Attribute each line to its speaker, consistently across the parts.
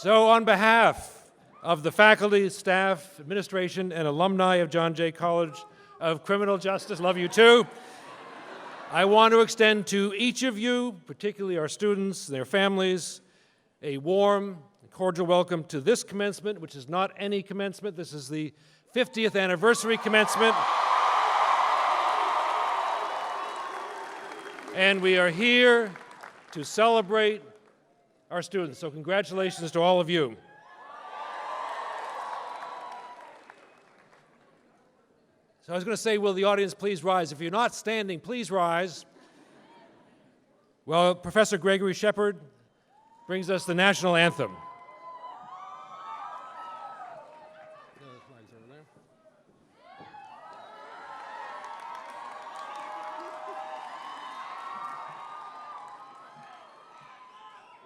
Speaker 1: So on behalf of the faculty, staff, administration, and alumni of John Jay College of Criminal Justice, love you too, I want to extend to each of you, particularly our students, their families, a warm, cordial welcome to this commencement, which is not any commencement. This is the 50th anniversary commencement. And we are here to celebrate our students. So congratulations to all of you. So I was going to say, will the audience please rise? If you're not standing, please rise. Well, Professor Gregory Shepard brings us the national anthem.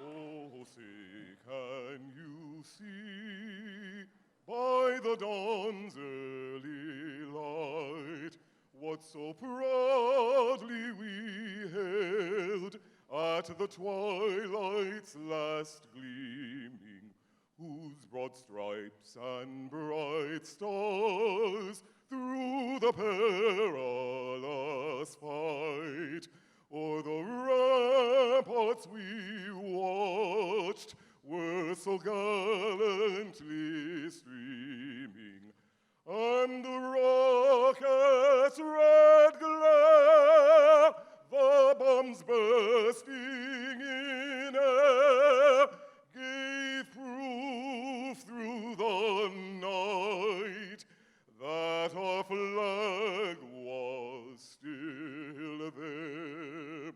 Speaker 2: Oh, say, can you see by the dawn's early light what so proudly we hailed at the twilight's last gleaming, whose broad stripes and bright stars through the perilous fight o'er the ramparts we watched were so gallantly streaming, and the rocket's red glare, the bombs bursting in air, gave proof through the night that our flag was still there.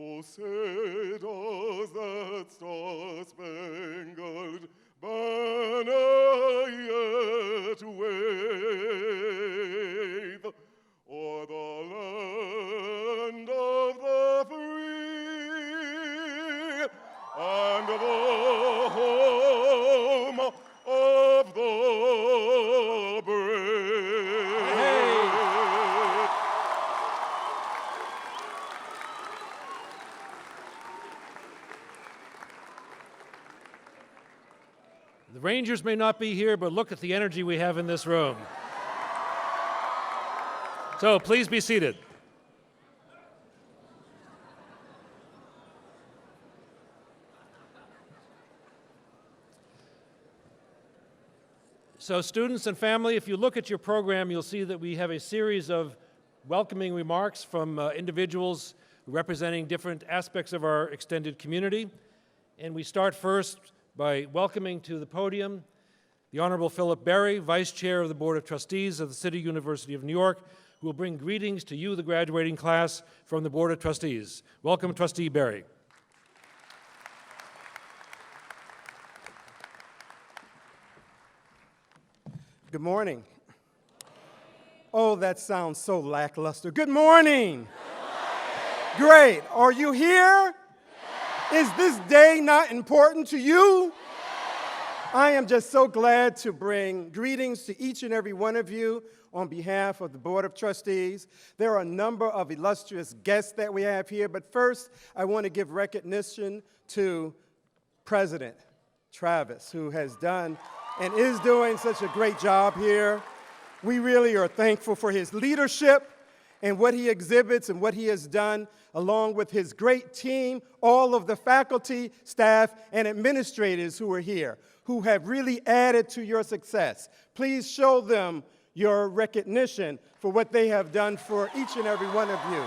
Speaker 2: Oh, say does that star-spangled banner yet wave o'er the land of the free and the home of the brave?
Speaker 1: Hey. The Rangers may not be here, but look at the energy we have in this room. So please be seated. So students and family, if you look at your program, you'll see that we have a series of welcoming remarks from individuals representing different aspects of our extended community. And we start first by welcoming to the podium the Honorable Philip Berry, Vice Chair of the Board of Trustees of the City University of New York, who will bring greetings to you, the graduating class, from the Board of Trustees. Welcome, Trustee Berry.
Speaker 3: Good morning. Oh, that sounds so lackluster. Good morning. Great. Are you here? Is this day not important to you? I am just so glad to bring greetings to each and every one of you on behalf of the Board of Trustees. There are a number of illustrious guests that we have here, but first I want to give recognition to President Travis, who has done and is doing such a great job here. We really are thankful for his leadership and what he exhibits and what he has done, along with his great team, all of the faculty, staff, and administrators who are here, who have really added to your success. Please show them your recognition for what they have done for each and every one of you.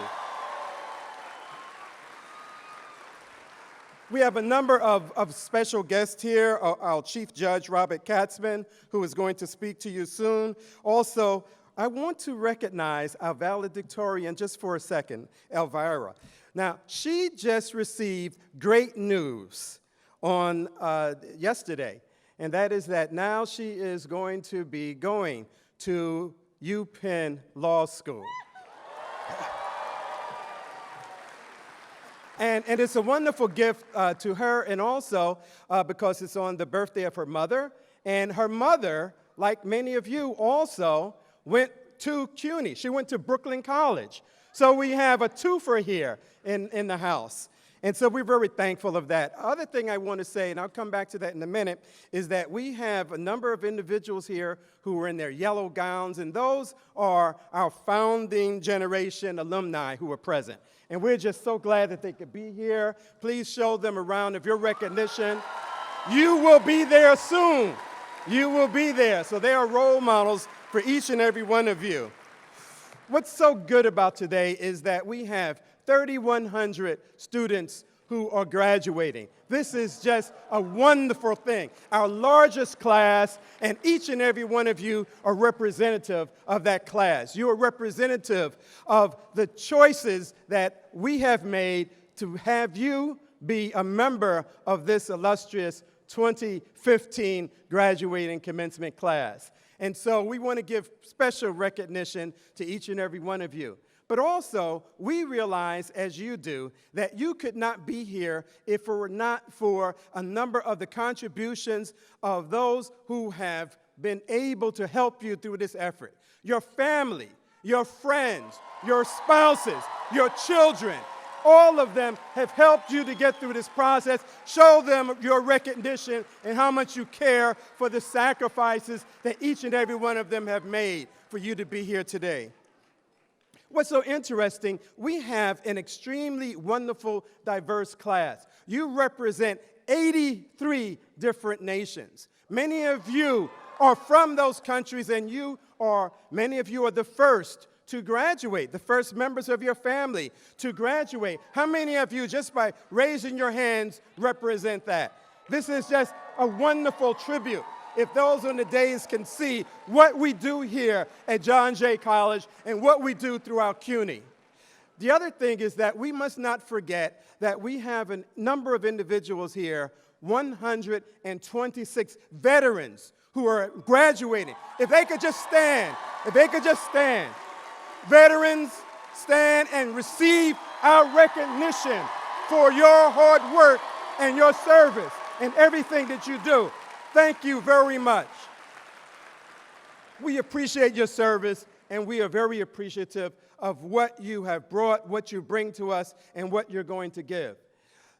Speaker 3: We have a number of special guests here. Our Chief Judge, Robert Katzman, who is going to speak to you soon. Also, I want to recognize our valedictorian just for a second, Elvira. Now, she just received great news on yesterday, and that is that now she is going to be going to UPenn Law School. And it's a wonderful gift to her, and also because it's on the birthday of her mother. And her mother, like many of you also, went to CUNY. She went to Brooklyn College. So we have a twofer here in the house. And so we're very thankful of that. Other thing I want to say, and I'll come back to that in a minute, is that we have a number of individuals here who are in their yellow gowns, and those are our founding generation alumni who are present. And we're just so glad that they could be here. Please show them a round of your recognition. You will be there soon. You will be there. So they are role models for each and every one of you. What's so good about today is that we have 3,100 students who are graduating. This is just a wonderful thing. Our largest class, and each and every one of you are representative of that class. You are representative of the choices that we have made to have you be a member of this illustrious 2015 graduating commencement class. And so we want to give special recognition to each and every one of you. But also, we realize, as you do, that you could not be here if it were not for a number of the contributions of those who have been able to help you through this effort. Your family, your friends, your spouses, your children, all of them have helped you to get through this process. Show them your recognition and how much you care for the sacrifices that each and every one of them have made for you to be here today. What's so interesting, we have an extremely wonderful, diverse class. You represent 83 different nations. Many of you are from those countries, and many of you are the first to graduate, the first members of your family to graduate. How many of you, just by raising your hands, represent that? This is just a wonderful tribute. If those on the dais can see what we do here at John Jay College and what we do throughout CUNY. The other thing is that we must not forget that we have a number of individuals here, 126 veterans who are graduating. If they could just stand, Veterans, stand and receive our recognition for your hard work and your service and everything that you do. Thank you very much. We appreciate your service, and we are very appreciative of what you have brought, what you bring to us, and what you're going to give.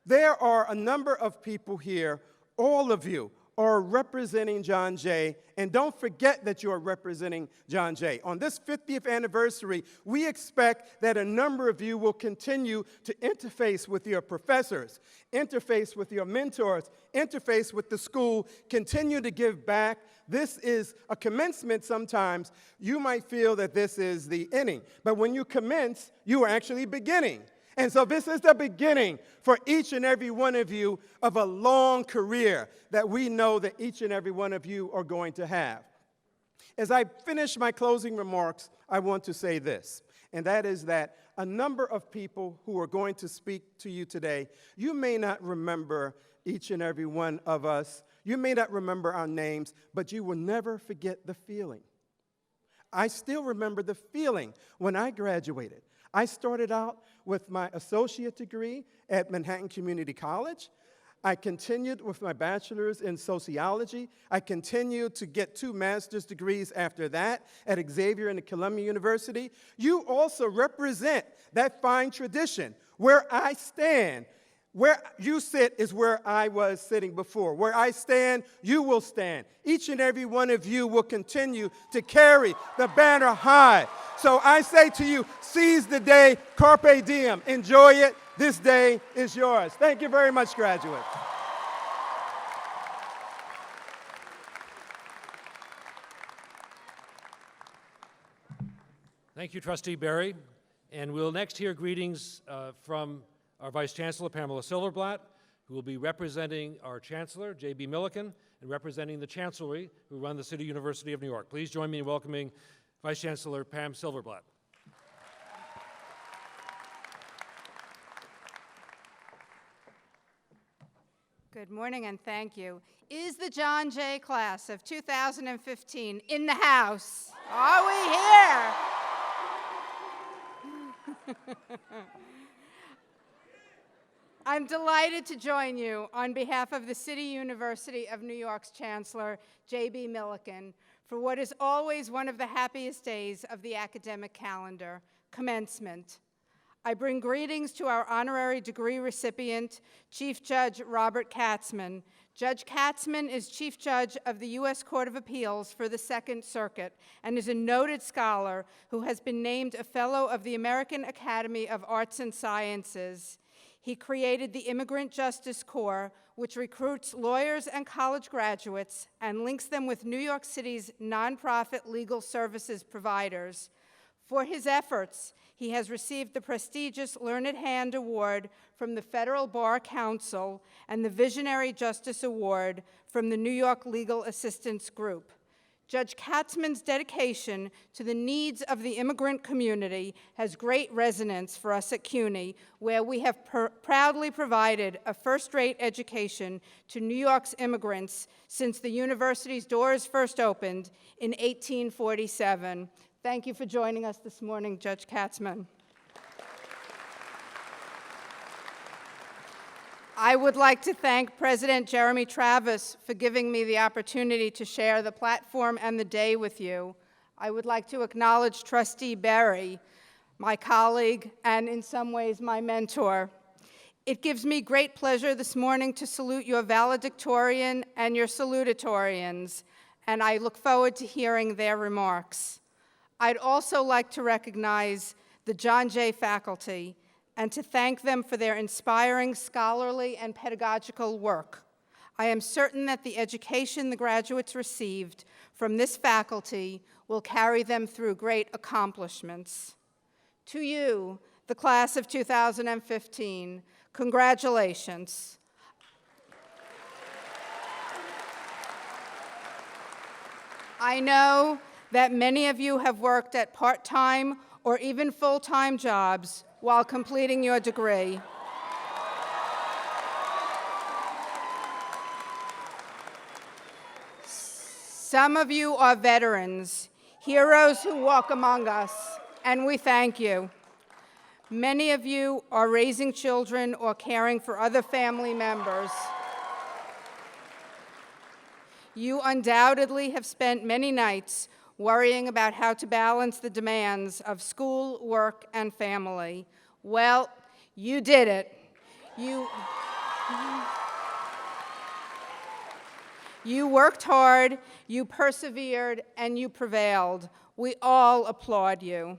Speaker 3: There are a number of people here, all of you are representing John Jay, and don't forget that you are representing John Jay. On this 50th anniversary, we expect that a number of you will continue to interface with your professors, interface with your mentors, interface with the school, continue to give back. This is a commencement sometimes. You might feel that this is the ending, but when you commence, you are actually beginning. And so this is the beginning for each and every one of you of a long career that we know that each and every one of you are going to have. As I finish my closing remarks, I want to say this, and that is that a number of people who are going to speak to you today, you may not remember each and every one of us. You may not remember our names, but you will never forget the feeling. I still remember the feeling when I graduated. I started out with my associate degree at Manhattan Community College. I continued with my bachelor's in sociology. I continued to get 2 master's degrees after that at Xavier and Columbia University. You also represent that fine tradition. Where I stand, where you sit is where I was sitting before. Where I stand, you will stand. Each and every one of you will continue to carry the banner high. So I say to you, seize the day, carpe diem, enjoy it. This day is yours. Thank you very much, graduates.
Speaker 1: Thank you, Trustee Berry. And we'll next hear greetings from our Vice Chancellor, Pamela Silverblatt, who will be representing our Chancellor, J.B. Milliken, and representing the Chancellery, who run the City University of New York. Please join me in welcoming Vice Chancellor Pam Silverblatt.
Speaker 4: Good morning and thank you. Is the John Jay class of 2015 in the house? Are we here? I'm delighted to join you on behalf of the City University of New York's Chancellor, J.B. Milliken, for what is always one of the happiest days of the academic calendar, commencement. I bring greetings to our honorary degree recipient, Chief Judge Robert Katzman. Judge Katzman is Chief Judge of the U.S. Court of Appeals for the Second Circuit and is a noted scholar who has been named a Fellow of the American Academy of Arts and Sciences. He created the Immigrant Justice Corps, which recruits lawyers and college graduates and links them with New York City's nonprofit legal services providers. For his efforts, he has received the prestigious Learned Hand Award from the Federal Bar Council and the Visionary Justice Award from the New York Legal Assistance Group. Judge Katzman's dedication to the needs of the immigrant community has great resonance for us at CUNY, where we have proudly provided a first-rate education to New York's immigrants since the university's doors first opened in 1847. Thank you for joining us this morning, Judge Katzman. I would like to thank President Jeremy Travis for giving me the opportunity to share the platform and the day with you. I would like to acknowledge Trustee Berry, my colleague, and in some ways my mentor. It gives me great pleasure this morning to salute your valedictorian and your salutatorians, and I look forward to hearing their remarks. I'd also like to recognize the John Jay faculty and to thank them for their inspiring scholarly and pedagogical work. I am certain that the education the graduates received from this faculty will carry them through great accomplishments. To you, the class of 2015, congratulations. I know that many of you have worked at part-time or even full-time jobs while completing your degree. Some of you are veterans, heroes who walk among us, and we thank you. Many of you are raising children or caring for other family members. You undoubtedly have spent many nights worrying about how to balance the demands of school, work, and family. Well, you did it. You worked hard, you persevered, and you prevailed. We all applaud you.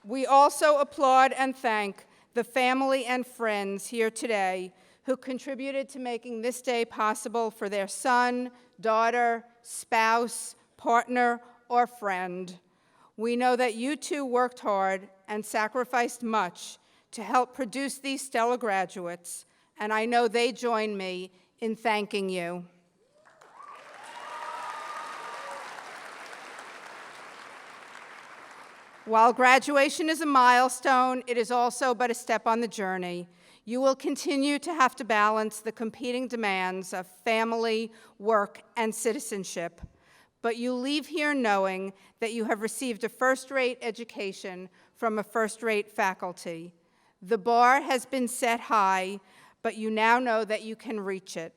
Speaker 4: We also applaud and thank the family and friends here today who contributed to making this day possible for their son, daughter, spouse, partner, or friend. We know that you too worked hard and sacrificed much to help produce these stellar graduates, and I know they join me in thanking you. While graduation is a milestone, it is also but a step on the journey. You will continue to have to balance the competing demands of family, work, and citizenship. But you leave here knowing that you have received a first-rate education from a first-rate faculty. The bar has been set high, but you now know that you can reach it.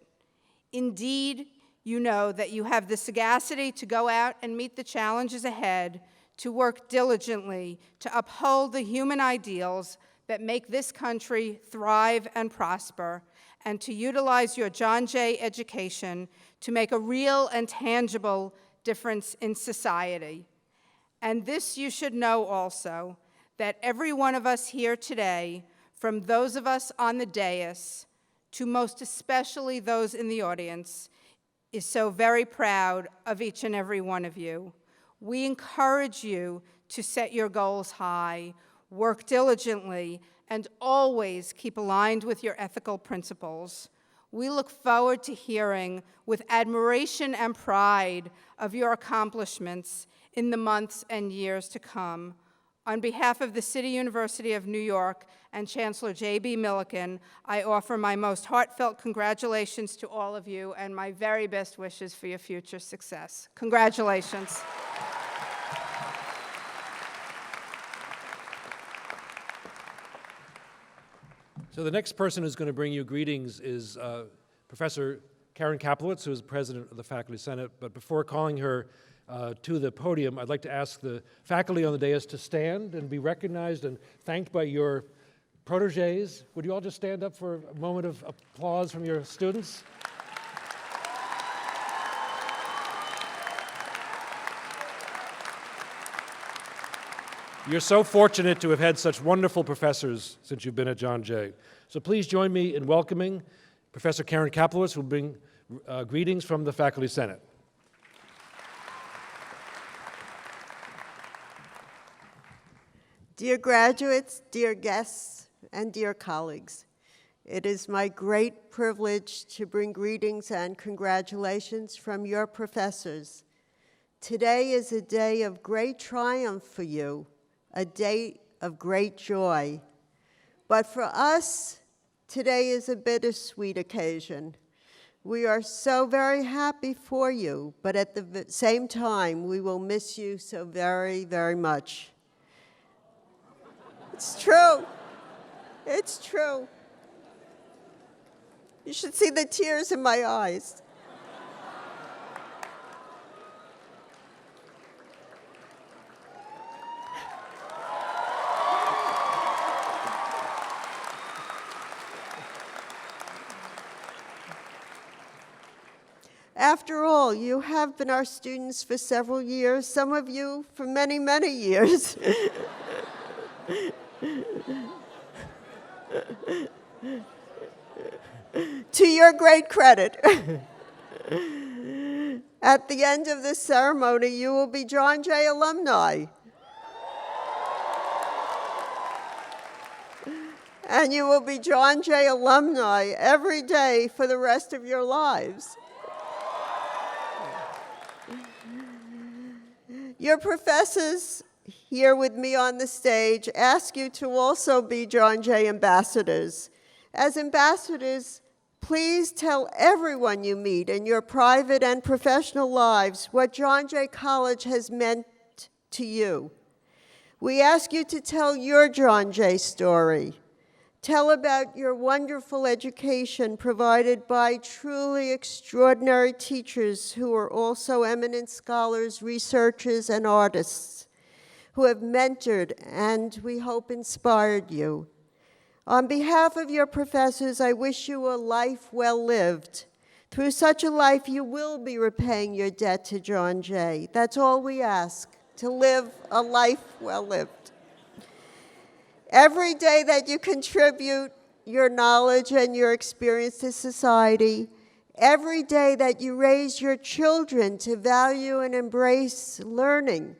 Speaker 4: Indeed, you know that you have the sagacity to go out and meet the challenges ahead, to work diligently to uphold the human ideals that make this country thrive and prosper, and to utilize your John Jay education to make a real and tangible difference in society. And this you should know also, that every one of us here today, from those of us on the dais to most especially those in the audience, is so very proud of each and every one of you. We encourage you to set your goals high, work diligently, and always keep aligned with your ethical principles. We look forward to hearing with admiration and pride of your accomplishments in the months and years to come. On behalf of the City University of New York and Chancellor J.B. Milliken, I offer my most heartfelt congratulations to all of you and my very best wishes for your future success. Congratulations.
Speaker 1: So the next person who's going to bring you greetings is Professor Karen Kaplowitz, who is president of the Faculty Senate. But before calling her to the podium, I'd like to ask the faculty on the dais to stand and be recognized and thanked by your proteges. Would you all just stand up for a moment of applause from your students? You're so fortunate to have had such wonderful professors since you've been at John Jay. So please join me in welcoming Professor Karen Kaplowitz, who will bring greetings from the Faculty Senate.
Speaker 5: Dear graduates, dear guests, and dear colleagues, it is my great privilege to bring greetings and congratulations from your professors. Today is a day of great triumph for you, a day of great joy. But for us, today is a bittersweet occasion. We are so very happy for you, but at the same time, we will miss you so very, very much. It's true. It's true. You should see the tears in my eyes. After all, you have been our students for several years, some of you for many, many years. To your great credit, at the end of this ceremony, you will be John Jay alumni. And you will be John Jay alumni every day for the rest of your lives. Your professors here with me on the stage ask you to also be John Jay ambassadors. As ambassadors, please tell everyone you meet in your private and professional lives what John Jay College has meant to you. We ask you to tell your John Jay story. Tell about your wonderful education provided by truly extraordinary teachers who are also eminent scholars, researchers, and artists who have mentored and, we hope, inspired you. On behalf of your professors, I wish you a life well lived. Through such a life, you will be repaying your debt to John Jay. That's all we ask, to live a life well lived. Every day that you contribute your knowledge and your experience to society, every day that you raise your children to value and embrace learning,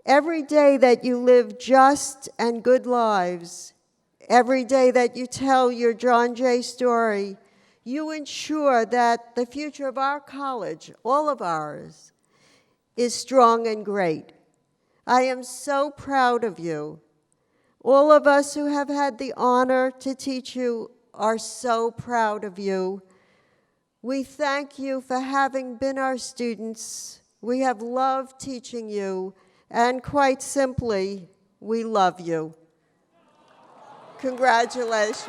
Speaker 5: every day that you live just and good lives, every day that you tell your John Jay story, you ensure that the future of our college, all of ours, is strong and great. I am so proud of you. All of us who have had the honor to teach you are so proud of you. We thank you for having been our students. We have loved teaching you, and quite simply, we love you. Congratulations.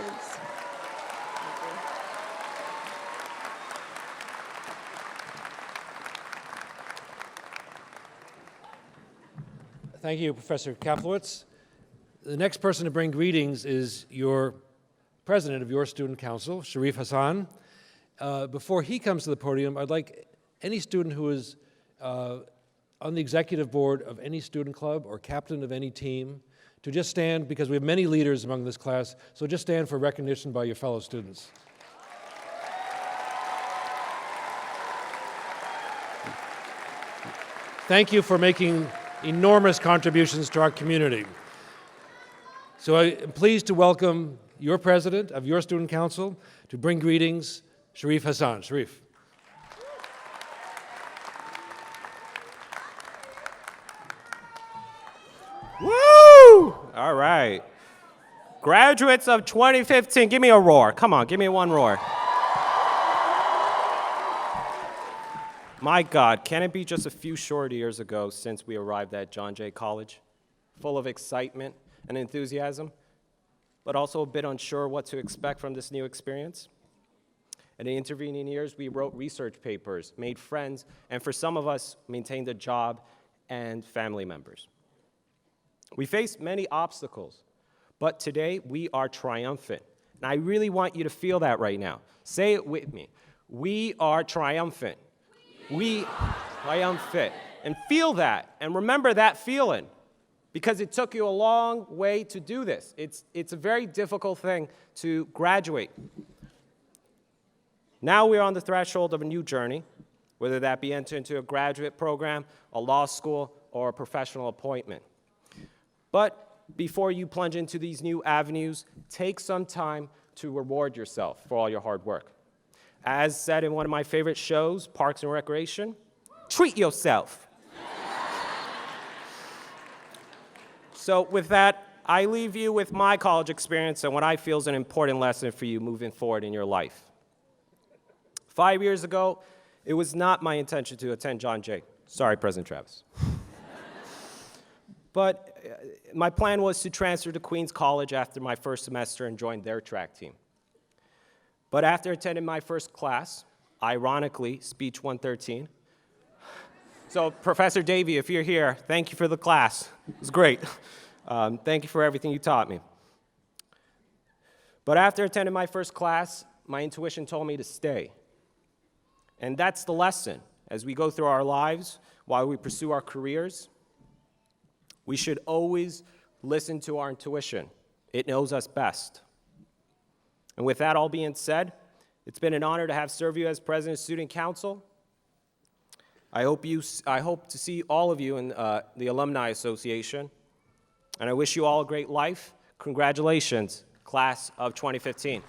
Speaker 1: Thank you, Professor Kaplowitz. The next person to bring greetings is your president of your student council, Sharif Hassan. Before he comes to the podium, I'd like any student who is on the executive board of any student club or captain of any team to just stand, because we have many leaders among this class, so just stand for recognition by your fellow students. Thank you for making enormous contributions to our community. So I am pleased to welcome your president of your student council to bring greetings, Sharif Hassan. Sharif.
Speaker 6: Woo! All right. Graduates of 2015, give me a roar. Come on, give me one roar. My God, can it be just a few short years ago since we arrived at John Jay College? Full of excitement and enthusiasm, but also a bit unsure what to expect from this new experience. In the intervening years, we wrote research papers, made friends, and for some of us, maintained a job and family members. We faced many obstacles, but today we are triumphant. And I really want you to feel that right now. Say it with me. We are triumphant. We triumphant. And feel that, and remember that feeling, because it took you a long way to do this. It's a very difficult thing to graduate. Now we're on the threshold of a new journey, whether that be enter into a graduate program, a law school, or a professional appointment. But before you plunge into these new avenues, take some time to reward yourself for all your hard work. As said in one of my favorite shows, Parks and Recreation, treat yourself. So with that, I leave you with my college experience and what I feel is an important lesson for you moving forward in your life. 5 years ago, it was not my intention to attend John Jay. Sorry, President Travis. But my plan was to transfer to Queens College after my first semester and join their track team. But after attending my first class, ironically, Speech 113, so Professor Davey, if you're here, thank you for the class. It was great. Thank you for everything you taught me. But after attending my first class, my intuition told me to stay. And that's the lesson. As we go through our lives, while we pursue our careers, we should always listen to our intuition. It knows us best. And with that all being said, it's been an honor to have served you as President of Student Council. I hope to see all of you in the Alumni Association, and I wish you all a great life. Congratulations, class of 2015.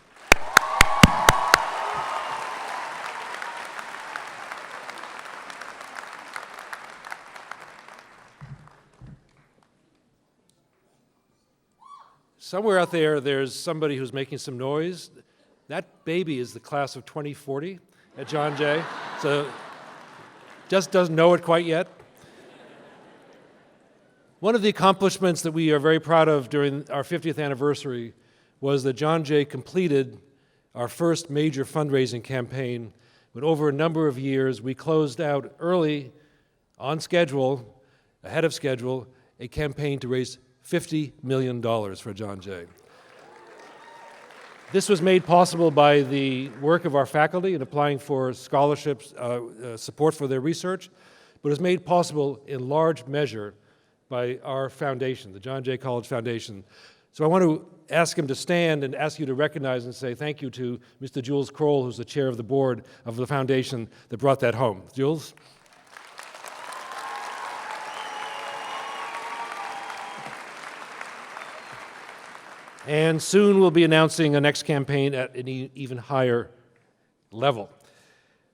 Speaker 1: Somewhere out there, there's somebody who's making some noise. That baby is the class of 2040 at John Jay. So just doesn't know it quite yet. One of the accomplishments that we are very proud of during our 50th anniversary was that John Jay completed our first major fundraising campaign. But over a number of years, we closed out early, on schedule, ahead of schedule, a campaign to raise $50 million for John Jay. This was made possible by the work of our faculty in applying for scholarships, support for their research, but it was made possible in large measure by our foundation, the John Jay College Foundation. So I want to ask him to stand and ask you to recognize and say thank you to Mr. Jules Kroll, who's the chair of the board of the foundation that brought that home. Jules? And soon we'll be announcing a next campaign at an even higher level.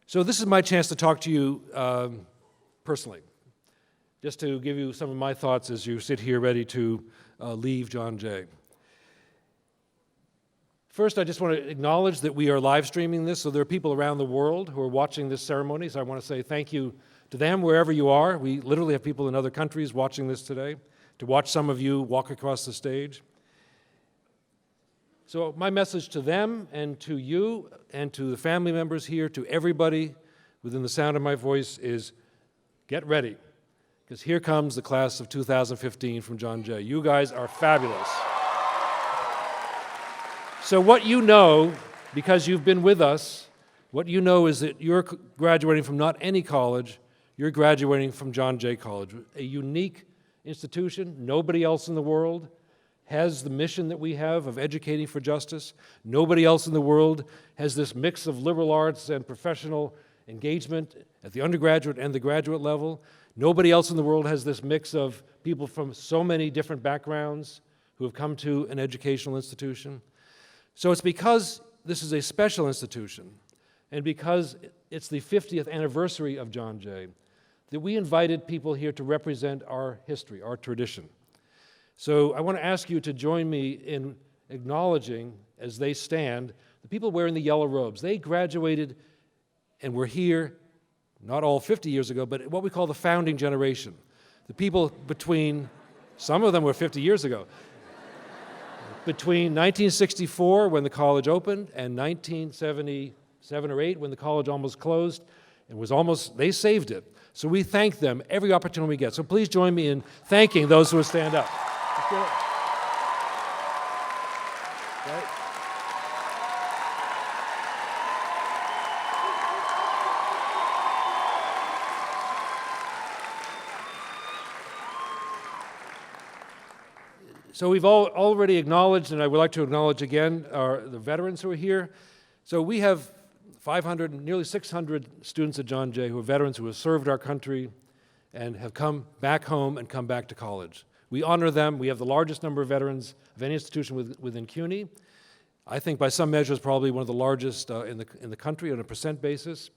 Speaker 1: So this is my chance to talk to you personally, just to give you some of my thoughts as you sit here ready to leave John Jay. First, I just want to acknowledge that we are live streaming this, so there are people around the world who are watching this ceremony, so I want to say thank you to them wherever you are. We literally have people in other countries watching this today, to watch some of you walk across the stage. So my message to them and to you and to the family members here, to everybody within the sound of my voice is get ready, because here comes the class of 2015 from John Jay. You guys are fabulous. So what you know, because you've been with us, what you know is that you're graduating from not any college, you're graduating from John Jay College, a unique institution. Nobody else in the world has the mission that we have of educating for justice. Nobody else in the world has this mix of liberal arts and professional engagement at the undergraduate and the graduate level. Nobody else in the world has this mix of people from so many different backgrounds who have come to an educational institution. So it's because this is a special institution and because it's the 50th anniversary of John Jay that we invited people here to represent our history, our tradition. So I want to ask you to join me in acknowledging, as they stand, the people wearing the yellow robes. They graduated and were here, not all 50 years ago, but what we call the founding generation. The people between, some of them were 50 years ago, between 1964, when the college opened, and 1976, 7 or 8 when the college almost closed. They saved it. So we thank them every opportunity we get. So please join me in thanking those who will stand up. Let's do it. Okay. So we've already acknowledged, and I would like to acknowledge again, the veterans who are here. So we have 500, nearly 600 students at John Jay who are veterans who have served our country and have come back home and come back to college. We honor them. We have the largest number of veterans of any institution within CUNY. I think by some measures probably one of the largest in the country on a percent basis.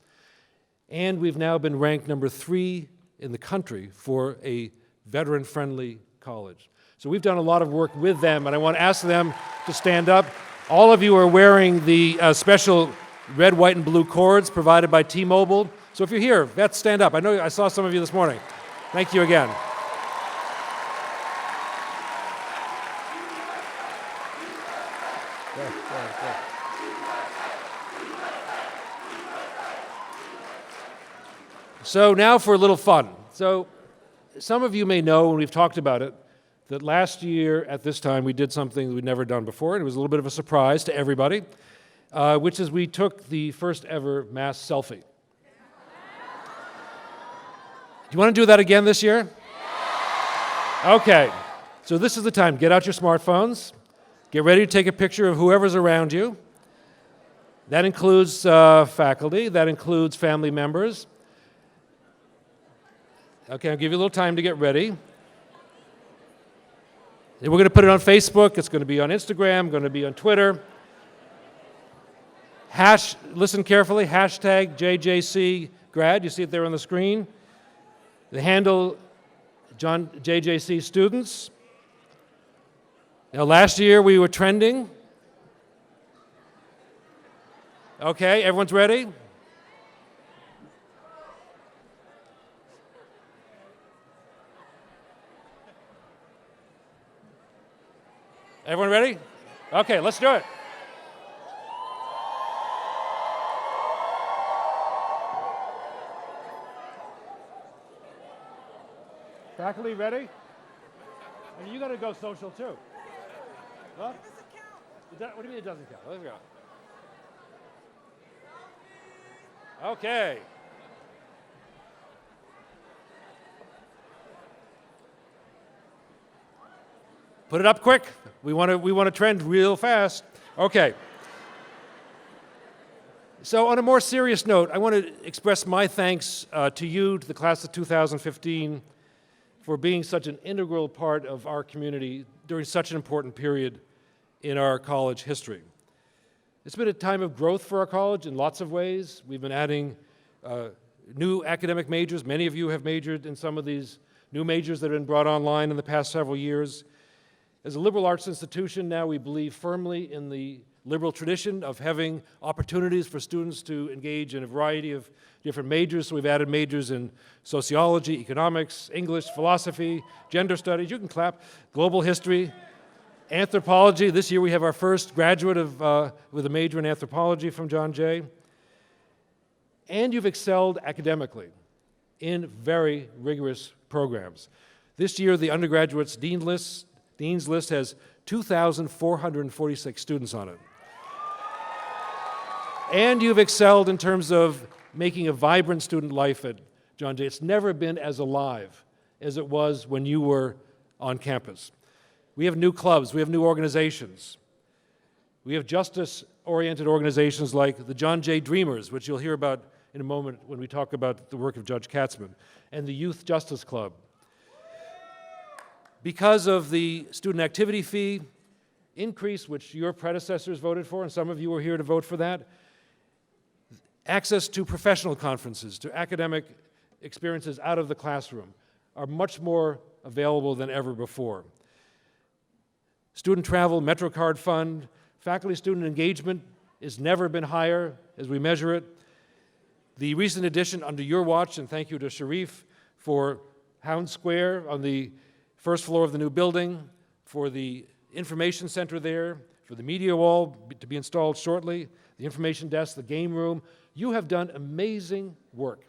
Speaker 1: And we've now been ranked number 3 in the country for a veteran-friendly college. So we've done a lot of work with them, and I want to ask them to stand up. All of you are wearing the special red, white, and blue cords provided by T-Mobile. So if you're here, vets, stand up. I saw some of you this morning. Thank you again. So now for a little fun. So some of you may know, and we've talked about it, that last year at this time we did something that we'd never done before, and it was a little bit of a surprise to everybody, which is we took the first ever mass selfie. Do you want to do that again this year? Okay, so this is the time. Get out your smartphones. Get ready to take a picture of whoever's around you. That includes faculty. That includes family members. Okay, I'll give you a little time to get ready. We're going to put it on Facebook. It's going to be on Instagram, going to be on Twitter. Listen carefully, hashtag JJCgrad. You see it there on the screen. The handle, JJC students. Now, last year we were trending. Okay, everyone's ready? Everyone ready? Okay, let's do it. Faculty ready? And you got to go social too. What? What do you mean it doesn't count? Let's go. Okay. Put it up quick. We want to trend real fast. Okay. So on a more serious note, I want to express my thanks to you, to the class of 2015, for being such an integral part of our community during such an important period in our college history. It's been a time of growth for our college in lots of ways. We've been adding new academic majors. Many of you have majored in some of these new majors that have been brought online in the past several years. As a liberal arts institution now, we believe firmly in the liberal tradition of having opportunities for students to engage in a variety of different majors. So we've added majors in sociology, economics, English, philosophy, gender studies, you can clap, global history, anthropology. This year we have our first graduate with a major in anthropology from John Jay. And you've excelled academically in very rigorous programs. This year the undergraduates Dean's List has 2,446 students on it. And you've excelled in terms of making a vibrant student life at John Jay. It's never been as alive as it was when you were on campus. We have new clubs, we have new organizations. We have justice-oriented organizations like the John Jay Dreamers, which you'll hear about in a moment when we talk about the work of Judge Katzman, and the Youth Justice Club. Because of the student activity fee increase, which your predecessors voted for, and some of you were here to vote for that, access to professional conferences, to academic experiences out of the classroom are much more available than ever before. Student travel, MetroCard Fund, faculty-student engagement has never been higher as we measure it. The recent addition under your watch, and thank you to Sharif for Hound Square on the first floor of the new building, for the information center there, for the media wall to be installed shortly, the information desk, the game room. You have done amazing work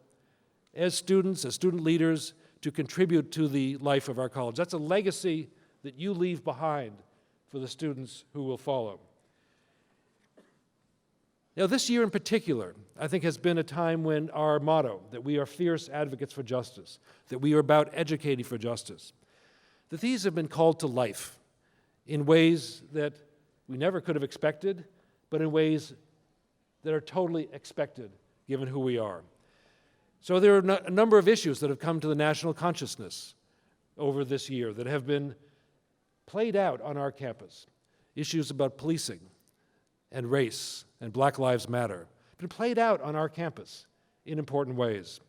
Speaker 1: as students, as student leaders, to contribute to the life of our college. That's a legacy that you leave behind for the students who will follow. Now, this year in particular, I think, has been a time when our motto, that we are fierce advocates for justice, that we are about educating for justice, that these have been called to life in ways that we never could have expected, but in ways that are totally expected given who we are. So there are a number of issues that have come to the national consciousness over this year that have been played out on our campus. Issues about policing and race and Black Lives Matter have been played out on our campus in important ways.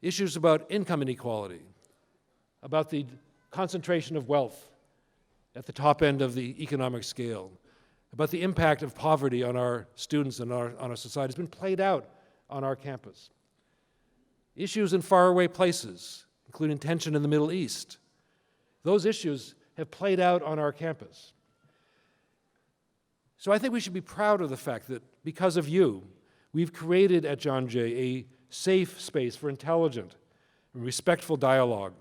Speaker 1: Issues about income inequality, about the concentration of wealth at the top end of the economic scale, about the impact of poverty on our students and on our society has been played out on our campus. Issues in faraway places, including tension in the Middle East, those issues have played out on our campus. So I think we should be proud of the fact that because of you, we've created at John Jay a safe space for intelligent and respectful dialogue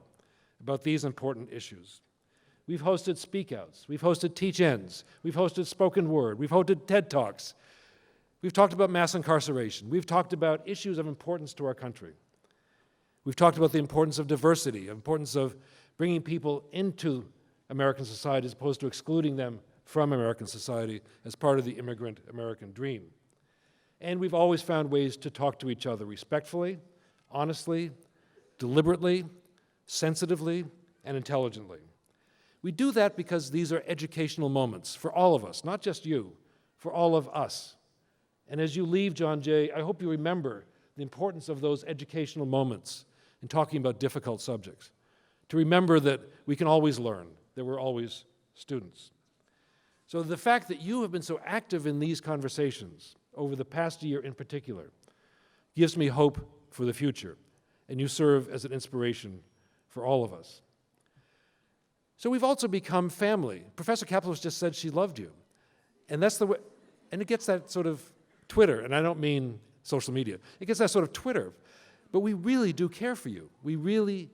Speaker 1: about these important issues. We've hosted speak-outs, we've hosted teach-ins, we've hosted spoken word, we've hosted TED Talks, we've talked about mass incarceration, we've talked about issues of importance to our country. We've talked about the importance of diversity, the importance of bringing people into American society as opposed to excluding them from American society as part of the immigrant American dream. And we've always found ways to talk to each other respectfully, honestly, deliberately, sensitively, and intelligently. We do that because these are educational moments for all of us, not just you, for all of us. And as you leave John Jay, I hope you remember the importance of those educational moments in talking about difficult subjects, to remember that we can always learn, that we're always students. So the fact that you have been so active in these conversations over the past year in particular gives me hope for the future, and you serve as an inspiration for all of us. So we've also become family. Professor Kapelos just said she loved you, and that's the way, and it gets that sort of Twitter, and I don't mean social media, it gets that sort of Twitter, but we really do care for you. We really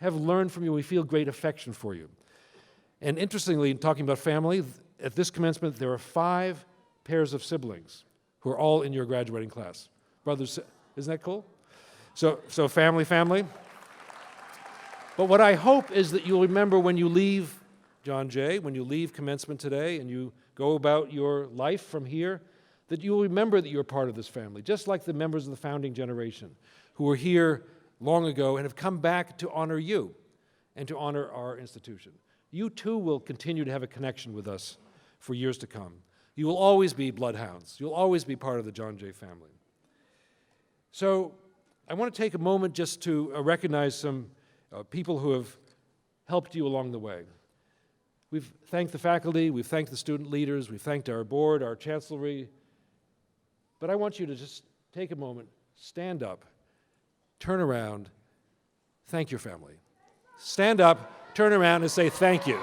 Speaker 1: have learned from you. We feel great affection for you. And interestingly, in talking about family, at this commencement, there are 5 pairs of siblings who are all in your graduating class. Brothers, isn't that cool? So family. But what I hope is that you'll remember when you leave John Jay, when you leave commencement today and you go about your life from here, that you'll remember that you're part of this family, just like the members of the founding generation who were here long ago and have come back to honor you and to honor our institution. You too will continue to have a connection with us for years to come. You will always be bloodhounds. You'll always be part of the John Jay family. So I want to take a moment just to recognize some people who have helped you along the way. We've thanked the faculty, we've thanked the student leaders, we've thanked our board, our chancellery, but I want you to just take a moment, stand up, turn around, thank your family. Stand up, turn around, and say thank you.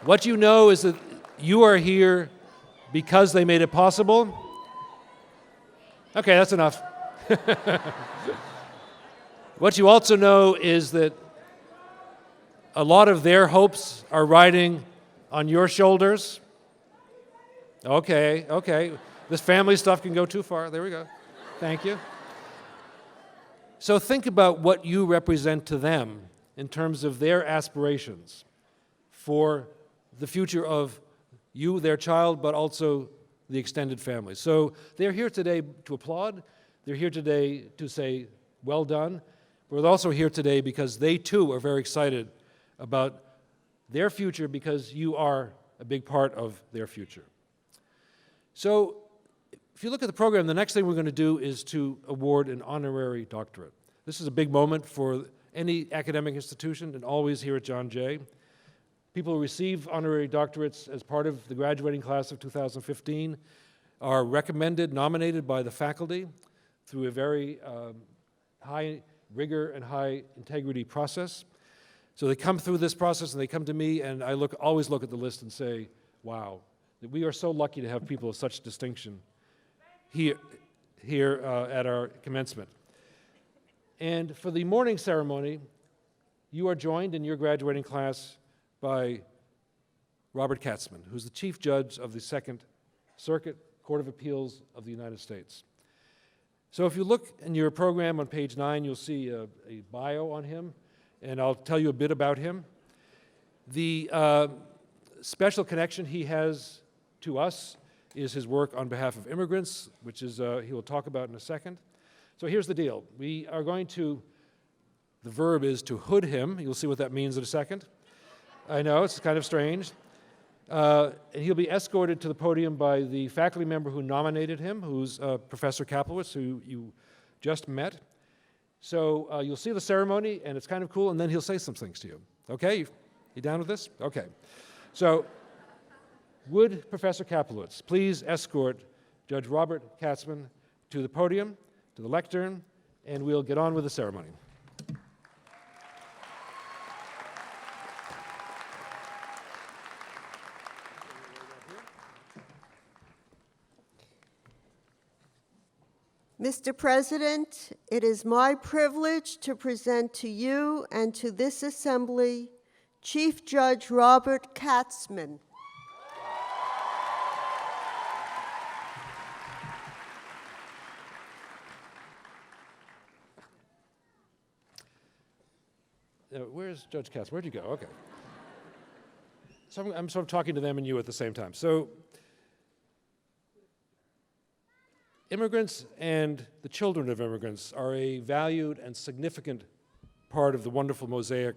Speaker 1: What you know is that you are here because they made it possible. Okay, that's enough. What you also know is that a lot of their hopes are riding on your shoulders. Okay. This family stuff can go too far. There we go. Thank you. So think about what you represent to them in terms of their aspirations for the future of you, their child, but also the extended family. So they're here today to applaud. They're here today to say, well done. But they're also here today because they too are very excited about their future because you are a big part of their future. So if you look at the program, the next thing we're going to do is to award an honorary doctorate. This is a big moment for any academic institution and always here at John Jay. People who receive honorary doctorates as part of the graduating class of 2015 are recommended, nominated by the faculty through a very high rigor and high integrity process. So they come through this process and they come to me, and I always look at the list and say, wow, that we are so lucky to have people of such distinction here at our commencement. And for the morning ceremony, you are joined in your graduating class by Robert Katzman, who's the Chief Judge of the Second Circuit Court of Appeals of the United States. So if you look in your program on page 9, you'll see a bio on him, and I'll tell you a bit about him. The special connection he has to us is his work on behalf of immigrants, which is he will talk about in a second. So here's the deal. We are going to, the verb is to hood him. You'll see what that means in a second. I know, it's kind of strange. And he'll be escorted to the podium by the faculty member who nominated him, who's Professor Kaplowitz, who you just met. So you'll see the ceremony, and it's kind of cool, and then he'll say some things to you. Okay? You down with this? Okay. So would Professor Kaplowitz please escort Judge Robert Katzman to the podium, to the lectern, and we'll get on with the ceremony.
Speaker 5: Mr. President, it is my privilege to present to you and to this assembly Chief Judge Robert Katzman.
Speaker 1: Where's Judge Katzman? Where'd you go? Okay. So I'm sort of talking to them and you at the same time. So immigrants and the children of immigrants are a valued and significant part of the wonderful mosaic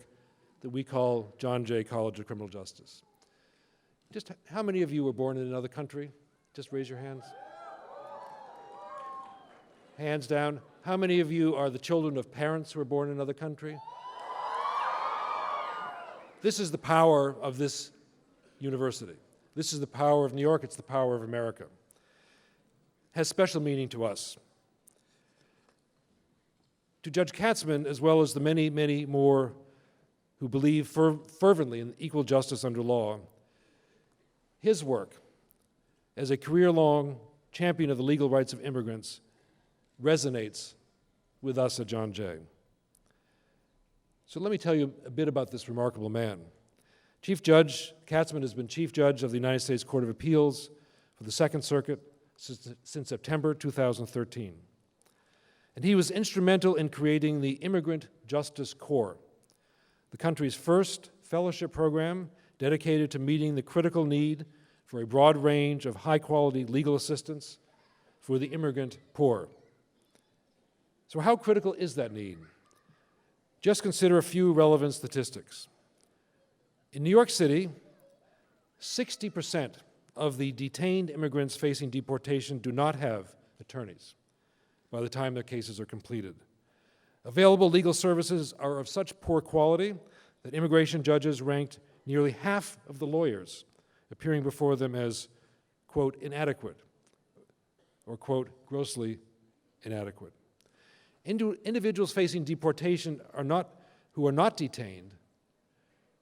Speaker 1: that we call John Jay College of Criminal Justice. Just how many of you were born in another country? Just raise your hands. Hands down. How many of you are the children of parents who were born in another country? This is the power of this university. This is the power of New York. It's the power of America. Has special meaning to us. To Judge Katzman, as well as the many, many more who believe fervently in equal justice under law, his work as a career-long champion of the legal rights of immigrants resonates with us at John Jay. So let me tell you a bit about this remarkable man. Chief Judge Katzman has been Chief Judge of the United States Court of Appeals for the Second Circuit since September 2013. And he was instrumental in creating the Immigrant Justice Corps, the country's first fellowship program dedicated to meeting the critical need for a broad range of high-quality legal assistance for the immigrant poor. So how critical is that need? Just consider a few relevant statistics. In New York City, 60% of the detained immigrants facing deportation do not have attorneys by the time their cases are completed. Available legal services are of such poor quality that immigration judges ranked nearly half of the lawyers appearing before them as, quote, inadequate, or, quote, grossly inadequate. Individuals facing deportation who are not detained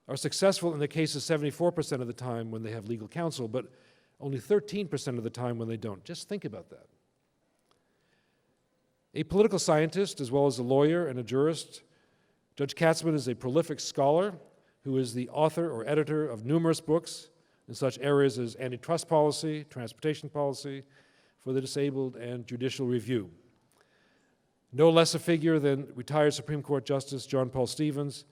Speaker 1: are successful in their cases 74% of the time when they have legal counsel, but only 13% of the time when they don't. Just think about that. A political scientist, as well as a lawyer and a jurist, Judge Katzman is a prolific scholar who is the author or editor of numerous books in such areas as antitrust policy, transportation policy, for the disabled, and judicial review. No less a figure than retired Supreme Court Justice John Paul Stevens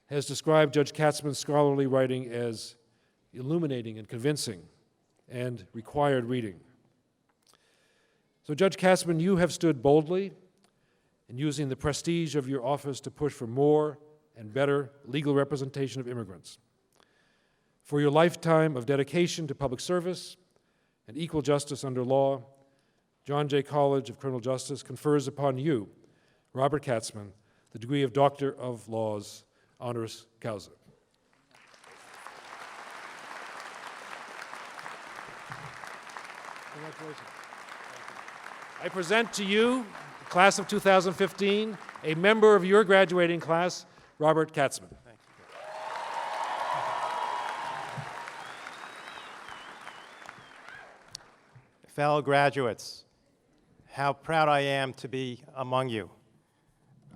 Speaker 1: has described Judge Katzman's scholarly writing as illuminating and convincing and required reading. So Judge Katzman, you have stood boldly in using the prestige of your office to push for more and better legal representation of immigrants. For your lifetime of dedication to public service and equal justice under law, John Jay College of Criminal Justice confers upon you, Robert Katzman, the degree of Doctor of Laws, honoris causa. Congratulations. I present to you, the class of 2015, a member of your graduating class, Robert Katzman.
Speaker 7: Fellow graduates, how proud I am to be among you.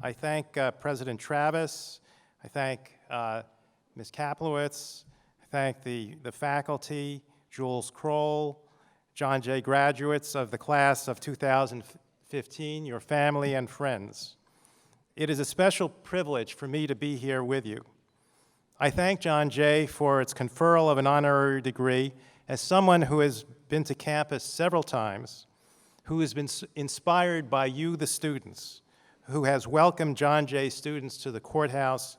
Speaker 7: I thank President Travis, I thank Ms. Kaplowitz, I thank the faculty, Jules Kroll, John Jay graduates of the class of 2015, your family and friends. It is a special privilege for me to be here with you. I thank John Jay for its conferral of an honorary degree. As someone who has been to campus several times, who has been inspired by you, the students, who has welcomed John Jay students to the courthouse,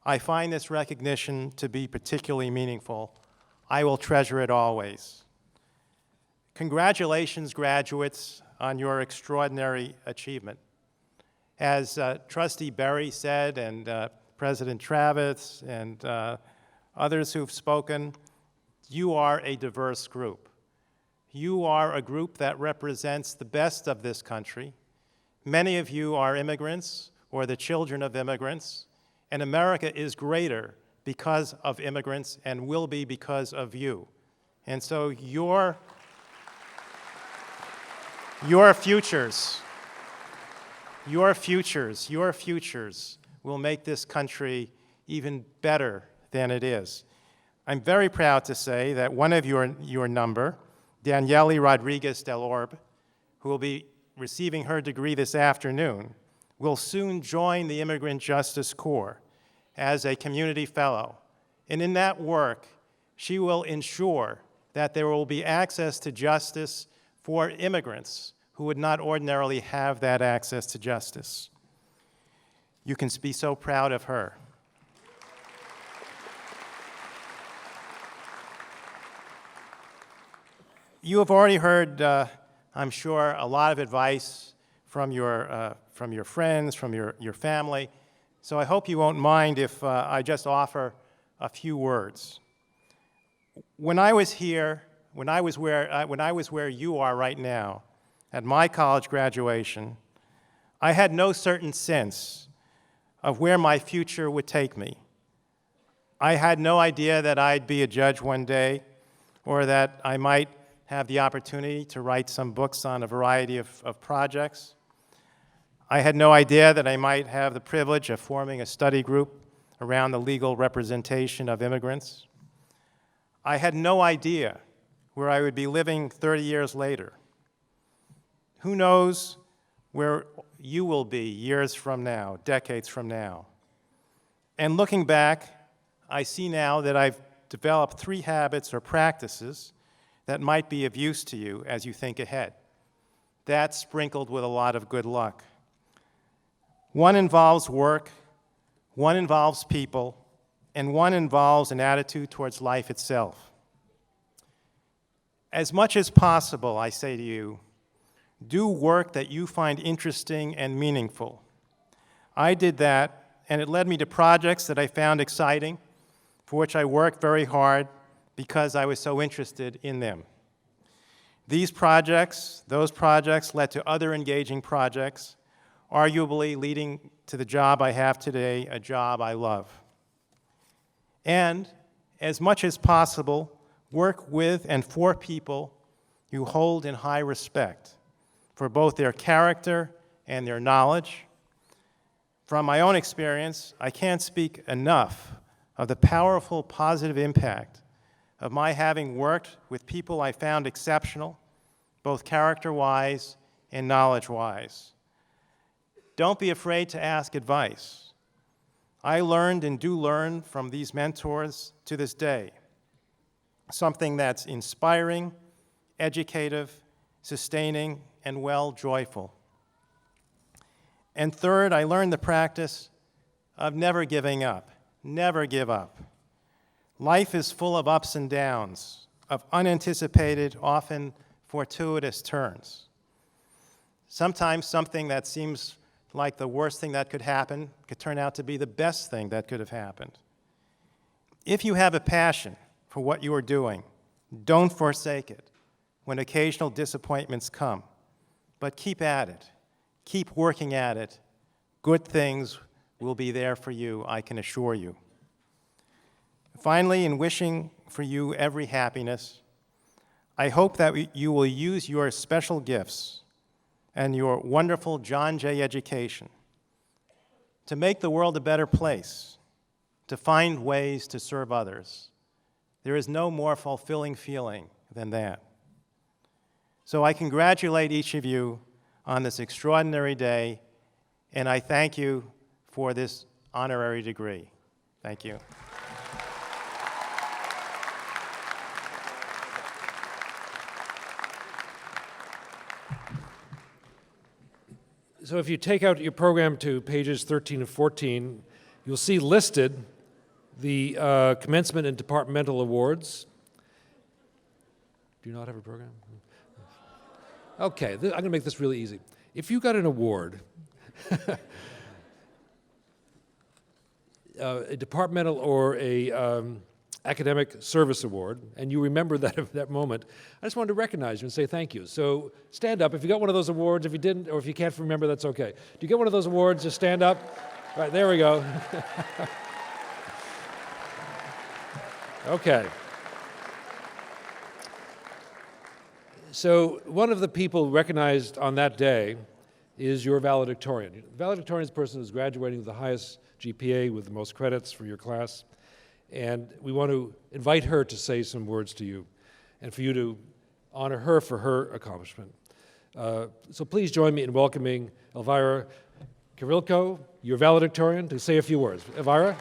Speaker 7: I find this recognition to be particularly meaningful. I will treasure it always. Congratulations, graduates, on your extraordinary achievement. As Trustee Berry said, and President Travis, and others who've spoken, you are a diverse group. You are a group that represents the best of this country. Many of you are immigrants or the children of immigrants, and America is greater because of immigrants and will be because of you. And so your futures will make this country even better than it is. I'm very proud to say that one of your number, Daniele Rodriguez del Orbe, who will be receiving her degree this afternoon, will soon join the Immigrant Justice Corps as a community fellow. And in that work, she will ensure that there will be access to justice for immigrants who would not ordinarily have that access to justice. You can be so proud of her. You have already heard, I'm sure, a lot of advice from your friends, from your family, so I hope you won't mind if I just offer a few words. When I was here, when I was where you are right now, at my college graduation, I had no certain sense of where my future would take me. I had no idea that I'd be a judge one day, or that I might have the opportunity to write some books on a variety of projects. I had no idea that I might have the privilege of forming a study group around the legal representation of immigrants. I had no idea where I would be living 30 years later. Who knows where you will be years from now, decades from now? And looking back, I see now that I've developed 3 habits or practices that might be of use to you as you think ahead. That's sprinkled with a lot of good luck. One involves work, one involves people, and one involves an attitude towards life itself. As much as possible, I say to you, do work that you find interesting and meaningful. I did that, and it led me to projects that I found exciting, for which I worked very hard because I was so interested in them. Those projects led to other engaging projects, arguably leading to the job I have today, a job I love. And as much as possible, work with and for people you hold in high respect for both their character and their knowledge. From my own experience, I can't speak enough of the powerful positive impact of my having worked with people I found exceptional, both character-wise and knowledge-wise. Don't be afraid to ask advice. I learned and do learn from these mentors to this day, something that's inspiring, educative, sustaining, and well, joyful. And third, I learned the practice of never giving up. Never give up. Life is full of ups and downs, of unanticipated, often fortuitous turns. Sometimes something that seems like the worst thing that could happen could turn out to be the best thing that could have happened. If you have a passion for what you are doing, don't forsake it when occasional disappointments come, but keep at it, keep working at it, good things will be there for you, I can assure you. Finally, in wishing for you every happiness, I hope that you will use your special gifts and your wonderful John Jay education to make the world a better place, to find ways to serve others. There is no more fulfilling feeling than that. So I congratulate each of you on this extraordinary day, and I thank you for this honorary degree. Thank you.
Speaker 1: So if you take out your program to pages 13 and 14, you'll see listed the commencement and departmental awards. Do you not have a program? Okay, I'm going to make this really easy. If you got an award, a departmental or a academic service award, and you remember that moment, I just wanted to recognize you and say thank you. So stand up. If you got one of those awards, if you didn't, or if you can't remember, that's okay. Do you get one of those awards? Just stand up. All right, there we go. Okay. So one of the people recognized on that day is your valedictorian. Valedictorian is the person who's graduating with the highest GPA with the most credits for your class. And we want to invite her to say some words to you and for you to honor her for her accomplishment. So please join me in welcoming Elvira Kirilko, your valedictorian, to say a few words. Elvira?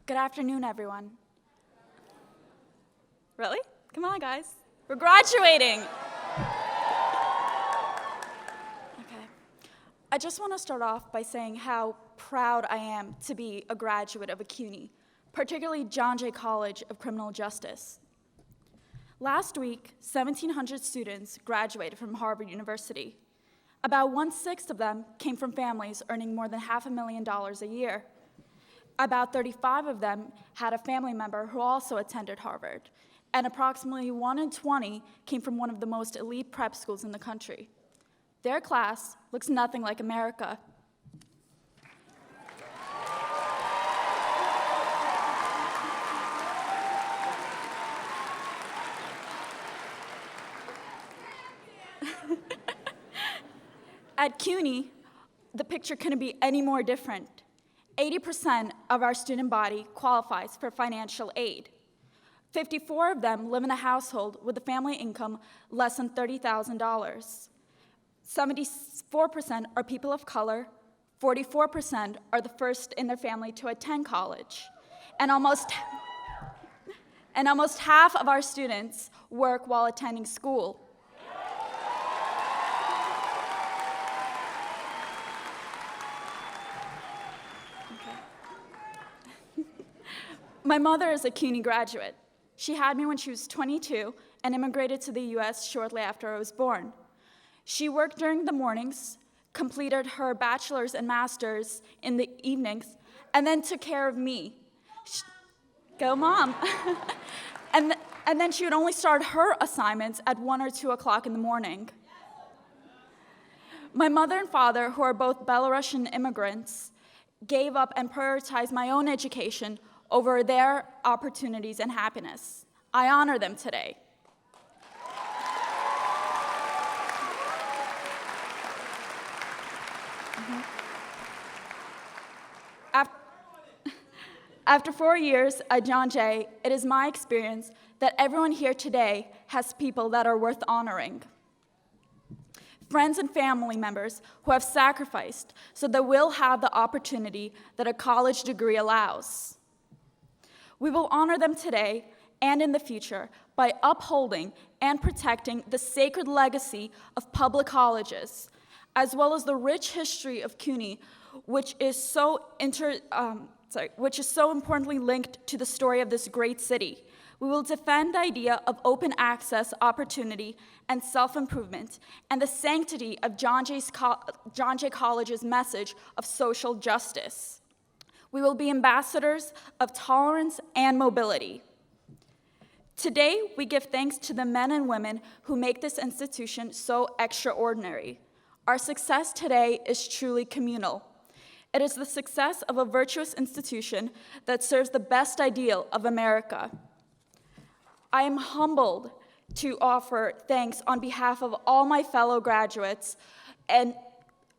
Speaker 8: Good afternoon, everyone. Really? Come on, guys. We're graduating. Okay. I just want to start off by saying how proud I am to be a graduate of a CUNY, particularly John Jay College of Criminal Justice. Last week, 1,700 students graduated from Harvard University. About 1/6 of them came from families earning more than $500,000 a year. About 35 of them had a family member who also attended Harvard, and approximately 1 in 20 came from one of the most elite prep schools in the country. Their class looks nothing like America. At CUNY, the picture couldn't be any more different. 80% of our student body qualifies for financial aid. 54 of them live in a household with a family income less than $30,000. 74% are people of color, 44% are the first in their family to attend college, and almost half of our students work while attending school. My mother is a CUNY graduate. She had me when she was 22 and immigrated to the US shortly after I was born. She worked during the mornings, completed her bachelor's and master's in the evenings, and then took care of me. Go, Mom. and then she would only start her assignments at 1 or 2 o'clock in the morning. My mother and father, who are both Belarusian immigrants, gave up and prioritized my own education over their opportunities and happiness. I honor them today. After 4 years at John Jay, it is my experience that everyone here today has people that are worth honoring. Friends and family members who have sacrificed so that we'll have the opportunity that a college degree allows. We will honor them today and in the future by upholding and protecting the sacred legacy of public colleges, as well as the rich history of CUNY, which is so importantly linked to the story of this great city. We will defend the idea of open access, opportunity, and self-improvement, and the sanctity of John Jay College's message of social justice. We will be ambassadors of tolerance and mobility. Today, we give thanks to the men and women who make this institution so extraordinary. Our success today is truly communal. It is the success of a virtuous institution that serves the best ideal of America. I am humbled to offer thanks on behalf of all my fellow graduates and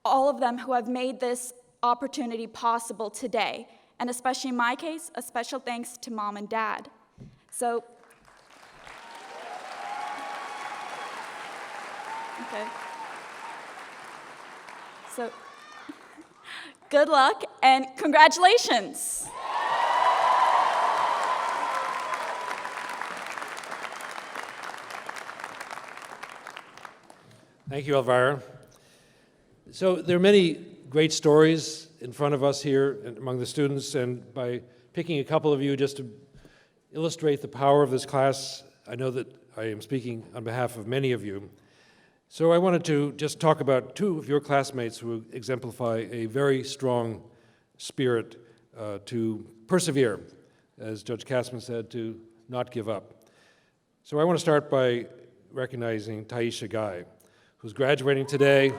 Speaker 8: all of them who have made this opportunity possible today. And especially in my case, a special thanks to Mom and Dad. So, okay. So, good luck and congratulations.
Speaker 1: Thank you, Elvira. So there are many great stories in front of us here among the students, and by picking a couple of you just to illustrate the power of this class, I know that I am speaking on behalf of many of you. So I wanted to just talk about two of your classmates who exemplify a very strong spirit to persevere, as Judge Katzman said, to not give up. So I want to start by recognizing Taisha Guy, who's graduating today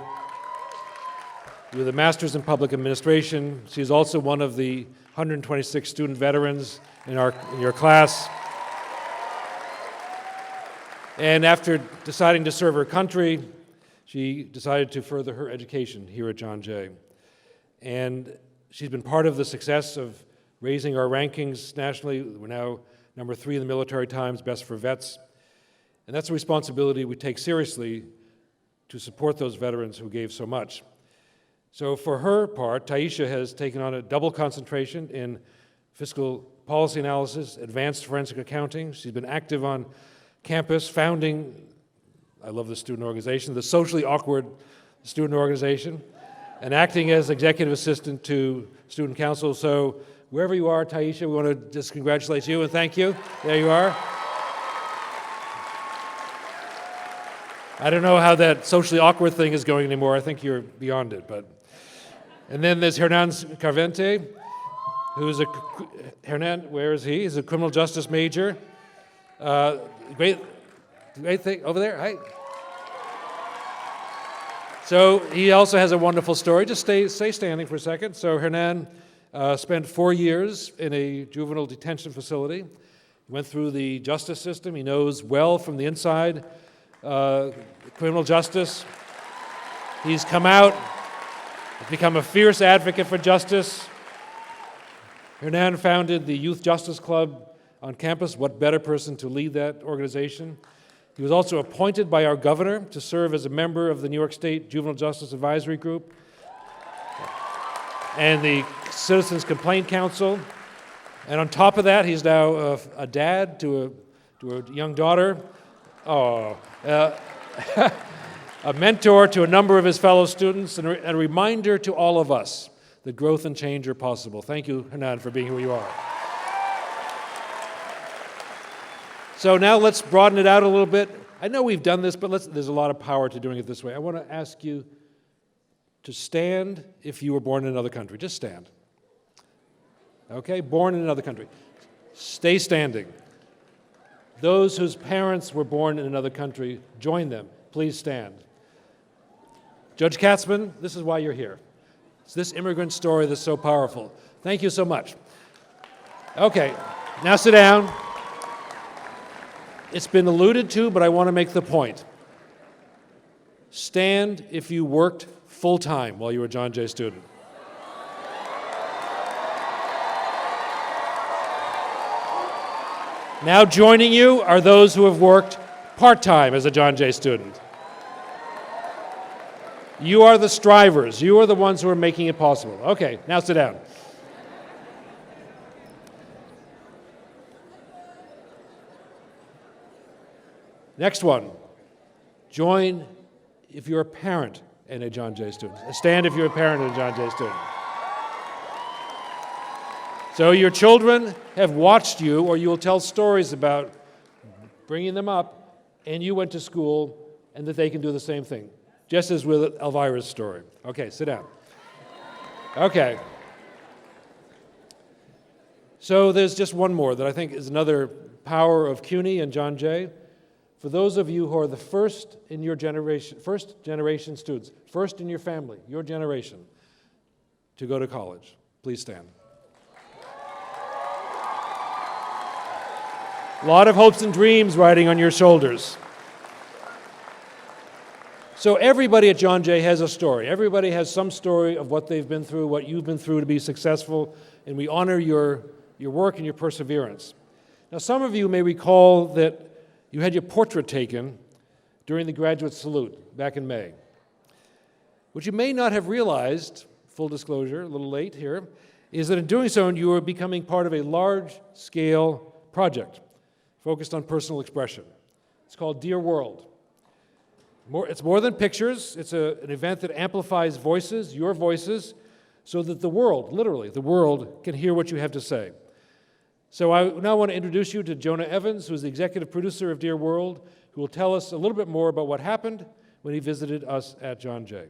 Speaker 1: with a master's in public administration. She's also one of the 126 student veterans in your class. And after deciding to serve her country, she decided to further her education here at John Jay. And she's been part of the success of raising our rankings nationally. We're now number 3 in the Military Times, Best for Vets. And that's a responsibility we take seriously to support those veterans who gave so much. So for her part, Taisha has taken on a double concentration in fiscal policy analysis, advanced forensic accounting. She's been active on campus, founding, I love the student organization, the Socially Awkward Student Organization, and acting as executive assistant to student council. So wherever you are, Taisha, we want to just congratulate you and thank you. There you are. I don't know how that socially awkward thing is going anymore. I think you're beyond it. And then there's Hernan Carvente, who's Hernan, where is he? He's a criminal justice major. Great thing over there. Hi. So he also has a wonderful story. Just stay standing for a second. So Hernan spent 4 years in a juvenile detention facility. He went through the justice system. He knows well from the inside criminal justice. He's come out, become a fierce advocate for justice. Hernan founded the Youth Justice Club on campus. What better person to lead that organization? He was also appointed by our governor to serve as a member of the New York State Juvenile Justice Advisory Group and the Citizens Complaint Council. And on top of that, he's now a dad to a young daughter. A mentor to a number of his fellow students, and a reminder to all of us that growth and change are possible. Thank you, Hernan, for being who you are. So now let's broaden it out a little bit. I know we've done this, but there's a lot of power to doing it this way. I want to ask you to stand if you were born in another country. Just stand. Okay? Born in another country. Stay standing. Those whose parents were born in another country, join them. Please stand. Judge Katzman, this is why you're here. It's this immigrant story that's so powerful. Thank you so much. Okay, now sit down. It's been alluded to, but I want to make the point. Stand if you worked full-time while you were a John Jay student. Now joining you are those who have worked part-time as a John Jay student. You are the strivers. You are the ones who are making it possible. Okay, now sit down. Next one. Join if you're a parent and a John Jay student. Stand if you're a parent and a John Jay student. So your children have watched you, or you will tell stories about bringing them up, and you went to school, and that they can do the same thing, just as with Elvira's story. Okay, sit down. Okay. So there's just one more that I think is another power of CUNY and John Jay. For those of you who are the first in your generation, first generation students, first in your family, your generation, to go to college, please stand. A lot of hopes and dreams riding on your shoulders. So everybody at John Jay has a story. Everybody has some story of what they've been through, what you've been through to be successful, and we honor your work and your perseverance. Now, some of you may recall that you had your portrait taken during the graduate salute back in May. What you may not have realized, full disclosure, a little late here, is that in doing so, you are becoming part of a large-scale project focused on personal expression. It's called Dear World. It's more than pictures. It's an event that amplifies voices, your voices, so that the world, literally, the world, can hear what you have to say. So I now want to introduce you to Jonah Evans, who is the executive producer of Dear World, who will tell us a little bit more about what happened when he visited us at John Jay.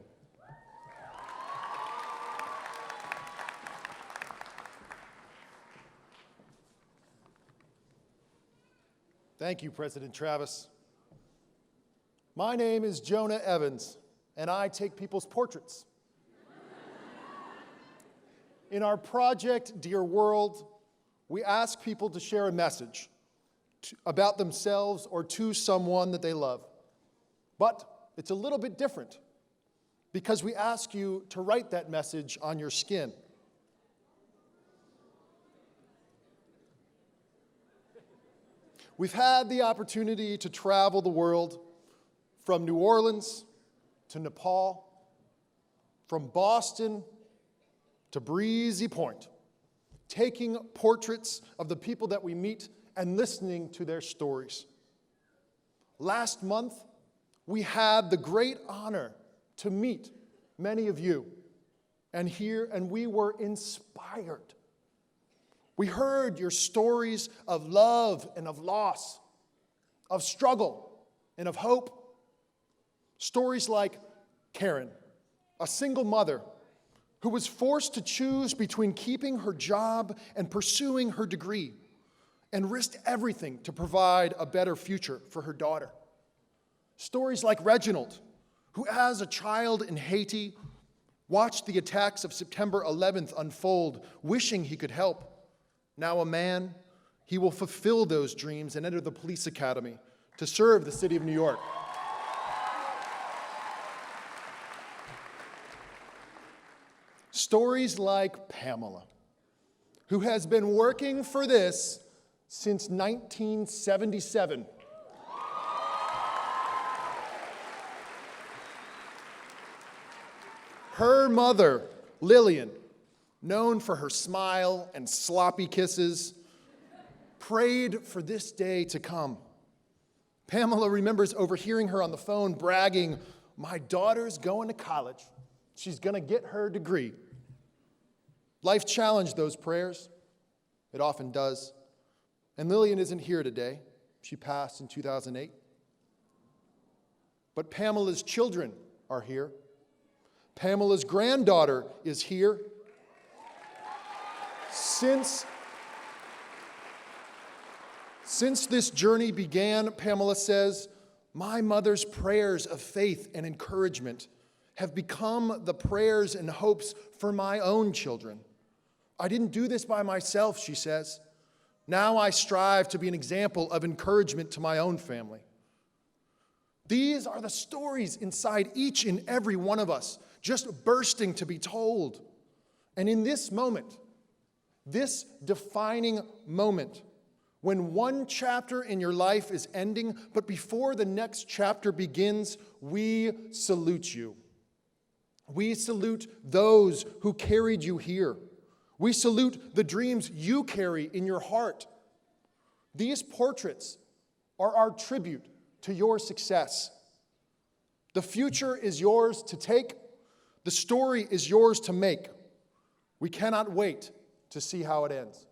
Speaker 9: Thank you, President Travis. My name is Jonah Evans, and I take people's portraits. In our project, Dear World, we ask people to share a message about themselves or to someone that they love. But it's a little bit different because we ask you to write that message on your skin. We've had the opportunity to travel the world from New Orleans to Nepal, from Boston to Breezy Point, taking portraits of the people that we meet and listening to their stories. Last month, we had the great honor to meet many of you and we were inspired. We heard your stories of love and of loss, of struggle and of hope. Stories like Karen, a single mother who was forced to choose between keeping her job and pursuing her degree, and risked everything to provide a better future for her daughter. Stories like Reginald, who as a child in Haiti, watched the attacks of September 11th unfold, wishing he could help. Now a man, he will fulfill those dreams and enter the police academy to serve the city of New York. Stories like Pamela, who has been working for this since 1977. Her mother, Lillian, known for her smile and sloppy kisses, prayed for this day to come. Pamela remembers overhearing her on the phone bragging, "My daughter's going to college. She's going to get her degree." Life challenged those prayers. It often does. And Lillian isn't here today. She passed in 2008. But Pamela's children are here. Pamela's granddaughter is here. Since this journey began, Pamela says, my mother's prayers of faith and encouragement have become the prayers and hopes for my own children. I didn't do this by myself, she says. Now I strive to be an example of encouragement to my own family. These are the stories inside each and every one of us, just bursting to be told. And in this moment, this defining moment, when one chapter in your life is ending, but before the next chapter begins, we salute you. We salute those who carried you here. We salute the dreams you carry in your heart. These portraits are our tribute to your success. The future is yours to take. The story is yours to make. We cannot wait to see how it ends.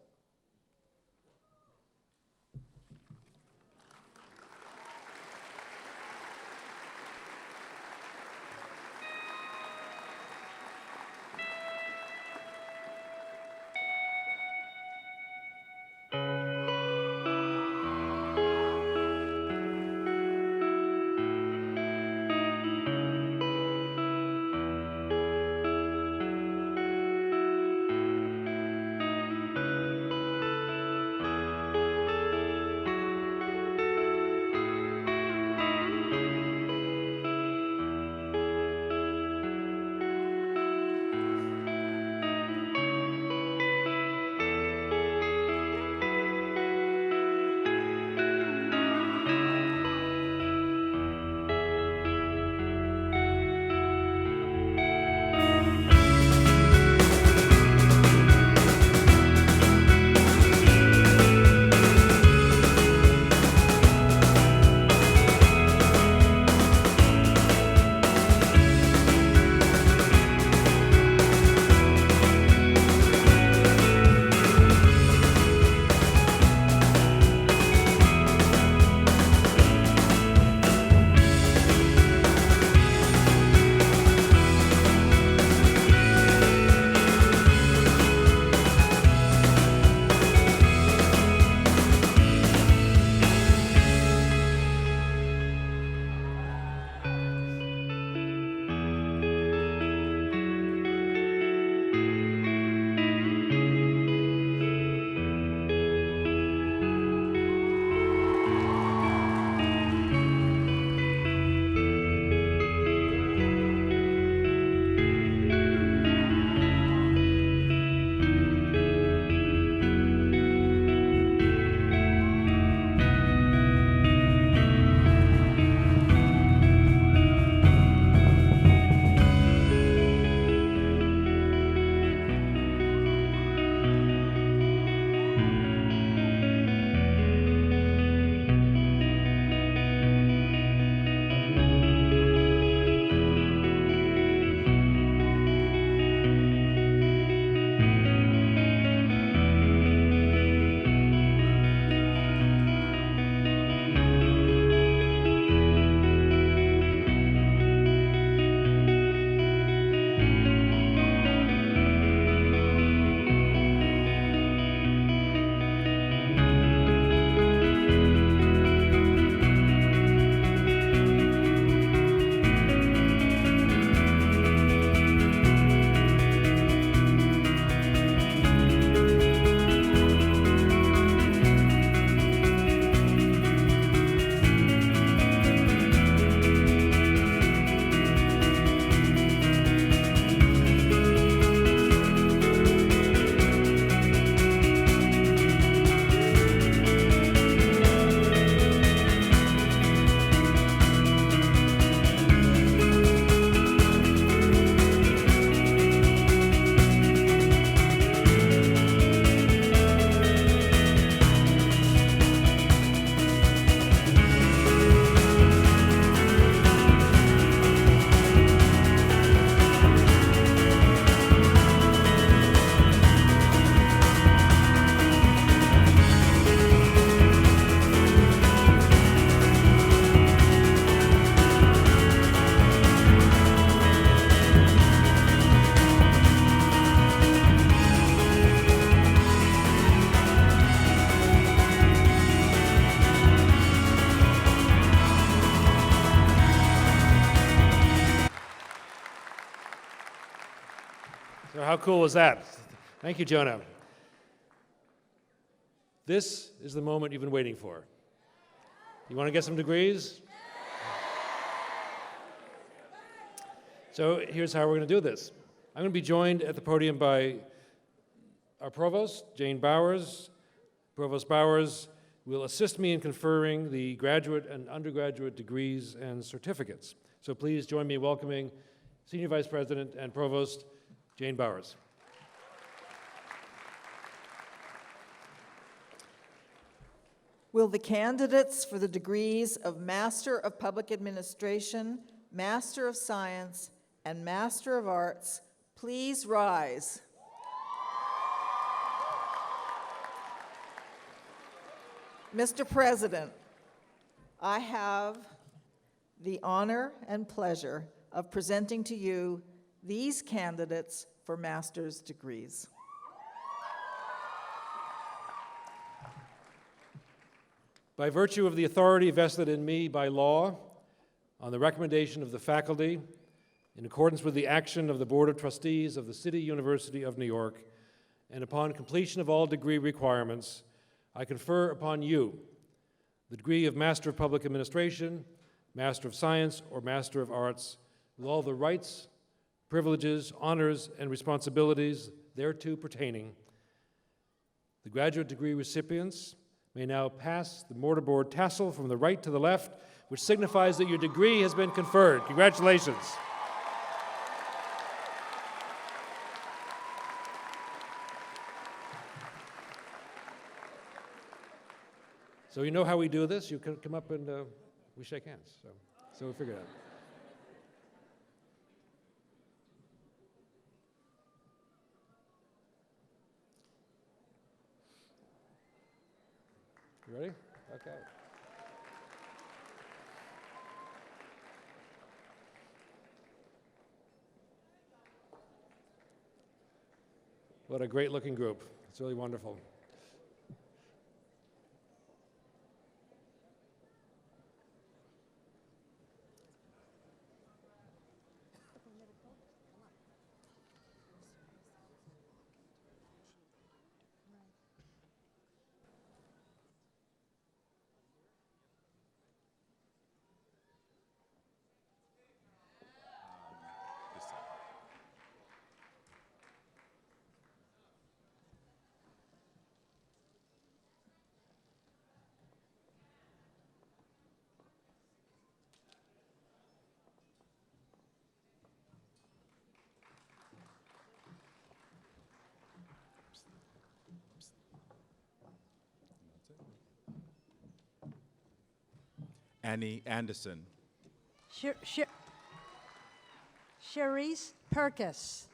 Speaker 1: How cool was that? Thank you, Jonah. This is the moment you've been waiting for. You want to get some degrees? So here's how we're going to do this. I'm going to be joined at the podium by our provost, Jane Bowers. Provost Bowers will assist me in conferring the graduate and undergraduate degrees and certificates. So please join me in welcoming Senior Vice President and Provost Jane Bowers.
Speaker 10: Will the candidates for the degrees of Master of Public Administration, Master of Science, and Master of Arts please rise? Mr. President, I have the honor and pleasure of presenting to you these candidates for master's degrees.
Speaker 1: By virtue of the authority vested in me by law, on the recommendation of the faculty, in accordance with the action of the Board of Trustees of the City University of New York, and upon completion of all degree requirements, I confer upon you the degree of Master of Public Administration, Master of Science, or Master of Arts, with all the rights, privileges, honors, and responsibilities thereto pertaining. The graduate degree recipients may now pass the mortarboard tassel from the right to the left, which signifies that your degree has been conferred. Congratulations. So you know how we do this? You can come up and we shake hands. So we figured it out. You ready? Okay. What a great looking group. It's really wonderful.
Speaker 11: Annie Anderson.
Speaker 12: Cherise Perkis.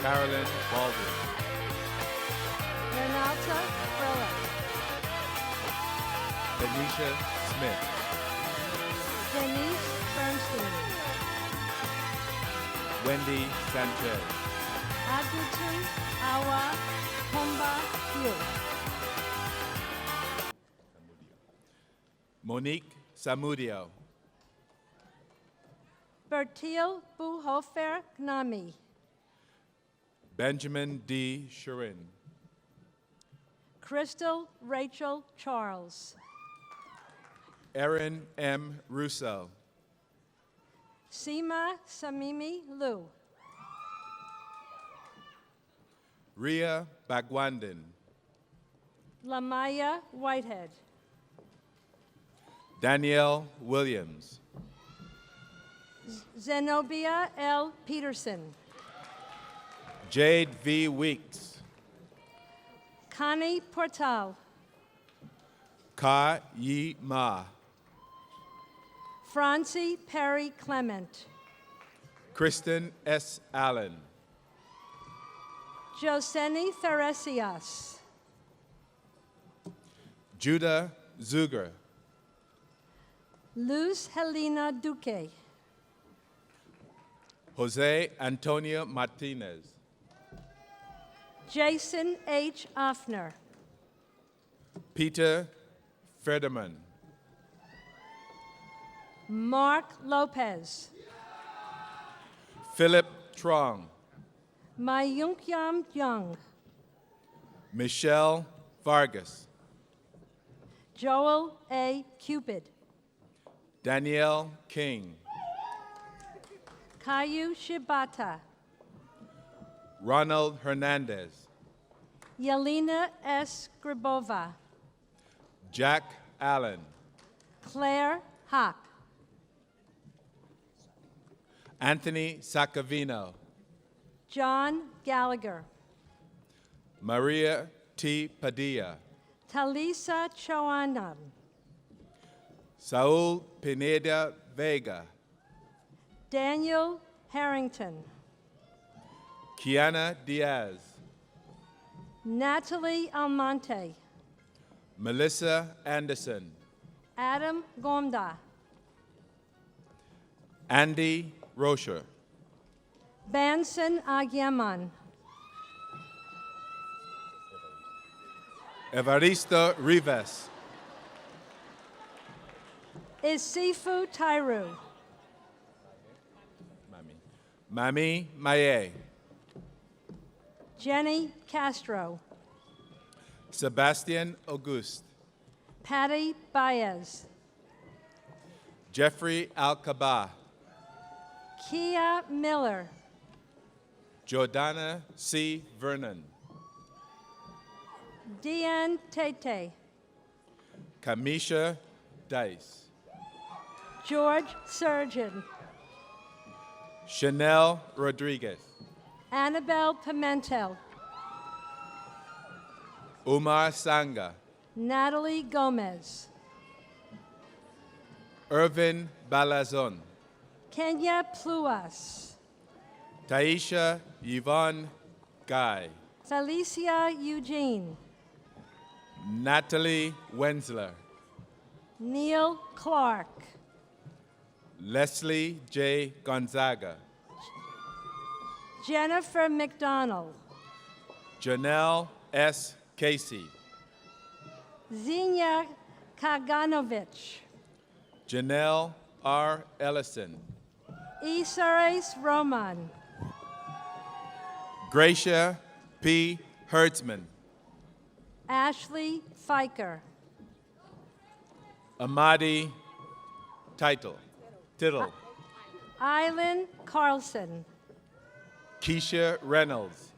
Speaker 11: Carolyn Baldwin.
Speaker 12: Renata Frella.
Speaker 11: Benisha Smith.
Speaker 12: Denise Bernstein.
Speaker 11: Wendy Sanchez.
Speaker 12: Aduti Awa Pomba Yu.
Speaker 11: Monique Samudio.
Speaker 12: Bertil Buhofer Gnami.
Speaker 11: Benjamin D. Shurin.
Speaker 12: Crystal Rachel Charles.
Speaker 11: Erin M. Russo.
Speaker 12: Seema Samimi Liu.
Speaker 11: Ria Bagwandin.
Speaker 12: Lamaya Whitehead.
Speaker 11: Danielle Williams.
Speaker 12: Zenobia L. Peterson.
Speaker 11: Jade V. Weeks.
Speaker 12: Connie Portal.
Speaker 11: Ka Yi Ma.
Speaker 12: Francie Perry Clement.
Speaker 11: Kristen S. Allen.
Speaker 12: Joseni Theresias.
Speaker 11: Judah Zuger.
Speaker 12: Luz Helena Duque.
Speaker 11: Jose Antonio Martinez.
Speaker 12: Jason H. Offner.
Speaker 11: Peter Frederman.
Speaker 12: Mark Lopez.
Speaker 11: Philip Trong.
Speaker 12: Mayunkyam Young.
Speaker 11: Michelle Vargas.
Speaker 12: Joel A. Cupid.
Speaker 11: Danielle King.
Speaker 12: Caillou Shibata.
Speaker 11: Ronald Hernandez.
Speaker 12: Yelena S. Gribova.
Speaker 11: Jack Allen.
Speaker 12: Claire Hock.
Speaker 11: Anthony Sacavino.
Speaker 12: John Gallagher.
Speaker 11: Maria T. Padilla.
Speaker 12: Talisa Choanam.
Speaker 11: Saul Pineda Vega.
Speaker 12: Daniel Harrington.
Speaker 11: Kiana Diaz.
Speaker 12: Natalie Almonte.
Speaker 11: Melissa Anderson.
Speaker 12: Adam Gomda.
Speaker 11: Andy Rocher.
Speaker 12: Banson Agyeman.
Speaker 11: Evaristo Rivas.
Speaker 12: Isifu Tairu.
Speaker 11: Mami Maye.
Speaker 12: Jenny Castro.
Speaker 11: Sebastian Auguste.
Speaker 12: Patty Baez.
Speaker 11: Jeffrey Alcaba.
Speaker 12: Kia Miller.
Speaker 11: Jordana C. Vernon.
Speaker 12: Deanne Tete.
Speaker 11: Kamisha Dice.
Speaker 12: George Surgeon.
Speaker 11: Chanel Rodriguez.
Speaker 12: Annabelle Pimentel.
Speaker 11: Umar Sanga.
Speaker 12: Natalie Gomez.
Speaker 11: Irvin Balazon.
Speaker 12: Kenya Pluas.
Speaker 11: Taisha Yvonne Guy.
Speaker 12: Felicia Eugene.
Speaker 11: Natalie Wensler.
Speaker 12: Neil Clark.
Speaker 11: Leslie J. Gonzaga.
Speaker 12: Jennifer McDonald.
Speaker 11: Janelle S. Casey.
Speaker 12: Zenia Kaganovich.
Speaker 11: Janelle R. Ellison.
Speaker 12: Isares Roman.
Speaker 11: Gracia P. Hertzman.
Speaker 12: Ashley Fiker.
Speaker 11: Amadi Tittle.
Speaker 12: Eileen Carlson.
Speaker 11: Keisha Reynolds.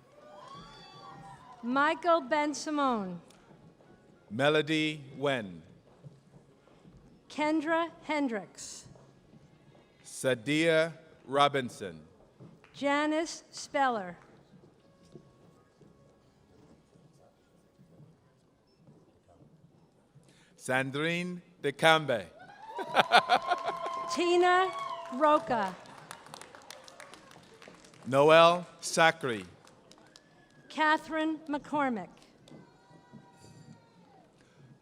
Speaker 12: Michael Ben Simone.
Speaker 11: Melody Wen.
Speaker 12: Kendra Hendricks.
Speaker 11: Sadia Robinson.
Speaker 12: Janice Speller.
Speaker 11: Sandrine DeCambe.
Speaker 12: Tina Roca.
Speaker 11: Noel Sacri.
Speaker 12: Catherine McCormick.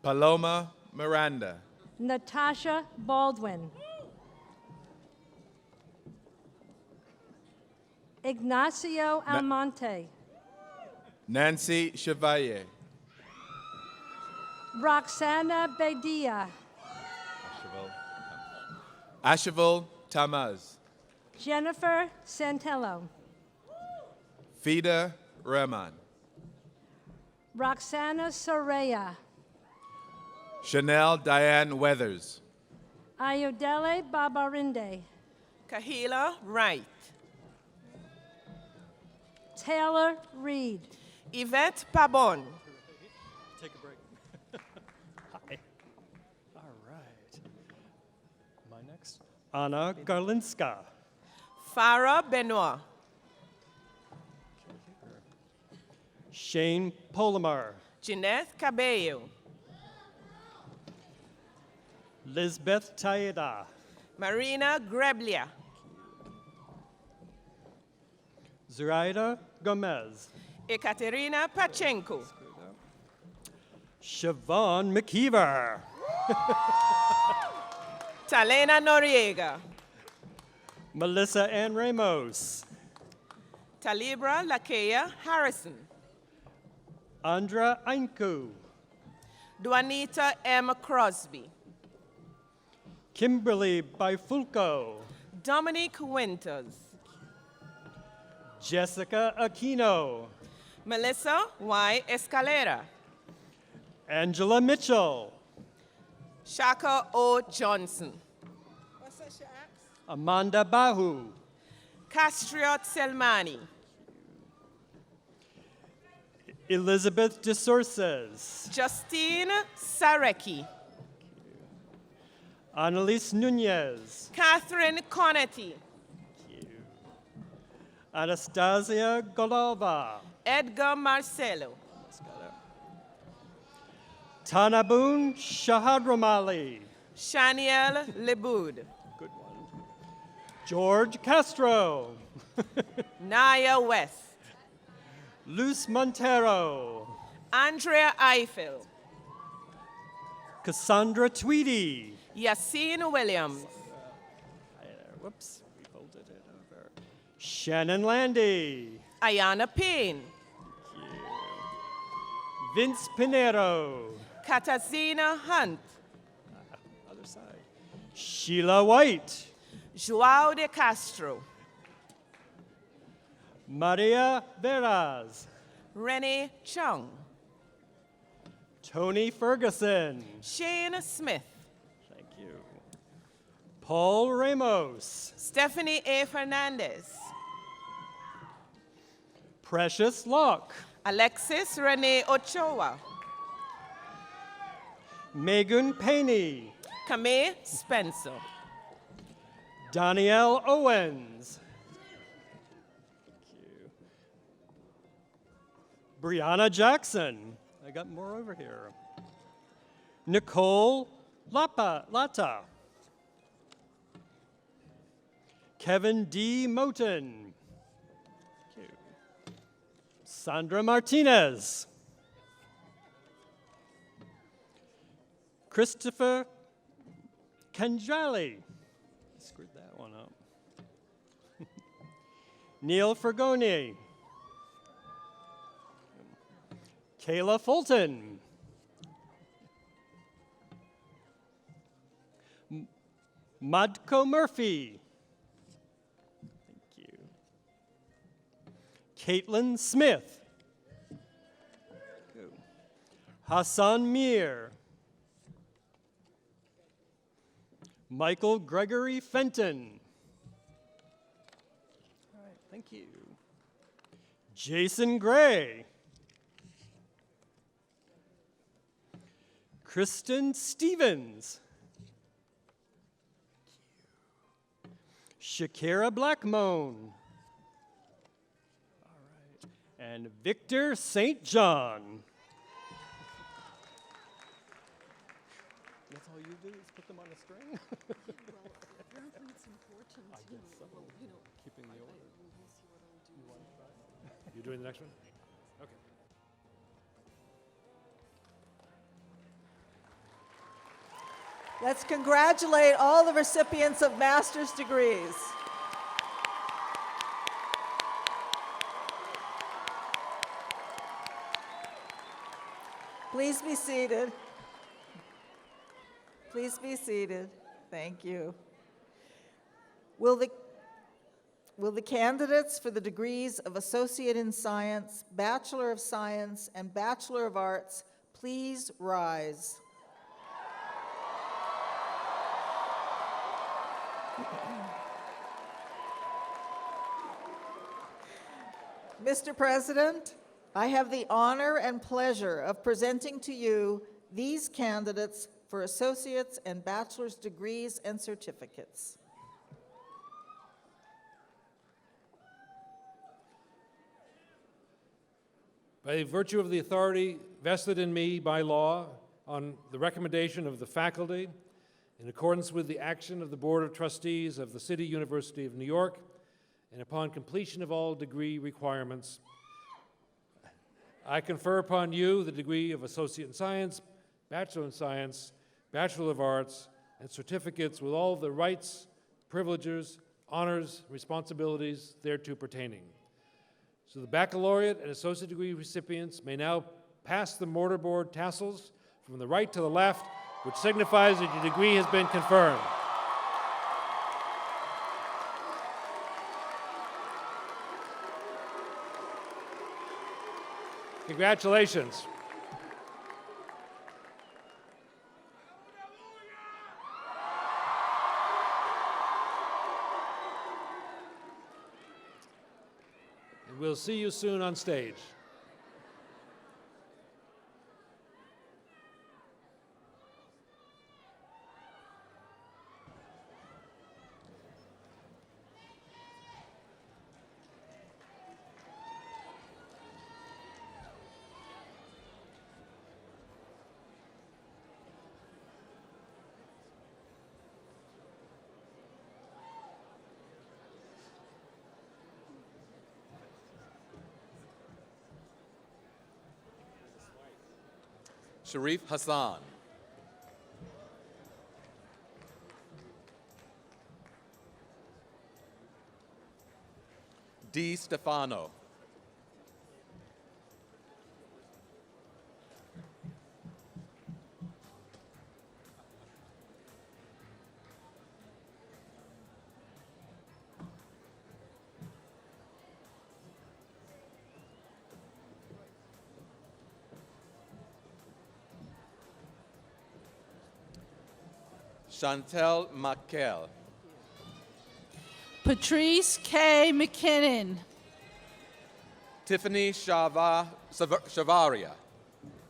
Speaker 11: Paloma Miranda.
Speaker 12: Natasha Baldwin. Ignacio Almonte.
Speaker 11: Nancy Chevalier.
Speaker 12: Roxana Bedia.
Speaker 11: Ashavel Tamaz.
Speaker 12: Jennifer Santello.
Speaker 11: Fida Rahman.
Speaker 12: Roxana Soraya.
Speaker 11: Chanel Diane Weathers.
Speaker 12: Ayodele Babarinde.
Speaker 13: Kahila Wright.
Speaker 12: Taylor Reed.
Speaker 13: Yvette Pabon.
Speaker 14: Take a break. Hi. All right. My next. Anna Garlinska.
Speaker 13: Farah Benoit.
Speaker 14: Shane Polomar.
Speaker 13: Jeanette Cabello.
Speaker 14: Lisbeth Taeda.
Speaker 13: Marina Greblia.
Speaker 14: Zuraida Gomez.
Speaker 13: Ekaterina Pachenko.
Speaker 14: Siobhan McKeever.
Speaker 13: Talena Noriega.
Speaker 14: Melissa Ann Ramos.
Speaker 13: Talibra Lakea Harrison.
Speaker 14: Andra Einku.
Speaker 13: Duanita M. Crosby.
Speaker 14: Kimberly Bifulco.
Speaker 13: Dominic Winters.
Speaker 14: Jessica Aquino.
Speaker 13: Melissa Y. Escalera.
Speaker 14: Angela Mitchell.
Speaker 13: Shaka O. Johnson.
Speaker 14: Amanda Bahu.
Speaker 13: Castriot Selmani.
Speaker 14: Elizabeth DeSources.
Speaker 13: Justine Sareki.
Speaker 14: Annalise Nunez.
Speaker 13: Catherine Conetti.
Speaker 14: Anastasia Golova.
Speaker 13: Edgar Marcelo.
Speaker 14: Tanabun Shahadramali.
Speaker 13: Shaniel Leboud.
Speaker 14: Good one. George Castro.
Speaker 13: Naya West.
Speaker 14: Luz Montero.
Speaker 13: Andrea Eiffel.
Speaker 14: Cassandra Tweedy.
Speaker 13: Yassine Williams.
Speaker 14: Whoops, we folded it over. Shannon Landy.
Speaker 13: Ayana Payne.
Speaker 14: Vince Pinero.
Speaker 13: Katazina Hunt.
Speaker 14: Other side. Sheila White.
Speaker 13: Joao de Castro.
Speaker 14: Maria Veras.
Speaker 13: Renee Chung.
Speaker 14: Tony Ferguson.
Speaker 13: Shane Smith.
Speaker 14: Thank you. Paul Ramos.
Speaker 13: Stephanie A. Fernandez.
Speaker 14: Precious Locke.
Speaker 13: Alexis Renee Ochoa.
Speaker 14: Megan Paney.
Speaker 13: Kame Spencer.
Speaker 14: Danielle Owens. Thank you. Brianna Jackson. I got more over here. Nicole Lata. Kevin D. Moten. Thank you. Sandra Martinez. Christopher Kanjali. Screwed that one up. Neil Fergoni. Kayla Fulton. Madko Murphy. Thank you. Caitlin Smith. Good. Hassan Mir. Michael Gregory Fenton. All right, thank you. Jason Gray. Kristen Stevens. Shakira Blackmone. All right. And Victor St. John. That's all you do is put them on a string?
Speaker 15: Apparently it's important.
Speaker 14: I guess so.
Speaker 15: Well,
Speaker 14: Keeping the order.
Speaker 15: You want to try?
Speaker 1: You doing the next one? Okay.
Speaker 10: Let's congratulate all the recipients of master's degrees. Please be seated. Please be seated. Thank you. Will Will the candidates for the degrees of Associate in Science, Bachelor of Science, and Bachelor of Arts please rise? Mr. President, I have the honor and pleasure of presenting to you these candidates for associate's and bachelor's degrees and certificates.
Speaker 1: By virtue of the authority vested in me by law, on the recommendation of the faculty, in accordance with the action of the Board of Trustees of the City University of New York, and upon completion of all degree requirements, I confer upon you the degree of Associate in Science, Bachelor in Science, Bachelor of Arts, and certificates with all the rights, privileges, honors, responsibilities thereto pertaining. So the baccalaureate and associate degree recipients may now pass the mortarboard tassels from the right to the left, which signifies that your degree has been confirmed. Congratulations. And we'll see you soon on stage.
Speaker 11: Sharif Hassan. D. Stefano. Chantel Mackell.
Speaker 16: Patrice K. McKinnon.
Speaker 11: Tiffany Shavaria.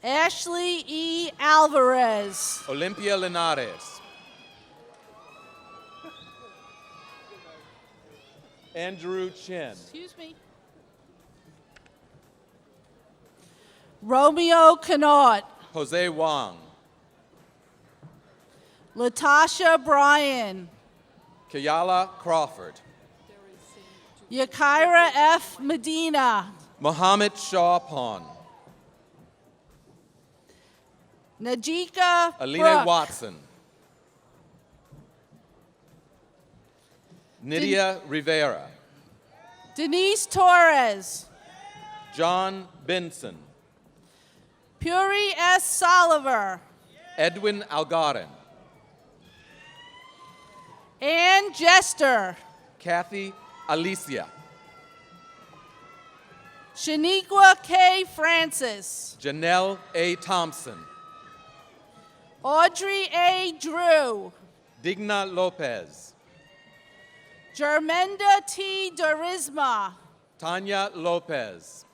Speaker 16: Ashley E. Alvarez.
Speaker 11: Olympia Linares. Andrew Chin.
Speaker 16: Excuse me. Romeo Connaught.
Speaker 11: Jose Wang.
Speaker 16: Latasha Bryan.
Speaker 11: Kayala Crawford.
Speaker 16: Yakira F. Medina.
Speaker 11: Mohammed Shawpon.
Speaker 16: Najika
Speaker 11: Alina
Speaker 16: Brooke.
Speaker 11: Watson. Nydia Rivera.
Speaker 16: Denise Torres.
Speaker 11: John Benson.
Speaker 16: Puri S. Soliver.
Speaker 11: Edwin Algarin.
Speaker 16: Ann Jester.
Speaker 11: Kathy Alicia.
Speaker 16: Shaniqua K. Francis.
Speaker 11: Janelle A. Thompson.
Speaker 16: Audrey A. Drew.
Speaker 11: Digna Lopez.
Speaker 16: Jermenda T. Dorisma.
Speaker 11: Tanya Lopez.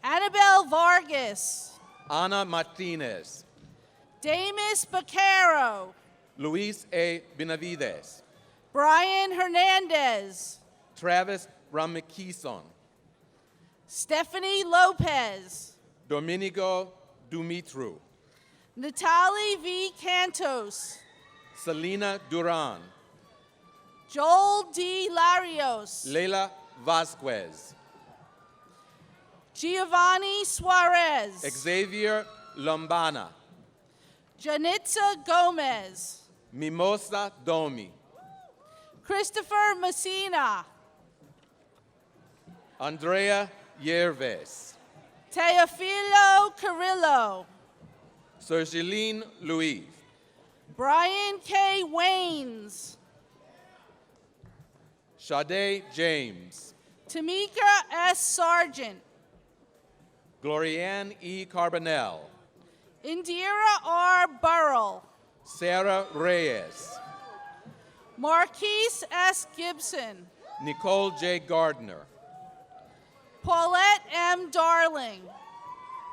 Speaker 16: Annabelle Vargas.
Speaker 11: Ana Martinez.
Speaker 16: Damis Baccaro.
Speaker 11: Luis A. Benavides.
Speaker 16: Brian Hernandez.
Speaker 11: Travis Ramikison.
Speaker 16: Stephanie Lopez.
Speaker 11: Domenico Dumitru.
Speaker 16: Natalie V. Cantos.
Speaker 11: Selena Duran.
Speaker 16: Joel D. Larios.
Speaker 11: Leila Vasquez.
Speaker 16: Giovanni Suarez.
Speaker 11: Xavier Lombana.
Speaker 16: Janitza Gomez.
Speaker 11: Mimosa Domi.
Speaker 16: Christopher Messina.
Speaker 11: Andrea Yerves.
Speaker 16: Teofilo Carrillo.
Speaker 11: Sergeline Louise.
Speaker 16: Brian K. Waynes.
Speaker 11: Sade James.
Speaker 16: Tamika S. Sargent,
Speaker 11: Glorianne E. Carbonell.
Speaker 16: Indira R. Burrell,
Speaker 11: Sarah Reyes.
Speaker 16: Marquise S. Gibson,
Speaker 11: Nicole J. Gardner.
Speaker 16: Paulette M. Darling,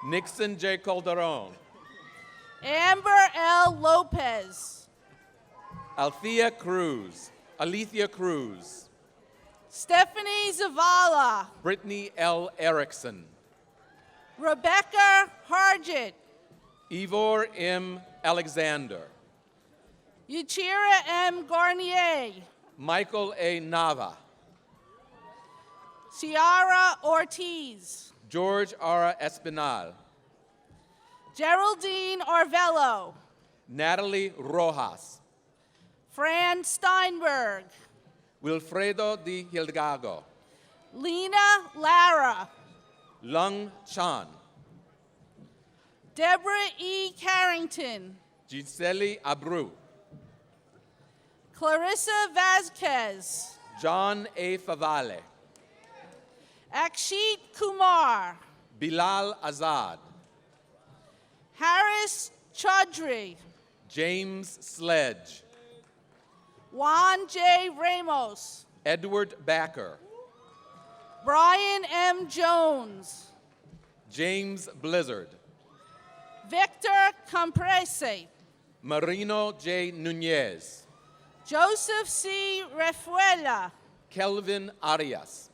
Speaker 11: Nixon J. Calderon.
Speaker 16: Amber L. Lopez,
Speaker 11: Althea Cruz. Alethea Cruz.
Speaker 16: Stephanie Zavala,
Speaker 11: Brittany L. Erickson.
Speaker 16: Rebecca Hargett,
Speaker 11: Ivor M. Alexander.
Speaker 16: Yuchira M. Garnier,
Speaker 11: Michael A. Nava.
Speaker 16: Ciara Ortiz,
Speaker 11: George R. Espinal.
Speaker 16: Geraldine Arvello,
Speaker 11: Natalie Rojas.
Speaker 16: Fran Steinberg,
Speaker 11: Wilfredo D. Hidalgo.
Speaker 16: Lena Lara,
Speaker 11: Lung Chan.
Speaker 16: Deborah E. Carrington,
Speaker 11: Gisele Abreu.
Speaker 16: Clarissa Vasquez,
Speaker 11: John A. Favale.
Speaker 16: Akshit Kumar,
Speaker 11: Bilal Azad.
Speaker 16: Harris Chaudhry,
Speaker 11: James Sledge.
Speaker 16: Juan J. Ramos,
Speaker 11: Edward Backer.
Speaker 16: Brian M. Jones,
Speaker 11: James Blizzard.
Speaker 16: Victor Comprese,
Speaker 11: Marino J. Nunez.
Speaker 16: Joseph C. Refuela,
Speaker 11: Kelvin Arias.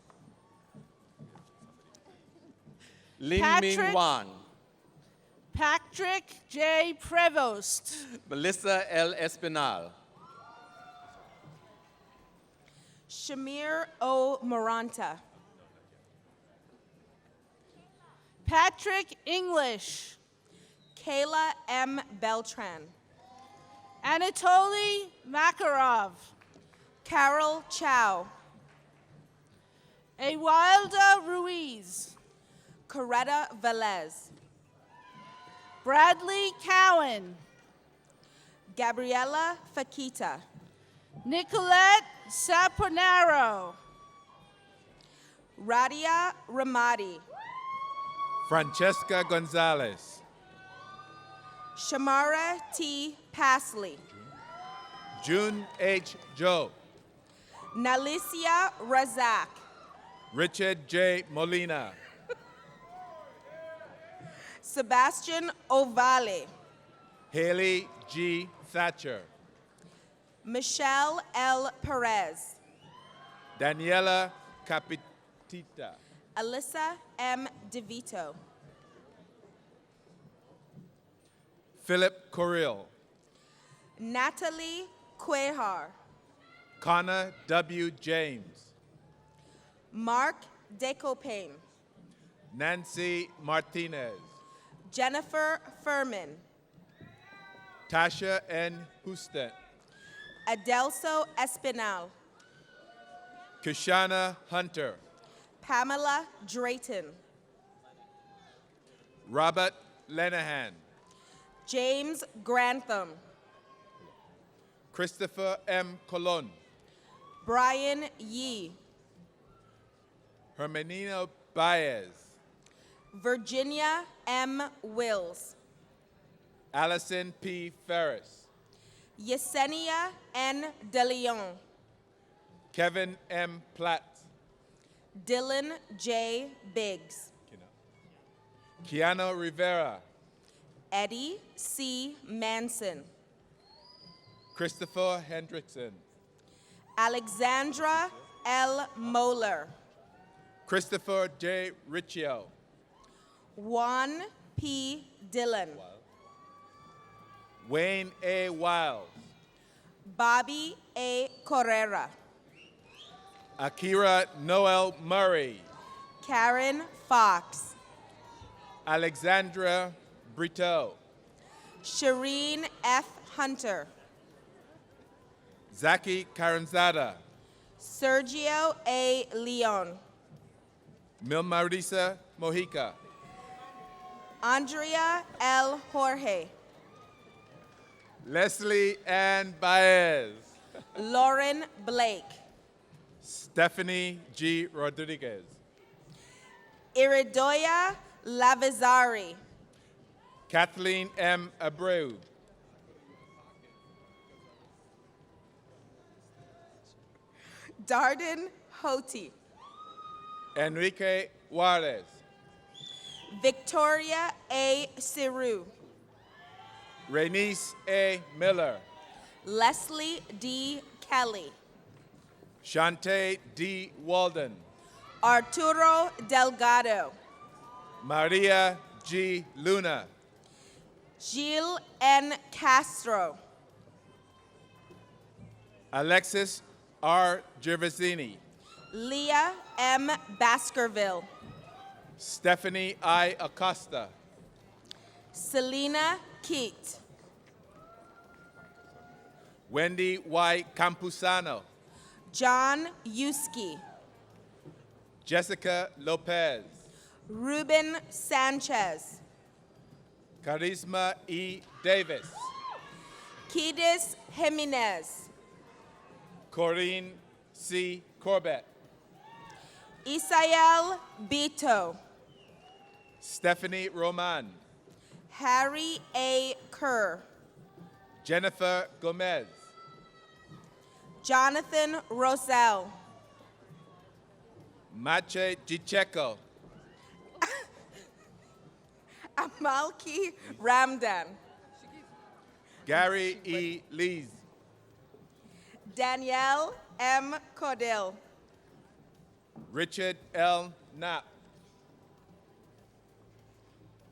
Speaker 11: Lin Ming
Speaker 16: Patrick-
Speaker 11: Wang.
Speaker 16: Patrick J. Prevost,
Speaker 11: Melissa L. Espinal.
Speaker 13: Shamir O. Moranta.
Speaker 16: Patrick English,
Speaker 13: Kayla M. Beltran.
Speaker 16: Anatoly Makarov,
Speaker 13: Carol Chow.
Speaker 16: Ewilda Ruiz,
Speaker 13: Coretta Velez.
Speaker 16: Bradley Cowan,
Speaker 13: Gabriela Fakita.
Speaker 16: Nicolette Saponaro,
Speaker 13: Radia Ramadi.
Speaker 17: Francesca Gonzalez.
Speaker 13: Shamara T. Pasley.
Speaker 17: June H. Joe.
Speaker 13: Nalicia Razak.
Speaker 17: Richard J. Molina.
Speaker 13: Sebastian Ovale.
Speaker 17: Haley G. Thatcher.
Speaker 13: Michelle L. Perez.
Speaker 17: Daniela Capitita.
Speaker 13: Alyssa M. DeVito.
Speaker 17: Philip Corrill.
Speaker 13: Natalie Cuejar.
Speaker 17: Connor W. James.
Speaker 13: Mark Decopain.
Speaker 17: Nancy Martinez.
Speaker 13: Jennifer Furman.
Speaker 17: Tasha N. Houston.
Speaker 13: Adelso Espinal.
Speaker 17: Kishana Hunter.
Speaker 13: Pamela Drayton.
Speaker 17: Robert Lenahan.
Speaker 13: James Grantham.
Speaker 17: Christopher M. Colon.
Speaker 13: Brian Yee.
Speaker 17: Hermenino Baez.
Speaker 13: Virginia M. Wills.
Speaker 17: Allison P. Ferris.
Speaker 13: Yesenia N. De Leon.
Speaker 17: Kevin M. Platt.
Speaker 13: Dylan J. Biggs.
Speaker 17: Keanu Rivera.
Speaker 13: Eddie C. Manson.
Speaker 17: Christopher Hendrickson.
Speaker 13: Alexandra L. Moeller.
Speaker 17: Christopher J. Riccio.
Speaker 13: Juan P. Dillon.
Speaker 17: Wayne A. Wiles.
Speaker 13: Bobby A. Correra.
Speaker 17: Akira Noel Murray.
Speaker 13: Karen Fox.
Speaker 17: Alexandra Brito.
Speaker 13: Shireen F. Hunter.
Speaker 17: Zaki Caranzada.
Speaker 13: Sergio A. Leon.
Speaker 17: Milmarisa Mojica.
Speaker 13: Andrea L. Jorge.
Speaker 17: Leslie Ann Baez.
Speaker 13: Lauren Blake.
Speaker 17: Stephanie G. Rodriguez.
Speaker 13: Iridoya Lavizari.
Speaker 17: Kathleen M. Abreu.
Speaker 13: Darden Hoti.
Speaker 17: Enrique Juarez.
Speaker 13: Victoria A. Siru.
Speaker 17: Renice A. Miller.
Speaker 13: Leslie D. Kelly.
Speaker 17: Shante D. Walden.
Speaker 13: Arturo Delgado.
Speaker 17: Maria G. Luna.
Speaker 13: Gil N. Castro.
Speaker 17: Alexis R. Gervasini.
Speaker 13: Leah M. Baskerville.
Speaker 17: Stephanie I. Acosta.
Speaker 13: Selena Keat.
Speaker 17: Wendy Y. Campusano.
Speaker 13: John Yuski.
Speaker 17: Jessica Lopez.
Speaker 13: Ruben Sanchez.
Speaker 17: Charisma E. Davis.
Speaker 13: Kidis Jimenez.
Speaker 17: Corinne C. Corbett.
Speaker 13: Isael Bito.
Speaker 17: Stephanie Roman.
Speaker 13: Harry A. Kerr.
Speaker 17: Jennifer Gomez.
Speaker 13: Jonathan Rosell.
Speaker 17: Mache Gicheco.
Speaker 13: Amalki Ramdan.
Speaker 17: Gary E. Lees.
Speaker 13: Danielle M. Codill.
Speaker 17: Richard L. Knapp.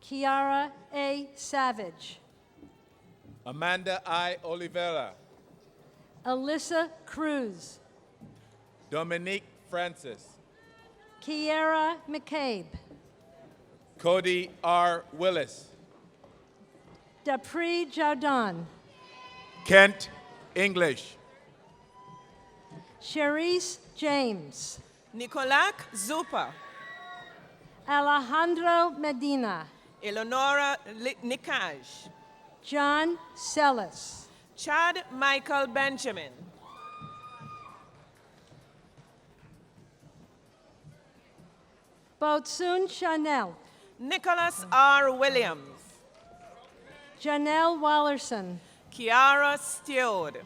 Speaker 12: Kiara A. Savage.
Speaker 17: Amanda I. Oliveira.
Speaker 12: Alyssa Cruz.
Speaker 17: Dominique Francis.
Speaker 12: Kiara McCabe.
Speaker 17: Cody R. Willis.
Speaker 12: Dupree Jardon.
Speaker 17: Kent English.
Speaker 12: Cherise James.
Speaker 18: Nicolak Zupa.
Speaker 12: Alejandro Medina.
Speaker 18: Eleonora Nikaj.
Speaker 12: John Sellis.
Speaker 18: Chad Michael Benjamin.
Speaker 12: Botsun Chanel.
Speaker 18: Nicholas R. Williams.
Speaker 12: Janelle Wallerson.
Speaker 18: Kiara Stewart.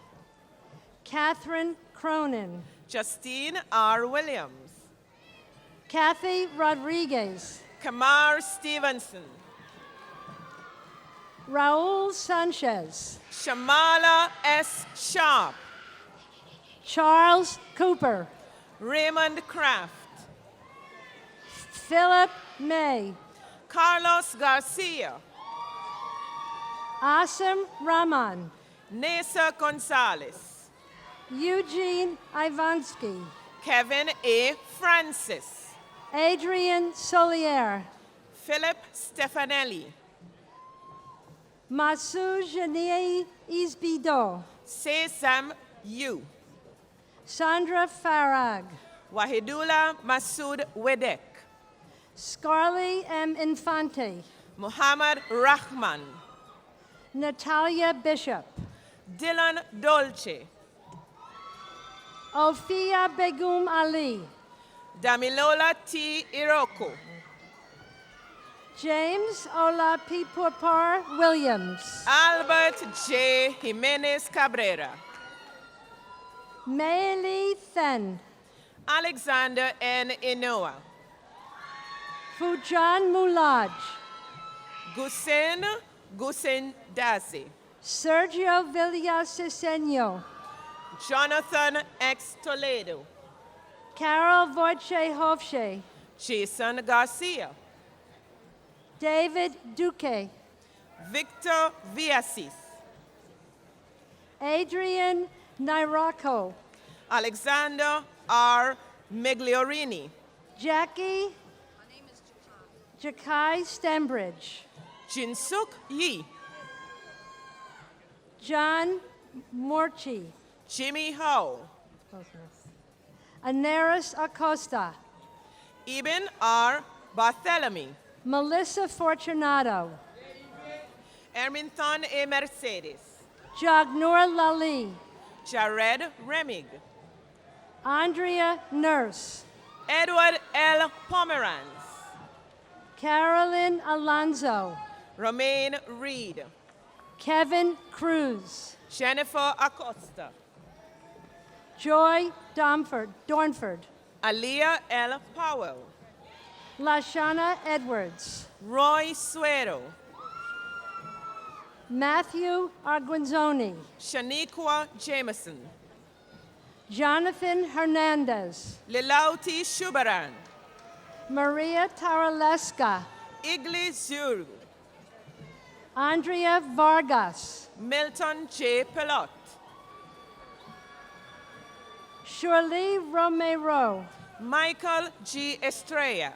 Speaker 12: Catherine Cronin.
Speaker 18: Justine R. Williams.
Speaker 12: Kathy Rodriguez.
Speaker 18: Kamar Stevenson.
Speaker 12: Raul Sanchez.
Speaker 18: Shamala S. Sharp.
Speaker 12: Charles Cooper.
Speaker 18: Raymond Kraft.
Speaker 12: Philip May.
Speaker 18: Carlos Garcia.
Speaker 12: Asim Rahman.
Speaker 18: Nessa Gonzalez.
Speaker 12: Eugene Ivansky.
Speaker 18: Kevin A. Francis.
Speaker 12: Adrian Solier.
Speaker 18: Philip Stefanelli.
Speaker 12: Masu Janie Isbido.
Speaker 18: Sesam Yu.
Speaker 12: Sandra Farag.
Speaker 18: Wahidullah Masood Wedek.
Speaker 12: Scarly M. Infante.
Speaker 18: Muhammad Rahman.
Speaker 12: Natalia Bishop.
Speaker 18: Dylan Dolce.
Speaker 12: Ophia Begum Ali.
Speaker 18: Damilola T. Iroko.
Speaker 12: James Olapipurpar Williams.
Speaker 18: Albert J. Jimenez Cabrera.
Speaker 12: Maili Then.
Speaker 18: Alexander N. Inoa.
Speaker 12: Fujan Mulaj.
Speaker 18: Gusen Dazi.
Speaker 12: Sergio Villaseseño.
Speaker 18: Jonathan X. Toledo.
Speaker 12: Carol Voiche Hofshe.
Speaker 18: Jason Garcia.
Speaker 12: David Duque.
Speaker 18: Victor Villasis.
Speaker 12: Adrian Nairako.
Speaker 18: Alexander R. Migliorini.
Speaker 12: Jackie Jakai Stembridge.
Speaker 18: Jinsuk Yi.
Speaker 12: John Morchi.
Speaker 18: Jimmy Ho.
Speaker 12: Aneris Acosta.
Speaker 18: Ibn R. Barthélemy.
Speaker 12: Melissa Fortunato.
Speaker 18: Erminthon A. Mercedes.
Speaker 12: Jagnor Lali.
Speaker 18: Jared Remig.
Speaker 12: Andrea Nurse.
Speaker 18: Edward L. Pomeranz.
Speaker 12: Carolyn Alonzo.
Speaker 18: Romaine Reed.
Speaker 12: Kevin Cruz.
Speaker 18: Jennifer Acosta.
Speaker 12: Joy Dornford.
Speaker 18: Aaliyah L. Powell.
Speaker 12: Lashana Edwards.
Speaker 18: Roy Suero.
Speaker 12: Matthew Arguinzoni.
Speaker 18: Shaniqua Jameson.
Speaker 12: Jonathan Hernandez.
Speaker 18: Lilauti Shubaran.
Speaker 12: Maria Taraleska.
Speaker 18: Igli Zuru.
Speaker 12: Andrea Vargas.
Speaker 18: Milton J. Pelot.
Speaker 12: Shirley Romero.
Speaker 18: Michael G. Estrella.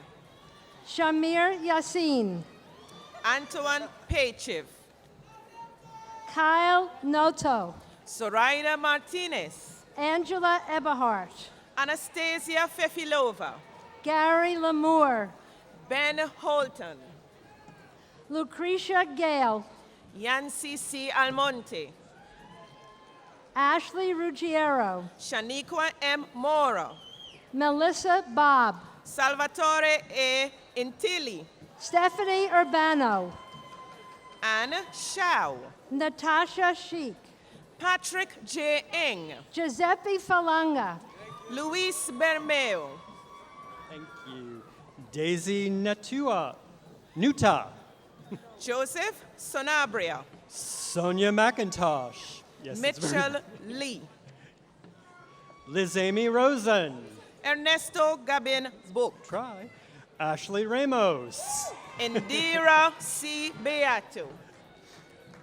Speaker 12: Shamir Yassin.
Speaker 18: Antoine Pachiv.
Speaker 12: Kyle Noto.
Speaker 18: Zoraida Martinez.
Speaker 12: Angela Eberhardt.
Speaker 18: Anastasia Fefilova.
Speaker 12: Gary Lamour.
Speaker 18: Ben Holton.
Speaker 12: Lucretia Gale.
Speaker 18: Yancy C. Almonte.
Speaker 12: Ashley Ruggiero.
Speaker 18: Shaniqua M. Moro.
Speaker 12: Melissa Bob.
Speaker 18: Salvatore A. Intilli.
Speaker 12: Stephanie Urbano.
Speaker 18: Anne Shao.
Speaker 12: Natasha Sheik.
Speaker 18: Patrick J. Eng.
Speaker 12: Giuseppe Falanga.
Speaker 18: Luis Bermeo.
Speaker 14: Thank you. Daisy Nuta.
Speaker 18: Joseph Sonabria.
Speaker 14: Sonia McIntosh. Yes, that's very
Speaker 18: Mitchell Lee.
Speaker 14: Liz Amy Rosen.
Speaker 18: Ernesto Gabin Book.
Speaker 14: Try. Ashley Ramos.
Speaker 18: Indira C. Beato.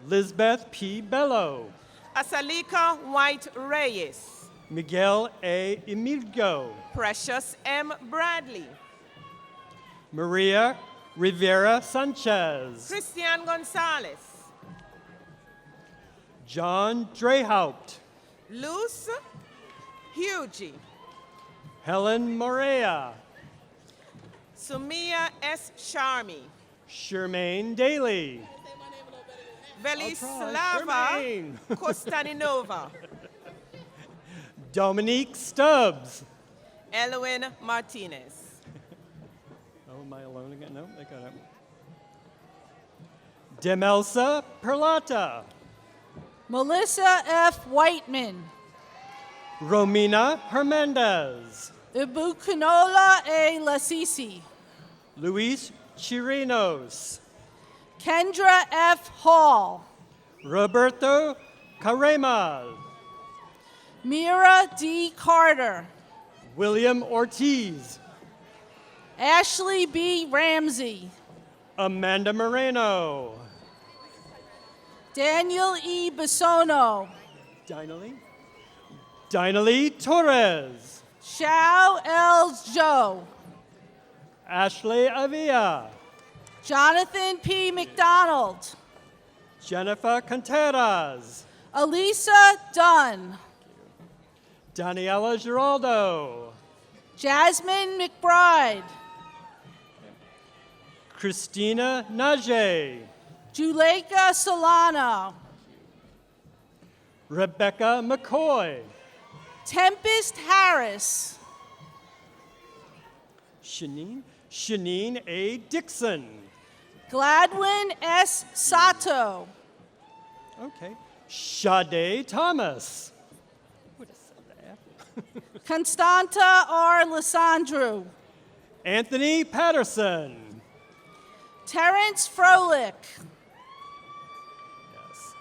Speaker 14: Lisbeth P. Bello.
Speaker 18: Asalika White Reyes.
Speaker 14: Miguel A. Emilgo.
Speaker 18: Precious M. Bradley.
Speaker 14: Maria Rivera Sanchez.
Speaker 18: Christian Gonzalez.
Speaker 14: John Drehaupt.
Speaker 18: Luz Hughie.
Speaker 14: Helen Morea.
Speaker 18: Sumia S. Sharmi.
Speaker 14: Shermaine Daly.
Speaker 18: Velislava
Speaker 14: Shermaine.
Speaker 18: Kostaninova.
Speaker 14: Dominique Stubbs.
Speaker 18: Elwin Martinez.
Speaker 14: Oh, am I alone again? No, I got it. Demelsa Perlata.
Speaker 16: Melissa F. Whiteman.
Speaker 14: Romina Hernandez.
Speaker 16: Ibukunola A. Lasisi.
Speaker 14: Luis Chirinos.
Speaker 16: Kendra F. Hall.
Speaker 14: Roberto Caremal.
Speaker 16: Mira D. Carter.
Speaker 14: William Ortiz.
Speaker 16: Ashley B. Ramsey.
Speaker 14: Amanda Moreno.
Speaker 16: Daniel E. Bisono.
Speaker 14: Dinah Torres.
Speaker 16: Xiao L. Zhou.
Speaker 14: Ashley Avia.
Speaker 16: Jonathan P. McDonald.
Speaker 14: Jennifer Contreras.
Speaker 16: Elisa Dunn.
Speaker 14: Daniela Giraldo.
Speaker 16: Jasmine McBride.
Speaker 14: Christina Najee.
Speaker 16: Juleka Solano.
Speaker 14: Rebecca McCoy.
Speaker 16: Tempest Harris.
Speaker 14: Shanine A. Dixon.
Speaker 16: Gladwin S. Sato.
Speaker 14: Okay. Sade Thomas. Would have said that.
Speaker 16: Constanta R. Lissandru.
Speaker 14: Anthony Patterson.
Speaker 16: Terrence Froelich.
Speaker 14: Yes.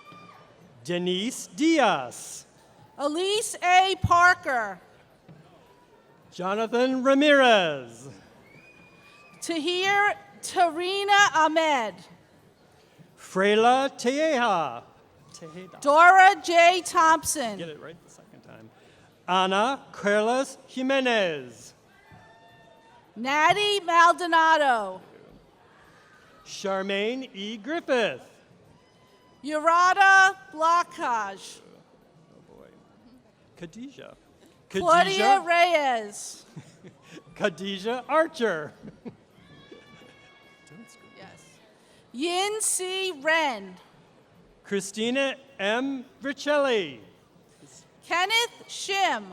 Speaker 14: Denise Diaz.
Speaker 16: Elise A. Parker.
Speaker 14: Jonathan Ramirez.
Speaker 16: Tahir Tarina Ahmed.
Speaker 14: Freyla Teja.
Speaker 16: Dora J. Thompson.
Speaker 14: Get it right the second time. Ana Carlos Jimenez.
Speaker 16: Natty Maldonado.
Speaker 14: Charmaine E. Griffith.
Speaker 16: Yurada Blakaj.
Speaker 14: Oh boy. Khadijah.
Speaker 16: Claudia Reyes.
Speaker 14: Khadijah Archer.
Speaker 16: Yes. Yin C. Wren.
Speaker 14: Christina M. Vercelli.
Speaker 16: Kenneth Shim.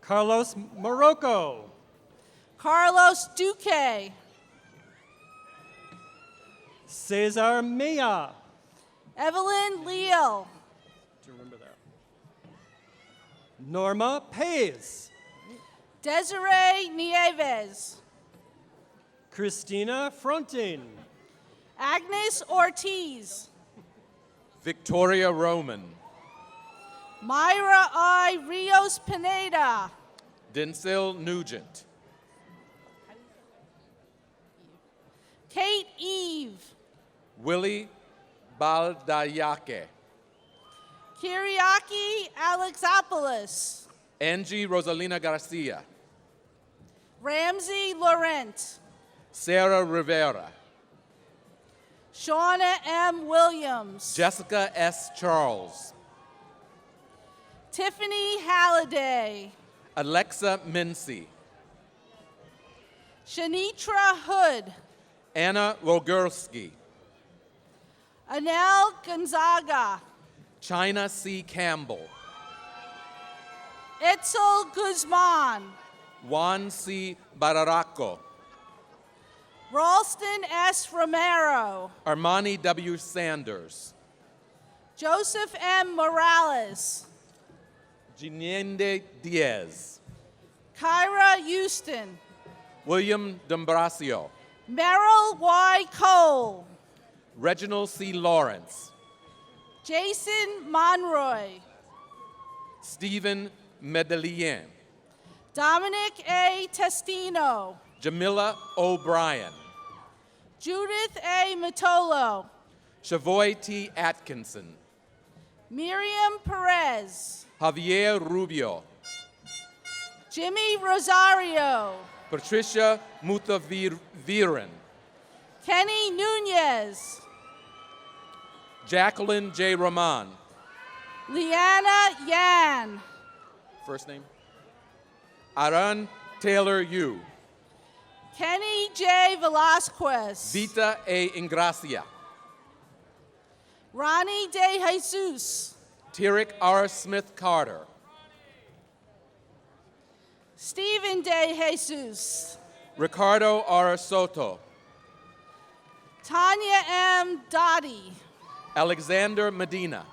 Speaker 14: Carlos Morocco.
Speaker 16: Carlos Duque.
Speaker 14: Cesar Mia.
Speaker 16: Evelyn Leal.
Speaker 14: To remember that. Norma Pace.
Speaker 16: Desiree Nieves.
Speaker 14: Christina Frontin.
Speaker 16: Agnes Ortiz.
Speaker 11: Victoria Roman.
Speaker 16: Myra I. Rios Pineda.
Speaker 11: Denzel Nugent.
Speaker 16: Kate Eve.
Speaker 11: Willie Baldayake.
Speaker 16: Kyriaki Alexopoulos.
Speaker 11: Angie Rosalina Garcia.
Speaker 16: Ramsey Laurent.
Speaker 11: Sarah Rivera.
Speaker 16: Shauna M. Williams.
Speaker 11: Jessica S. Charles.
Speaker 16: Tiffany Halliday.
Speaker 11: Alexa Mincy.
Speaker 16: Shanitra Hood.
Speaker 11: Anna Rogursky.
Speaker 16: Anel Gonzaga.
Speaker 11: China C. Campbell.
Speaker 16: Etzel Guzman.
Speaker 11: Juan C. Bararaco.
Speaker 16: Ralston S. Romero.
Speaker 11: Armani W. Sanders.
Speaker 16: Joseph M. Morales.
Speaker 11: Ginende Diaz.
Speaker 16: Kyra Houston.
Speaker 11: William D'Ambrosio.
Speaker 16: Merrill Y. Cole.
Speaker 11: Reginald C. Lawrence.
Speaker 16: Jason Monroy.
Speaker 11: Stephen Medellin.
Speaker 16: Dominic A. Testino.
Speaker 11: Jamila O'Brien.
Speaker 16: Judith A. Matolo.
Speaker 11: Shavoy T. Atkinson.
Speaker 16: Miriam Perez.
Speaker 11: Javier Rubio.
Speaker 16: Jimmy Rosario.
Speaker 11: Patricia Mutaviran.
Speaker 16: Kenny Nunez.
Speaker 11: Jacqueline J. Rahman.
Speaker 16: Leanna Yan.
Speaker 11: First name? Aran Taylor Yu.
Speaker 16: Kenny J. Velasquez.
Speaker 11: Vita A. Ingracia.
Speaker 16: Ronnie De Jesus.
Speaker 11: Tyrek R. Smith Carter.
Speaker 16: Stephen De Jesus.
Speaker 11: Ricardo R. Soto.
Speaker 16: Tanya M. Dottie.
Speaker 11: Alexander Medina.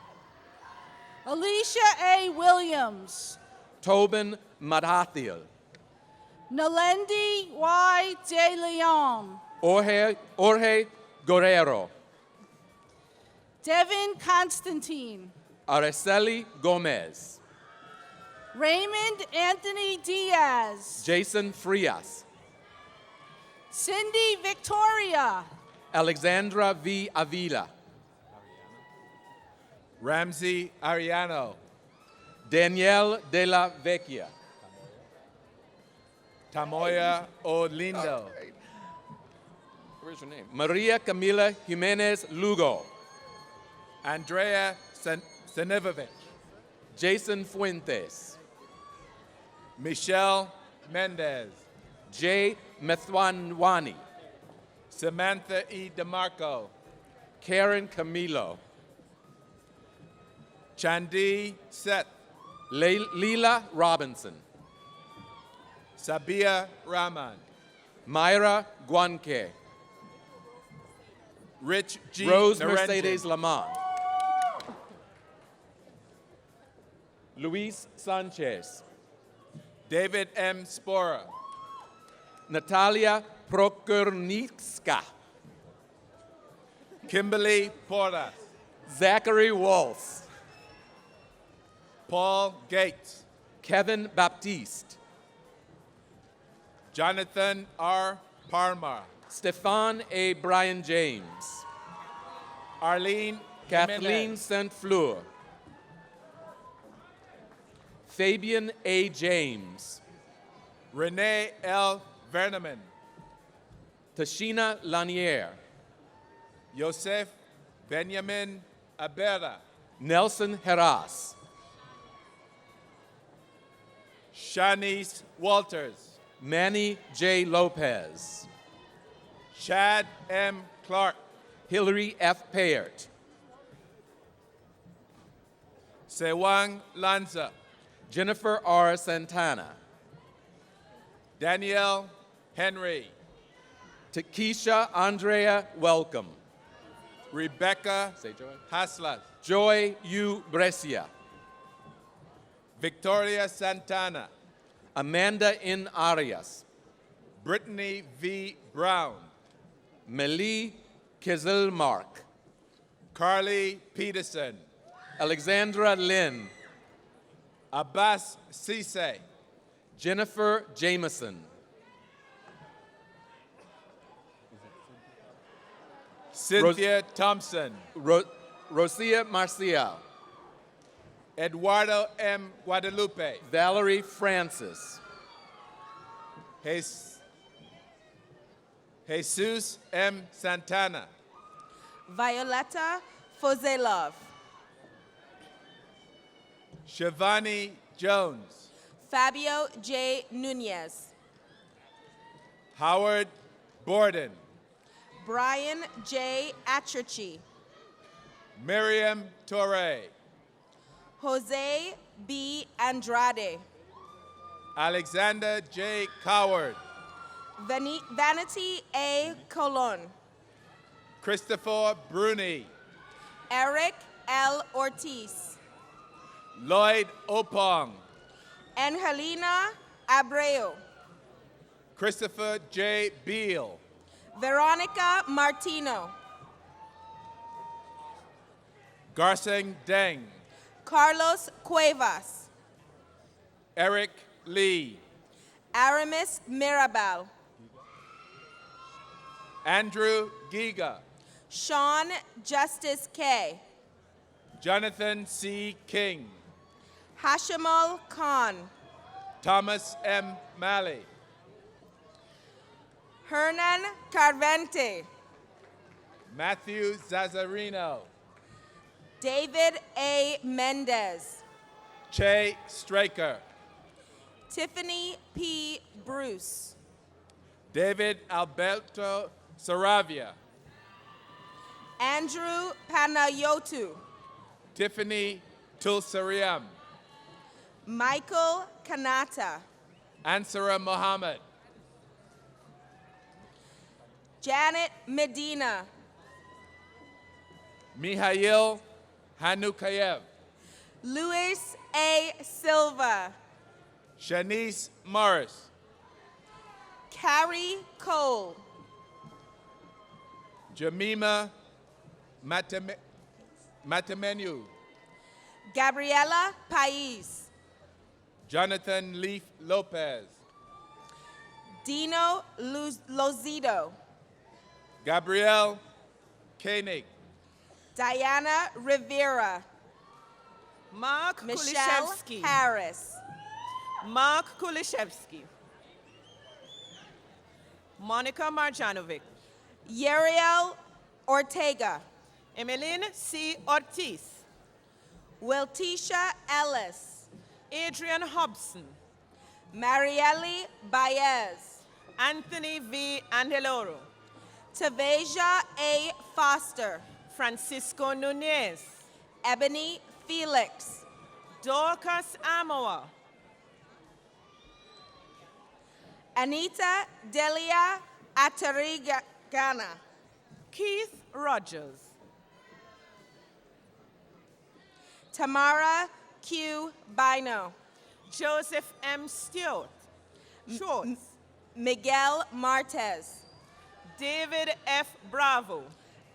Speaker 16: Alicia A. Williams.
Speaker 11: Tobin Madhathiel.
Speaker 16: Nalendi Y. De Leon.
Speaker 11: Jorge Guerrero.
Speaker 16: Devin Constantine.
Speaker 11: Araceli Gomez.
Speaker 16: Raymond Anthony Diaz.
Speaker 11: Jason Frias.
Speaker 16: Cindy Victoria.
Speaker 11: Alexandra V. Avila.
Speaker 17: Ramsey Ariano.
Speaker 11: Danielle de la Vecchia.
Speaker 17: Tamoya Olindo.
Speaker 11: Where's your name? Maria Camila Jimenez Lugo.
Speaker 17: Andrea Senivovic.
Speaker 11: Jason Fuentes.
Speaker 17: Michelle Mendez.
Speaker 11: Jay Methwanwani.
Speaker 17: Samantha E. DeMarco.
Speaker 11: Karen Camilo.
Speaker 17: Chandi Seth.
Speaker 11: Leela Robinson.
Speaker 17: Sabia Rahman.
Speaker 11: Myra Guanque.
Speaker 17: Rich G.
Speaker 11: Rose
Speaker 17: Narenjin.
Speaker 11: Mercedes Lamont. Luis Sanchez.
Speaker 17: David M. Spora.
Speaker 11: Natalia Prokurnicka.
Speaker 17: Kimberly Portas.
Speaker 11: Zachary Waltz.
Speaker 17: Paul Gates.
Speaker 11: Kevin Baptiste.
Speaker 17: Jonathan R. Parmar.
Speaker 11: Stefan A. Brian James.
Speaker 17: Arlene
Speaker 11: Kathleen
Speaker 17: Jimenez.
Speaker 11: St. Fleur. Fabian A. James.
Speaker 17: Renee L. Verneman.
Speaker 11: Tashina Lanier.
Speaker 17: Yosef Benjamin Abera.
Speaker 11: Nelson Heras.
Speaker 17: Shanice Walters.
Speaker 11: Manny J. Lopez.
Speaker 17: Chad M. Clark.
Speaker 11: Hillary F. Payert.
Speaker 17: Sewang Lanza.
Speaker 11: Jennifer R. Santana.
Speaker 17: Danielle Henry.
Speaker 11: Takesha Andrea Welcome.
Speaker 17: Rebecca
Speaker 11: Say Joy.
Speaker 17: Haslas.
Speaker 11: Joy U. Brescia.
Speaker 17: Victoria Santana.
Speaker 11: Amanda N. Arias.
Speaker 17: Brittany V. Brown.
Speaker 11: Melie Kezelmark.
Speaker 17: Carly Peterson.
Speaker 11: Alexandra Lynn.
Speaker 17: Abbas Cisse.
Speaker 11: Jennifer Jameson.
Speaker 17: Cynthia Thompson.
Speaker 11: Rosia Marcial.
Speaker 17: Eduardo M. Guadalupe.
Speaker 11: Valerie Francis.
Speaker 17: Jesus M. Santana.
Speaker 13: Violetta Fozelov.
Speaker 17: Shivani Jones.
Speaker 13: Fabio J. Nunez.
Speaker 17: Howard Borden.
Speaker 13: Brian J. Acherchi.
Speaker 17: Miriam Torre.
Speaker 13: Jose B. Andrade.
Speaker 17: Alexander J. Coward.
Speaker 13: Vanity A. Colon.
Speaker 17: Christopher Bruni.
Speaker 13: Eric L. Ortiz.
Speaker 17: Lloyd Opong.
Speaker 13: Angelina Abreu.
Speaker 17: Christopher J. Beal.
Speaker 13: Veronica Martino.
Speaker 17: Garseng Deng.
Speaker 13: Carlos Cuevas.
Speaker 17: Eric Lee.
Speaker 13: Aramis Mirabal.
Speaker 17: Andrew Giga.
Speaker 13: Sean Justice K.
Speaker 17: Jonathan C. King.
Speaker 13: Hashimul Khan.
Speaker 17: Thomas M. Malley.
Speaker 13: Hernan Carvente.
Speaker 17: Matthew Zazzarino.
Speaker 13: David A. Mendez.
Speaker 17: Che Straker.
Speaker 13: Tiffany P. Bruce.
Speaker 17: David Alberto Saravia.
Speaker 13: Andrew Panayotu.
Speaker 17: Tiffany Tulsariam.
Speaker 13: Michael Kanata.
Speaker 17: Ansara Mohammed.
Speaker 13: Janet Medina.
Speaker 17: Mihail Hanukayev.
Speaker 13: Luis A. Silva.
Speaker 17: Shanice Morris.
Speaker 13: Carrie Cole.
Speaker 17: Jamima Matamenu.
Speaker 13: Gabriela Pais.
Speaker 17: Jonathan Leaf Lopez.
Speaker 13: Dino Lozito.
Speaker 17: Gabrielle Koenig.
Speaker 13: Diana Rivera.
Speaker 18: Mark
Speaker 13: Michelle
Speaker 18: Kulishevsky.
Speaker 13: Harris.
Speaker 18: Mark Kulishevsky. Monica Marjanovic.
Speaker 13: Yeriel Ortega.
Speaker 18: Emeline C. Ortiz.
Speaker 13: Wiltisha Ellis.
Speaker 18: Adrian Hobson.
Speaker 13: Marielle Baez.
Speaker 18: Anthony V. Angeloro.
Speaker 13: Taveja A. Foster.
Speaker 18: Francisco Nunez.
Speaker 13: Ebony Felix.
Speaker 18: Dorcas Amoa.
Speaker 13: Anita Delia Atarigana.
Speaker 18: Keith Rogers.
Speaker 13: Tamara Q. Bino.
Speaker 18: Joseph M. Stewart. Schwartz.
Speaker 13: Miguel Martez.
Speaker 18: David F. Bravo.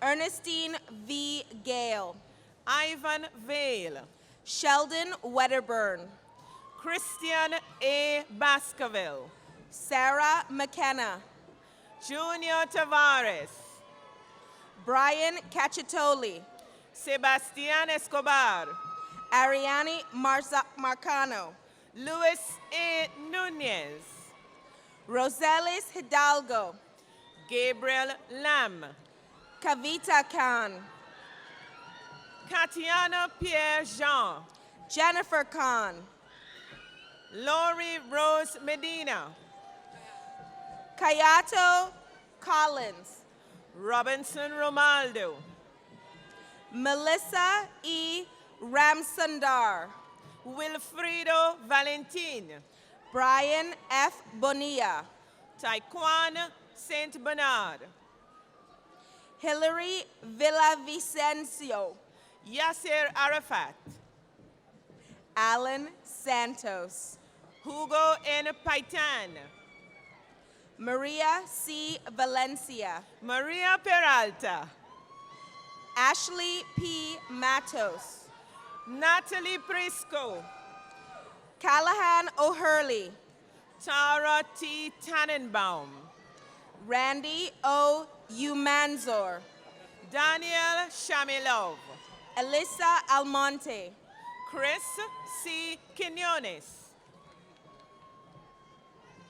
Speaker 13: Ernestine V. Gale.
Speaker 18: Ivan Vale.
Speaker 13: Sheldon Wedderburn.
Speaker 18: Christian A. Baskerville.
Speaker 13: Sarah McKenna.
Speaker 18: Junior Tavares.
Speaker 13: Brian Cacciatoli.
Speaker 18: Sebastian Escobar.
Speaker 13: Ariane Marcano.
Speaker 18: Luis A. Nunez.
Speaker 13: Roselis Hidalgo.
Speaker 18: Gabriel Lam.
Speaker 13: Kavita Khan.
Speaker 18: Katiana Pierre Jean.
Speaker 13: Jennifer Khan.
Speaker 18: Lori Rose Medina.
Speaker 13: Kayato Collins.
Speaker 18: Robinson Romaldo.
Speaker 13: Melissa E. Ramsundar.
Speaker 18: Wilfrido Valentin.
Speaker 13: Brian F. Bonilla.
Speaker 18: Taekwon St. Bernard.
Speaker 13: Hilary Villavicencio.
Speaker 18: Yasser Arafat.
Speaker 13: Alan Santos.
Speaker 18: Hugo N. Paitan.
Speaker 13: Maria C. Valencia.
Speaker 18: Maria Peralta.
Speaker 13: Ashley P. Matos.
Speaker 18: Natalie Prisco.
Speaker 13: Callahan O'Hurley.
Speaker 18: Tara T. Tannenbaum.
Speaker 13: Randy O. Umanzor.
Speaker 18: Daniel Shamilov.
Speaker 13: Alyssa Almonte.
Speaker 18: Chris C. Quinones.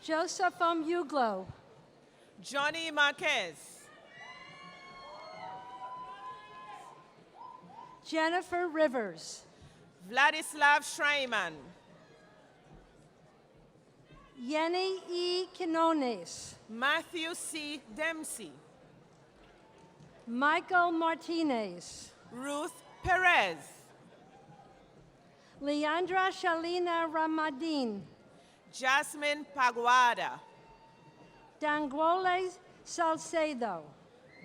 Speaker 12: Joseph Omuglo.
Speaker 18: Johnny Marquez.
Speaker 12: Jennifer Rivers.
Speaker 18: Vladislav Schreiman.
Speaker 12: Yenny E. Quinones.
Speaker 18: Matthew C. Dempsey.
Speaker 12: Michael Martinez.
Speaker 18: Ruth Perez.
Speaker 12: Leandra Shalina Ramadin.
Speaker 18: Jasmine Paguada.
Speaker 12: Danguole Salcedo.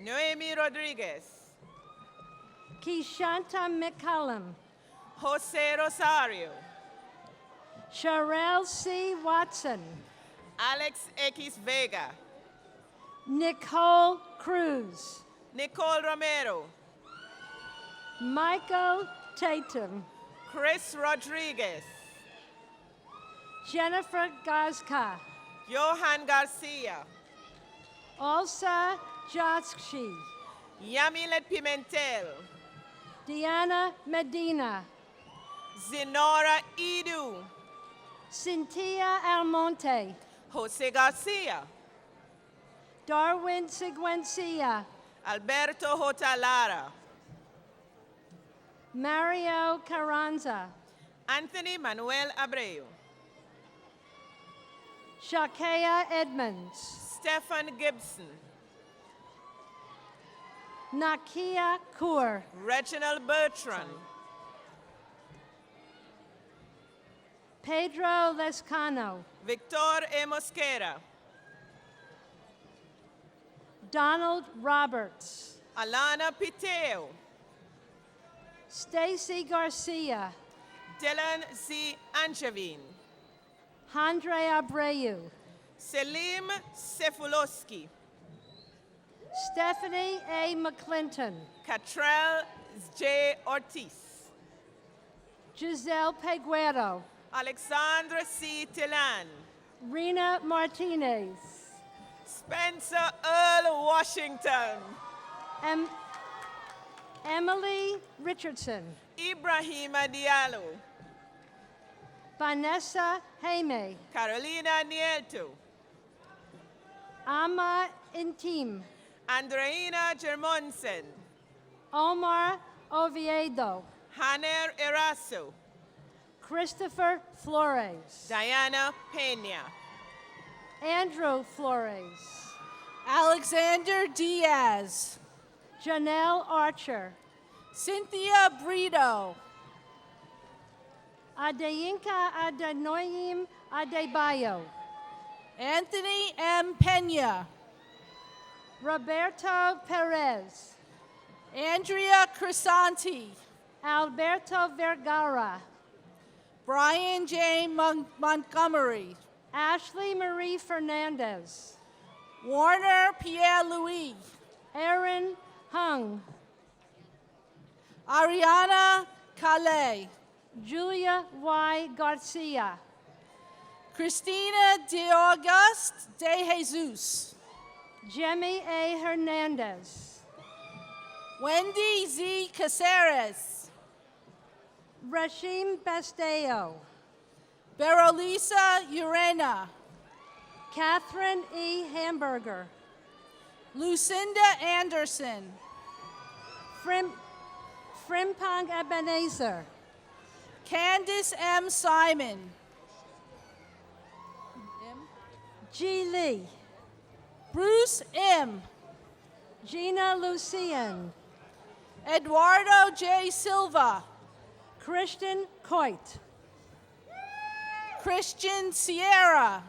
Speaker 18: Noemi Rodriguez.
Speaker 12: Kishanta McCullum.
Speaker 18: Jose Rosario.
Speaker 12: Sharelle C. Watson.
Speaker 18: Alex X Vega.
Speaker 12: Nicole Cruz.
Speaker 18: Nicole Romero.
Speaker 12: Michael Tatum.
Speaker 18: Chris Rodriguez.
Speaker 12: Jennifer Gazka.
Speaker 18: Johan Garcia.
Speaker 12: Olsa Jotski.
Speaker 18: Yamilet Pimentel.
Speaker 12: Diana Medina.
Speaker 18: Zenora Edu.
Speaker 12: Cynthia Almonte.
Speaker 18: Jose Garcia.
Speaker 12: Darwin Seguencia.
Speaker 18: Alberto Hotalara.
Speaker 12: Mario Carranza.
Speaker 18: Anthony Manuel Abreu.
Speaker 12: Shakea Edmonds.
Speaker 18: Stephen Gibson.
Speaker 12: Nakia Kaur.
Speaker 18: Reginald Bertrand.
Speaker 12: Pedro Lescano.
Speaker 18: Victor E. Mosquera.
Speaker 12: Donald Roberts.
Speaker 18: Alana Piteo.
Speaker 12: Stacy Garcia.
Speaker 18: Dylan Z. Anchavin.
Speaker 12: Andre Abreu.
Speaker 18: Selim Sefulowski.
Speaker 12: Stephanie A. McClinton.
Speaker 18: Catrell J. Ortiz.
Speaker 12: Giselle Peguero.
Speaker 18: Alexandra C. Tillan.
Speaker 12: Rena Martinez.
Speaker 18: Spencer Earl Washington.
Speaker 12: Emily Richardson.
Speaker 18: Ibrahima Diallo.
Speaker 12: Vanessa Jaime.
Speaker 18: Carolina Nieto.
Speaker 12: Ama Intim.
Speaker 18: Andreina Germonsen.
Speaker 12: Omar Oviedo.
Speaker 18: Haner Eraso.
Speaker 12: Christopher Flores.
Speaker 18: Diana Pena.
Speaker 12: Andrew Flores.
Speaker 16: Alexander Diaz.
Speaker 12: Janelle Archer.
Speaker 16: Cynthia Brito.
Speaker 12: Adeyinka Adenoyim Adebayo.
Speaker 16: Anthony M. Pena.
Speaker 12: Roberto Perez.
Speaker 16: Andrea Crisanti.
Speaker 12: Alberto Vergara.
Speaker 16: Brian J. Montgomery.
Speaker 12: Ashley Marie Fernandez.
Speaker 16: Warner Pierre Louis.
Speaker 12: Aaron Hung.
Speaker 16: Ariana Calais.
Speaker 12: Julia Y. Garcia.
Speaker 16: Christina de Auguste de Jesus.
Speaker 12: Jemmy A. Hernandez.
Speaker 16: Wendy Z. Caceres.
Speaker 12: Rashim Besteo.
Speaker 16: Berolisa Urena.
Speaker 12: Catherine E. Hamburger.
Speaker 16: Lucinda Anderson.
Speaker 12: Frimpong Ebenezer.
Speaker 16: Candace M. Simon.
Speaker 12: G. Lee.
Speaker 16: Bruce M.
Speaker 12: Gina Lucian.
Speaker 16: Eduardo J. Silva.
Speaker 12: Christian Coit.
Speaker 16: Christian Sierra.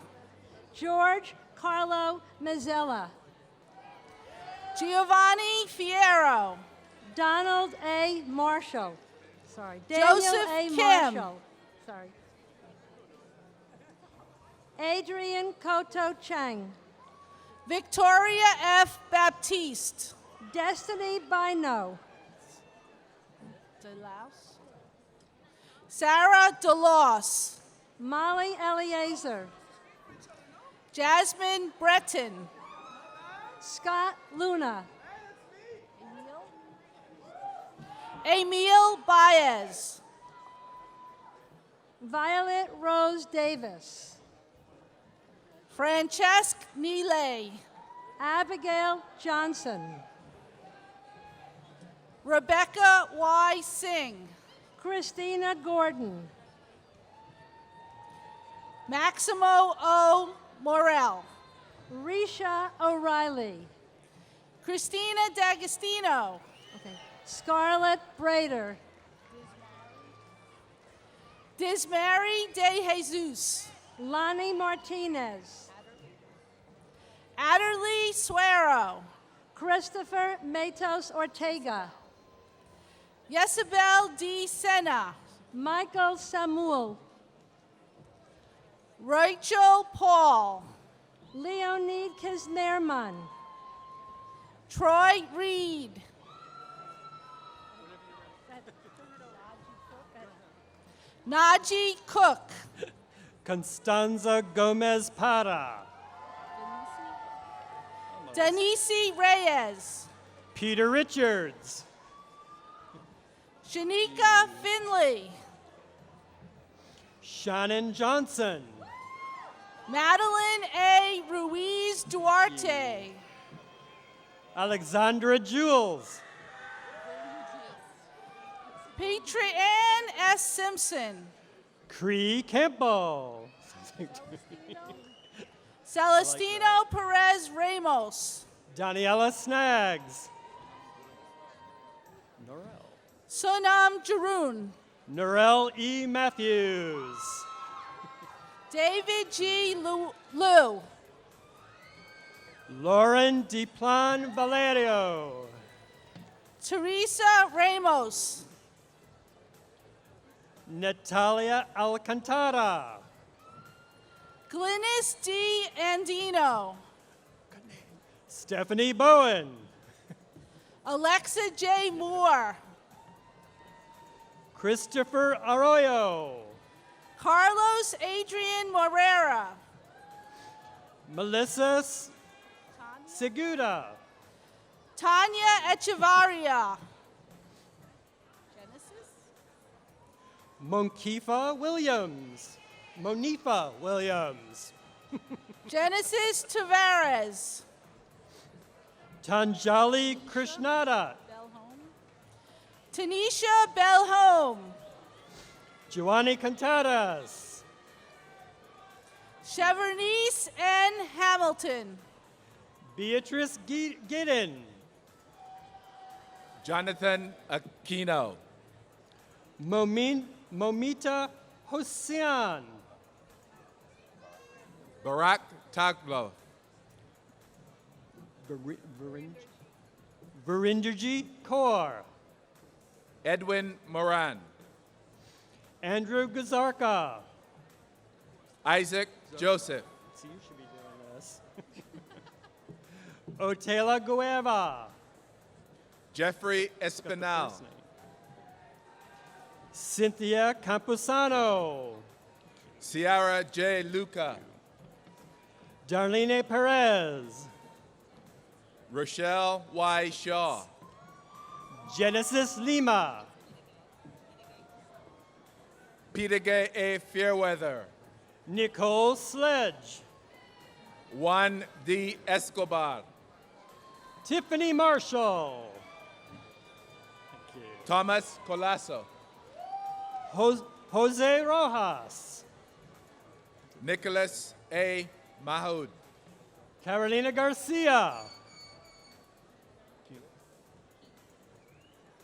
Speaker 12: George Carlo Mazzella.
Speaker 16: Giovanni Fierro.
Speaker 12: Donald A. Marshall. Sorry. Daniel
Speaker 16: Joseph
Speaker 12: A.
Speaker 16: Kim.
Speaker 12: Marshall. Sorry. Adrian Koto Chang.
Speaker 16: Victoria F. Baptiste.
Speaker 12: Destiny Bino.
Speaker 16: Sarah DeLoss.
Speaker 12: Molly Eliezer.
Speaker 16: Jasmine Breton.
Speaker 12: Scott Luna.
Speaker 16: Emil Baez.
Speaker 12: Violet Rose Davis.
Speaker 16: Francesca Neely.
Speaker 12: Abigail Johnson.
Speaker 16: Rebecca Y. Singh.
Speaker 12: Christina Gordon.
Speaker 16: Maximo O. Morel.
Speaker 12: Risha O'Reilly.
Speaker 16: Christina D'Agostino.
Speaker 12: Okay. Scarlett Brader.
Speaker 16: Dismary De Jesus.
Speaker 12: Lonnie Martinez.
Speaker 16: Adderley Suero.
Speaker 12: Christopher Matos Ortega.
Speaker 16: Yesabel D. Sena.
Speaker 12: Michael Samuel.
Speaker 16: Rachel Paul.
Speaker 12: Leonid Kisnerman.
Speaker 16: Troy Reed. Naji Cook.
Speaker 14: Constanza Gomez Para.
Speaker 16: Denise Reyes.
Speaker 14: Peter Richards.
Speaker 16: Shanika Finley.
Speaker 14: Shannon Johnson.
Speaker 16: Madeline A. Ruiz Duarte.
Speaker 14: Alexandra Jules.
Speaker 16: Petrianne S. Simpson.
Speaker 14: Cree Campbell.
Speaker 16: Celestino Perez Ramos.
Speaker 14: Daniela Snaggs.
Speaker 16: Sunam Jarun.
Speaker 14: Norel E. Matthews.
Speaker 16: David G. Liu.
Speaker 14: Lauren DePlan Valerio.
Speaker 16: Teresa Ramos.
Speaker 14: Natalia Alcantara.
Speaker 16: Glynis D. Andino.
Speaker 14: Stephanie Bowen.
Speaker 16: Alexa J. Moore.
Speaker 14: Christopher Arroyo.
Speaker 16: Carlos Adrian Morera.
Speaker 14: Melissa Seguda.
Speaker 16: Tanya Echevarria.
Speaker 14: Monifa Williams. Monifa Williams.
Speaker 16: Genesis Tavares.
Speaker 14: Tanjali Krishnada.
Speaker 16: Tanisha Belhome.
Speaker 14: Giovanni Cantadas.
Speaker 16: Chevernice N. Hamilton.
Speaker 14: Beatrice Giddin.
Speaker 17: Jonathan Aquino.
Speaker 14: Momita Hossein.
Speaker 17: Barack Taglo.
Speaker 14: Virinderji Kaur.
Speaker 17: Edwin Moran.
Speaker 14: Andrew Gazarka.
Speaker 17: Isaac Joseph.
Speaker 14: So you should be doing this. Otela Gueva.
Speaker 17: Jeffrey Espinal.
Speaker 14: Cynthia Campusano.
Speaker 17: Ciara J. Luca.
Speaker 14: Darlene Perez.
Speaker 17: Rochelle Y. Shaw.
Speaker 14: Genesis Lima.
Speaker 17: Peter Gay A. Fairweather.
Speaker 14: Nicole Sledge.
Speaker 17: Juan D. Escobar.
Speaker 14: Tiffany Marshall. Thank you.
Speaker 17: Thomas Colasso.
Speaker 14: Jose Rojas.
Speaker 17: Nicholas A. Mahoud.
Speaker 14: Carolina Garcia.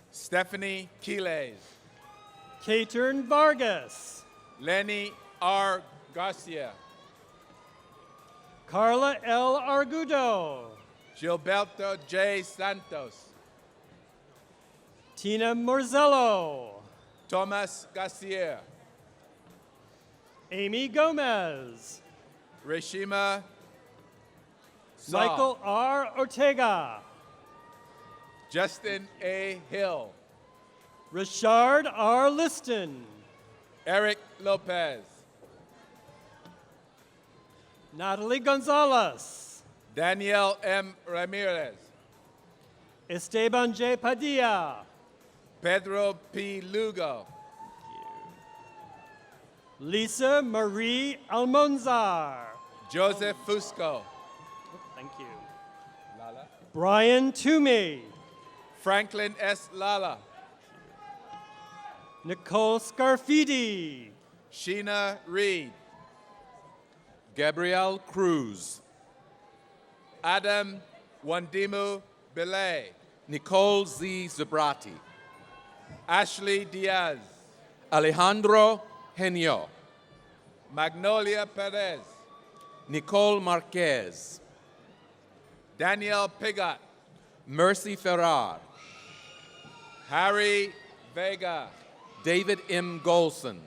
Speaker 17: Stephanie Quiles.
Speaker 14: Katern Vargas.
Speaker 17: Lenny R. Garcia.
Speaker 14: Carla L. Argudo.
Speaker 17: Gilberto J. Santos.
Speaker 14: Tina Morzello.
Speaker 17: Thomas Garcia.
Speaker 14: Amy Gomez.
Speaker 17: Reshima Saul.
Speaker 14: Michael R. Ortega.
Speaker 17: Justin A. Hill.
Speaker 14: Richard R. Liston.
Speaker 17: Eric Lopez.
Speaker 14: Natalie Gonzalez.
Speaker 17: Daniel M. Ramirez.
Speaker 14: Esteban J. Padilla.
Speaker 17: Pedro P. Lugo.
Speaker 14: Lisa Marie Almonzar.
Speaker 17: Joseph Fusco.
Speaker 14: Thank you.
Speaker 17: Lala.
Speaker 14: Brian Toomey.
Speaker 17: Franklin S. Lala.
Speaker 14: Nicole Scarfidi.
Speaker 17: Sheena Reed.
Speaker 11: Gabrielle Cruz.
Speaker 17: Adam Wandimu Belay.
Speaker 11: Nicole Z. Zubrati.
Speaker 17: Ashley Diaz.
Speaker 11: Alejandro Genio.
Speaker 17: Magnolia Perez.
Speaker 11: Nicole Marquez.
Speaker 17: Daniel Pigot.
Speaker 11: Mercy Ferrar.
Speaker 17: Harry Vega.
Speaker 11: David M. Golson.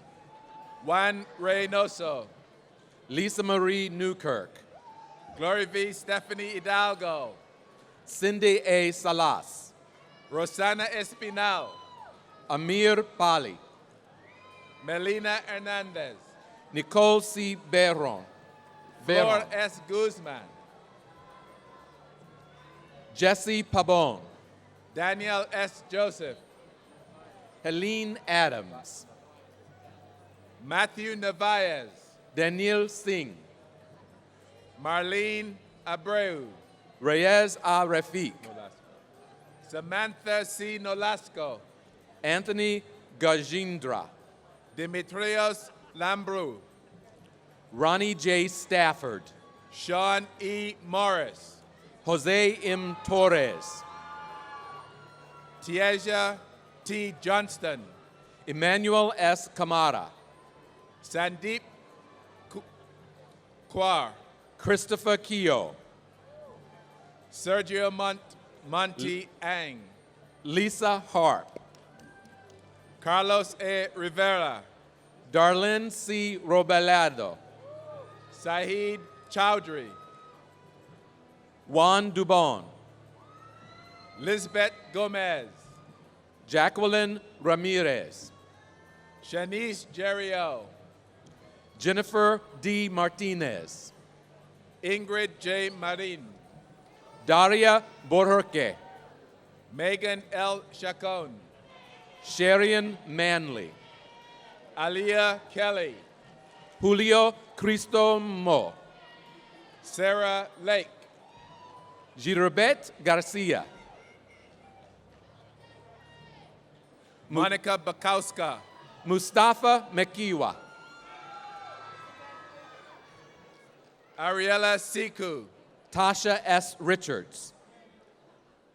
Speaker 17: Juan Reynoso.
Speaker 11: Lisa Marie Newkirk.
Speaker 17: Glory V. Stephanie Hidalgo.
Speaker 11: Cindy A. Salas.
Speaker 17: Rosana Espinal.
Speaker 11: Amir Pali.
Speaker 17: Melina Hernandez.
Speaker 11: Nicole C. Berron.
Speaker 17: Flor S. Guzman.
Speaker 11: Jesse Pabon.
Speaker 17: Daniel S. Joseph.
Speaker 11: Helene Adams.
Speaker 17: Matthew Narvaez.
Speaker 11: Daniel Singh.
Speaker 17: Marlene Abreu.
Speaker 11: Reyes A. Rafiq.
Speaker 17: Samantha C. Nolasco.
Speaker 11: Anthony Gajindra.
Speaker 17: Dimitrios Lambrou.
Speaker 11: Ronnie J. Stafford.
Speaker 17: Sean E. Morris.
Speaker 11: Jose M. Torres.
Speaker 17: Tieja T. Johnston.
Speaker 11: Emmanuel S. Kamara.
Speaker 17: Sandeep Kwar.
Speaker 11: Christopher Keogh.
Speaker 17: Sergio Monte Ang.
Speaker 11: Lisa Harp.
Speaker 17: Carlos A. Rivera.
Speaker 11: Darlene C. Robelado.
Speaker 17: Sahid Chowdhury.
Speaker 11: Juan Dubon.
Speaker 17: Lisbeth Gomez.
Speaker 11: Jacqueline Ramirez.
Speaker 17: Shanice Jerrio.
Speaker 11: Jennifer D. Martinez.
Speaker 17: Ingrid J. Marin.
Speaker 11: Daria Borjerque.
Speaker 17: Megan L. Chacon.
Speaker 11: Sharian Manley.
Speaker 17: Aliyah Kelly.
Speaker 11: Julio Cristomo.
Speaker 17: Sarah Lake.
Speaker 11: Gilbert Garcia.
Speaker 17: Monica Bakowska.
Speaker 11: Mustafa Mekiwa.
Speaker 17: Ariella Siku.
Speaker 11: Tasha S. Richards.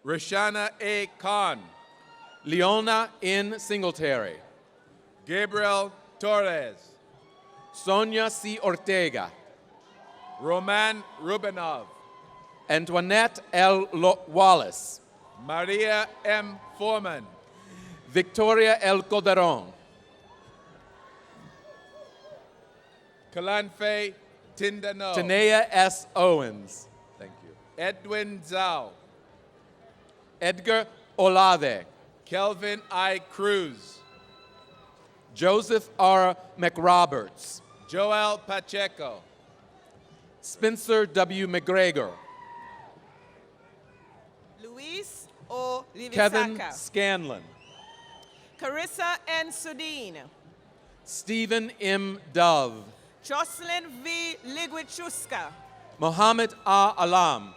Speaker 17: Rashana A. Khan.
Speaker 11: Leona N. Singletary.
Speaker 17: Gabriel Torres.
Speaker 11: Sonia C. Ortega.
Speaker 17: Roman Rubinov.
Speaker 11: Antoinette L. Wallace.
Speaker 17: Maria M. Foreman.
Speaker 11: Victoria L. Calderon.
Speaker 17: Kalanfe Tindano.
Speaker 11: Tanea S. Owens. Thank you.
Speaker 17: Edwin Zhao.
Speaker 11: Edgar Olave.
Speaker 17: Kelvin I. Cruz.
Speaker 11: Joseph R. McRoberts.
Speaker 17: Joel Pacheco.
Speaker 11: Spencer W. McGregor.
Speaker 13: Luis O.
Speaker 11: Kevin
Speaker 13: Livisaka.
Speaker 11: Scanlon.
Speaker 13: Carissa N. Sudin.
Speaker 11: Stephen M. Dove.
Speaker 13: Jocelyn V. Liguichuska.
Speaker 11: Mohammed A. Alam.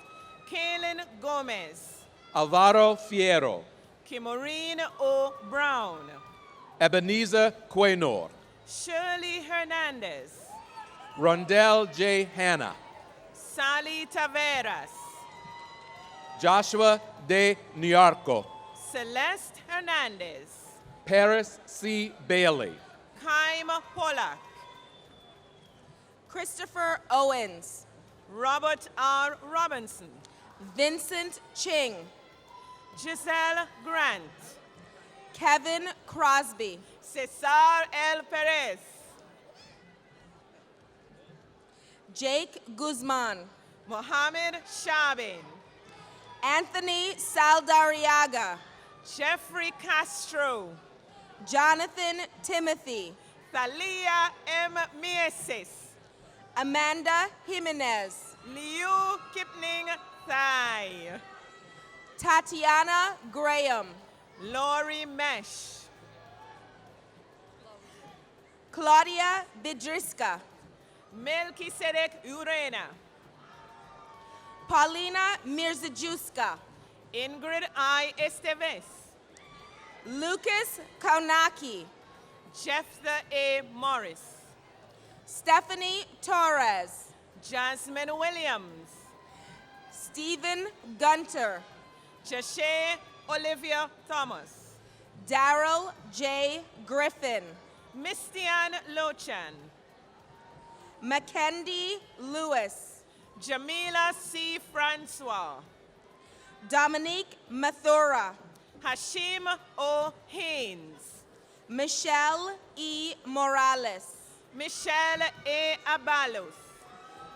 Speaker 13: Kaylin Gomez.
Speaker 11: Alvaro Fierro.
Speaker 13: Kimorine O. Brown.
Speaker 11: Ebenezer Quaynor.
Speaker 13: Shirley Hernandez.
Speaker 11: Rondell J. Hanna.
Speaker 13: Sally Taveras.
Speaker 11: Joshua De Niarco.
Speaker 13: Celeste Hernandez.
Speaker 11: Paris C. Bailey.
Speaker 13: Kaima Pollack.
Speaker 19: Christopher Owens,
Speaker 13: Robert R. Robinson,
Speaker 19: Vincent Ching,
Speaker 13: Giselle Grant,
Speaker 19: Kevin Crosby,
Speaker 13: Cesar L. Perez,
Speaker 19: Jake Guzman,
Speaker 13: Mohammed Shabin,
Speaker 19: Anthony Saldariaga,
Speaker 13: Jeffrey Castro,
Speaker 19: Jonathan Timothy,
Speaker 13: Thalia M. Mieses,
Speaker 19: Amanda Jimenez,
Speaker 13: Liu Kipning Thai,
Speaker 19: Tatiana Graham,
Speaker 13: Lori Mesh,
Speaker 19: Claudia Bidriska,
Speaker 13: Melchizedek Urena,
Speaker 19: Paulina Mirzajuska,
Speaker 13: Ingrid I. Esteves,
Speaker 19: Lucas Kaunaki,
Speaker 13: Jephthah A. Morris,
Speaker 19: Stephanie Torres,
Speaker 13: Jasmine Williams,
Speaker 19: Stephen Gunter,
Speaker 13: Jashay Olivia Thomas,
Speaker 19: Daryl J. Griffin,
Speaker 13: Mistian Lochan,
Speaker 19: Mackendy Lewis,
Speaker 13: Jamila C. Francois,
Speaker 19: Dominique Mathura,
Speaker 13: Hashim O. Haynes,
Speaker 19: Michelle E. Morales,
Speaker 13: Michelle A. Abalos,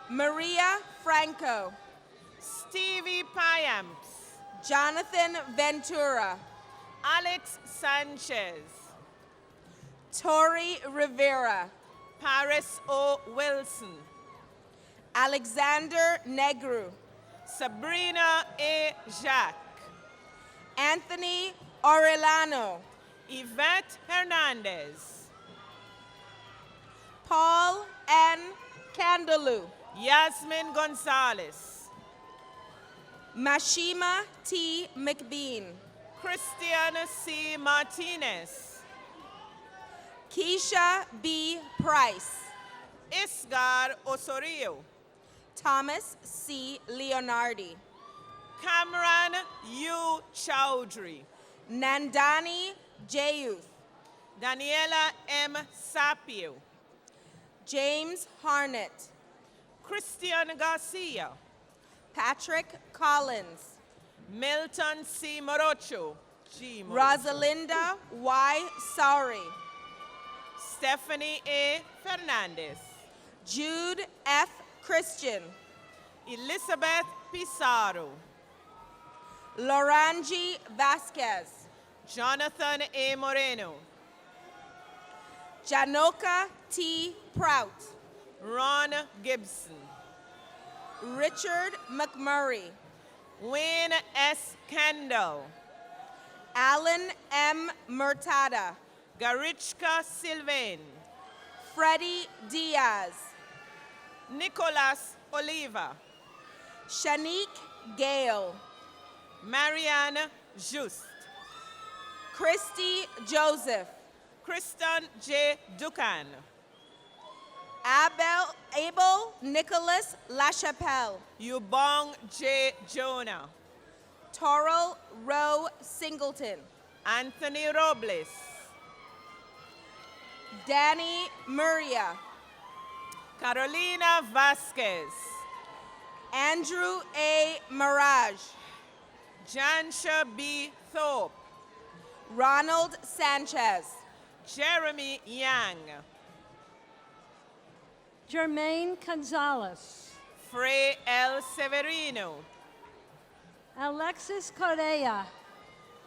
Speaker 19: Maria Franco,
Speaker 13: Stevie Payamps,
Speaker 19: Jonathan Ventura,
Speaker 13: Alex Sanchez,
Speaker 19: Tori Rivera,
Speaker 13: Paris O. Wilson,
Speaker 19: Alexander Negru,
Speaker 13: Sabrina A. Jacques,
Speaker 19: Anthony Orellano,
Speaker 13: Yvette Hernandez,
Speaker 19: Paul N. Candalu,
Speaker 13: Yasmin Gonzalez,
Speaker 19: Mashima T. McBean,
Speaker 13: Christian C. Martinez,
Speaker 19: Keisha B. Price,
Speaker 13: Isgar Osorio,
Speaker 19: Thomas C. Leonardi,
Speaker 13: Kamran U. Chowdhury,
Speaker 19: Nandani Jayuth,
Speaker 13: Daniela M. Sapio,
Speaker 19: James Harnett,
Speaker 13: Christian Garcia,
Speaker 19: Patrick Collins,
Speaker 13: Milton C. Morocho, G. Morocho,
Speaker 19: Rosalinda Y. Sari,
Speaker 13: Stephanie A. Fernandez,
Speaker 19: Jude F. Christian,
Speaker 13: Elizabeth Pizarro,
Speaker 19: Lorangi Vasquez,
Speaker 13: Jonathan A. Moreno,
Speaker 19: Janoka T. Prout,
Speaker 13: Ron Gibson,
Speaker 19: Richard McMurray,
Speaker 13: Wayne S. Kendall,
Speaker 19: Alan M. Murtada,
Speaker 13: Garichka Sylvain,
Speaker 19: Freddie Diaz,
Speaker 13: Nicolas Oliva,
Speaker 19: Shanique Gale,
Speaker 13: Marianne Just,
Speaker 19: Christy Joseph,
Speaker 13: Kristen J. Ducan,
Speaker 19: Abel Nicholas LaChapelle,
Speaker 13: Yubong J. Jonah,
Speaker 19: Toral Rowe Singleton,
Speaker 13: Anthony Robles,
Speaker 19: Danny Muria,
Speaker 13: Carolina Vasquez,
Speaker 19: Andrew A. Mirage,
Speaker 13: Jansha B. Thorpe,
Speaker 19: Ronald Sanchez,
Speaker 13: Jeremy Yang,
Speaker 12: Jermaine Gonzalez,
Speaker 13: Frey L. Severino,
Speaker 12: Alexis Correa,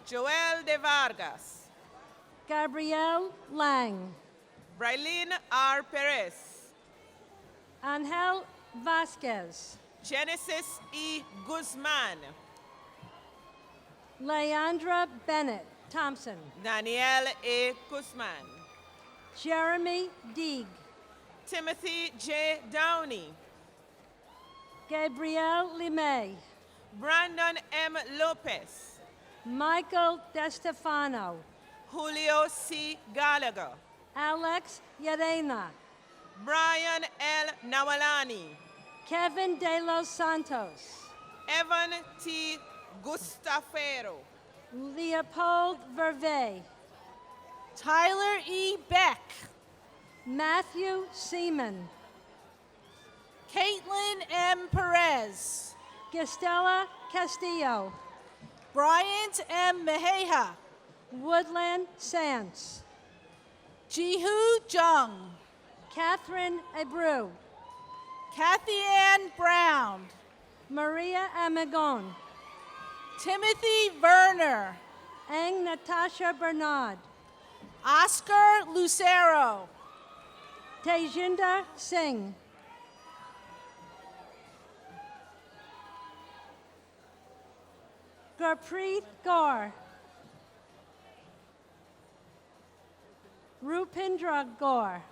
Speaker 13: Joel De Vargas,
Speaker 12: Gabrielle Lang,
Speaker 13: Brailyn R. Perez,
Speaker 12: Angel Vasquez,
Speaker 13: Genesis E. Guzman,
Speaker 12: Leandra Bennett Thompson,
Speaker 13: Danielle A. Guzman,
Speaker 12: Jeremy Deeg,
Speaker 13: Timothy J. Downey,
Speaker 12: Gabrielle Limay,
Speaker 13: Brandon M. Lopez,
Speaker 12: Michael DeStefano,
Speaker 13: Julio C. Gallagher,
Speaker 12: Alex Llerena,
Speaker 13: Brian L. Nawalani,
Speaker 12: Kevin De Los Santos,
Speaker 13: Evan T. Gustafero,
Speaker 12: Leopold Vervey,
Speaker 16: Tyler E. Beck,
Speaker 12: Matthew Seaman,
Speaker 16: M. Perez.
Speaker 12: Gastella Castillo.
Speaker 16: Bryant M. Mejeja.
Speaker 12: Woodland Sands.
Speaker 16: Jihu Jung.
Speaker 12: Catherine Abreu.
Speaker 16: Kathy Ann Brown.
Speaker 12: Maria Amagon.
Speaker 16: Timothy Werner.
Speaker 12: Ang Natasha Bernard.
Speaker 16: Oscar Lucero.
Speaker 12: Tejinder Singh. Gurpreet Gaur. Rupindra Gaur.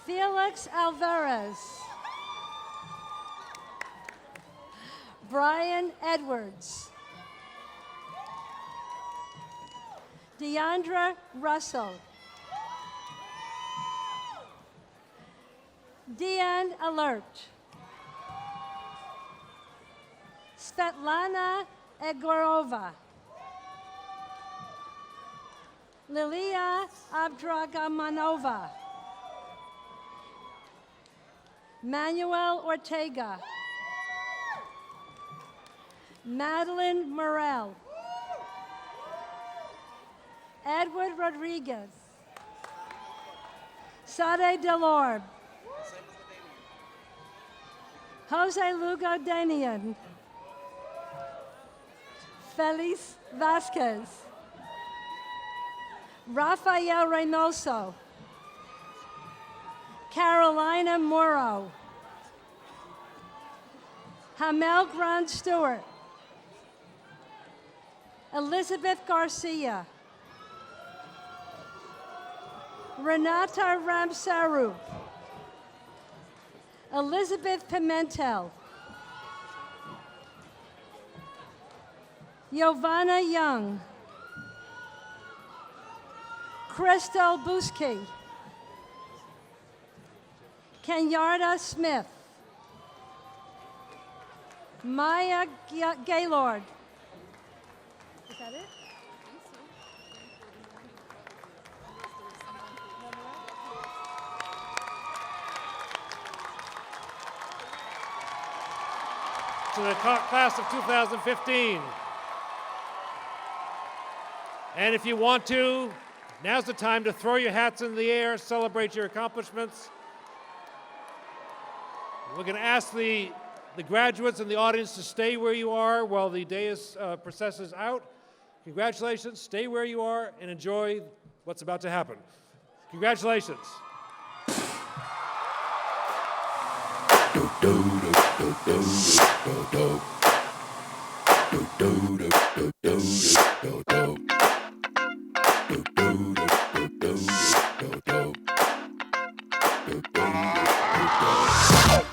Speaker 12: Felix Alvarez. Brian Edwards. Deandra Russell. Deanne Alert. Svetlana Egorova. Lilia Abdragamanova. Manuel Ortega. Madeline Morel. Edward Rodriguez. Sade Delorbe. Jose Lugo Danian. Feliz Vasquez. Rafael Reynoso. Carolina Muro. Hamel Grant Stewart. Elizabeth Garcia. Renata Ramsaru. Elizabeth Pimentel. Giovanna Young. Crystal Buski. Kenyatta Smith. Maya Gaylord. Is that it?
Speaker 1: To the class of 2015. And if you want to, now's the time to throw your hats in the air, celebrate your accomplishments. We're going to ask the graduates and the audience to stay where you are while the dais processes out. Congratulations, stay where you are, and enjoy what's about to happen. Congratulations.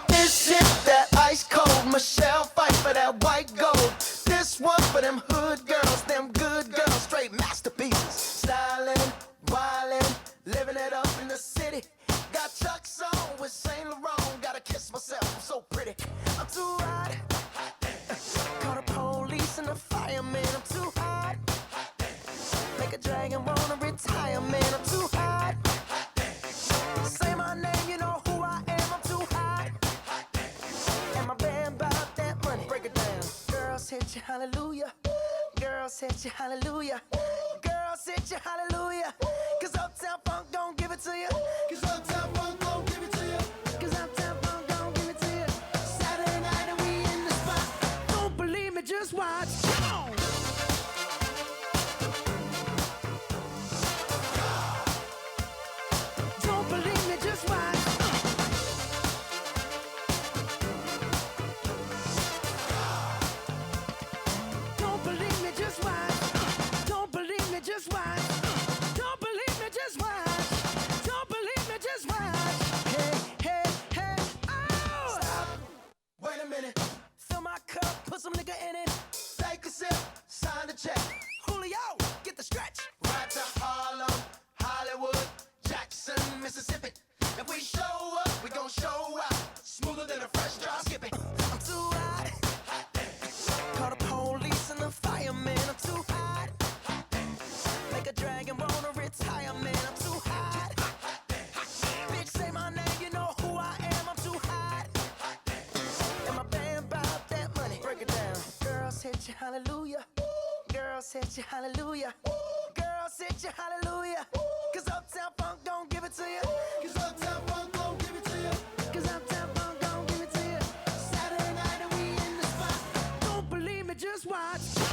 Speaker 20: This shit that ice cold, Michelle fight for that white gold. This one for them hood girls, them good girls, straight masterpieces. Stylin', wildin', living it up in the city. Got Chuck's on with Saint Laurent, gotta kiss myself, I'm so pretty. I'm too hot. Call the police and the fireman, I'm too hot. Make a dragon wanna retire, man, I'm too hot. Say my name, you know who I am, I'm too hot. And my band bout that money, break it down. Girls hit you, hallelujah. Girls hit you, hallelujah. Girls hit you, hallelujah. Cause Uptown Funk don't give it to you. Cause Uptown Funk don't give it to you. Cause Uptown Funk don't give it to you. Saturday night and we in the spot. Don't believe me, just watch. Come on. Don't believe me, just watch. Don't believe me, just watch. Don't believe me, just watch. Don't believe me, just watch. Don't believe me, you hallelujah. Girls hit you hallelujah. Girls hit you hallelujah. Cause Uptown Funk don't give it to you. Cause Uptown Funk don't give it to you. Cause Uptown Funk don't give it to you. Saturday night and we in the spot. Don't believe me, just watch.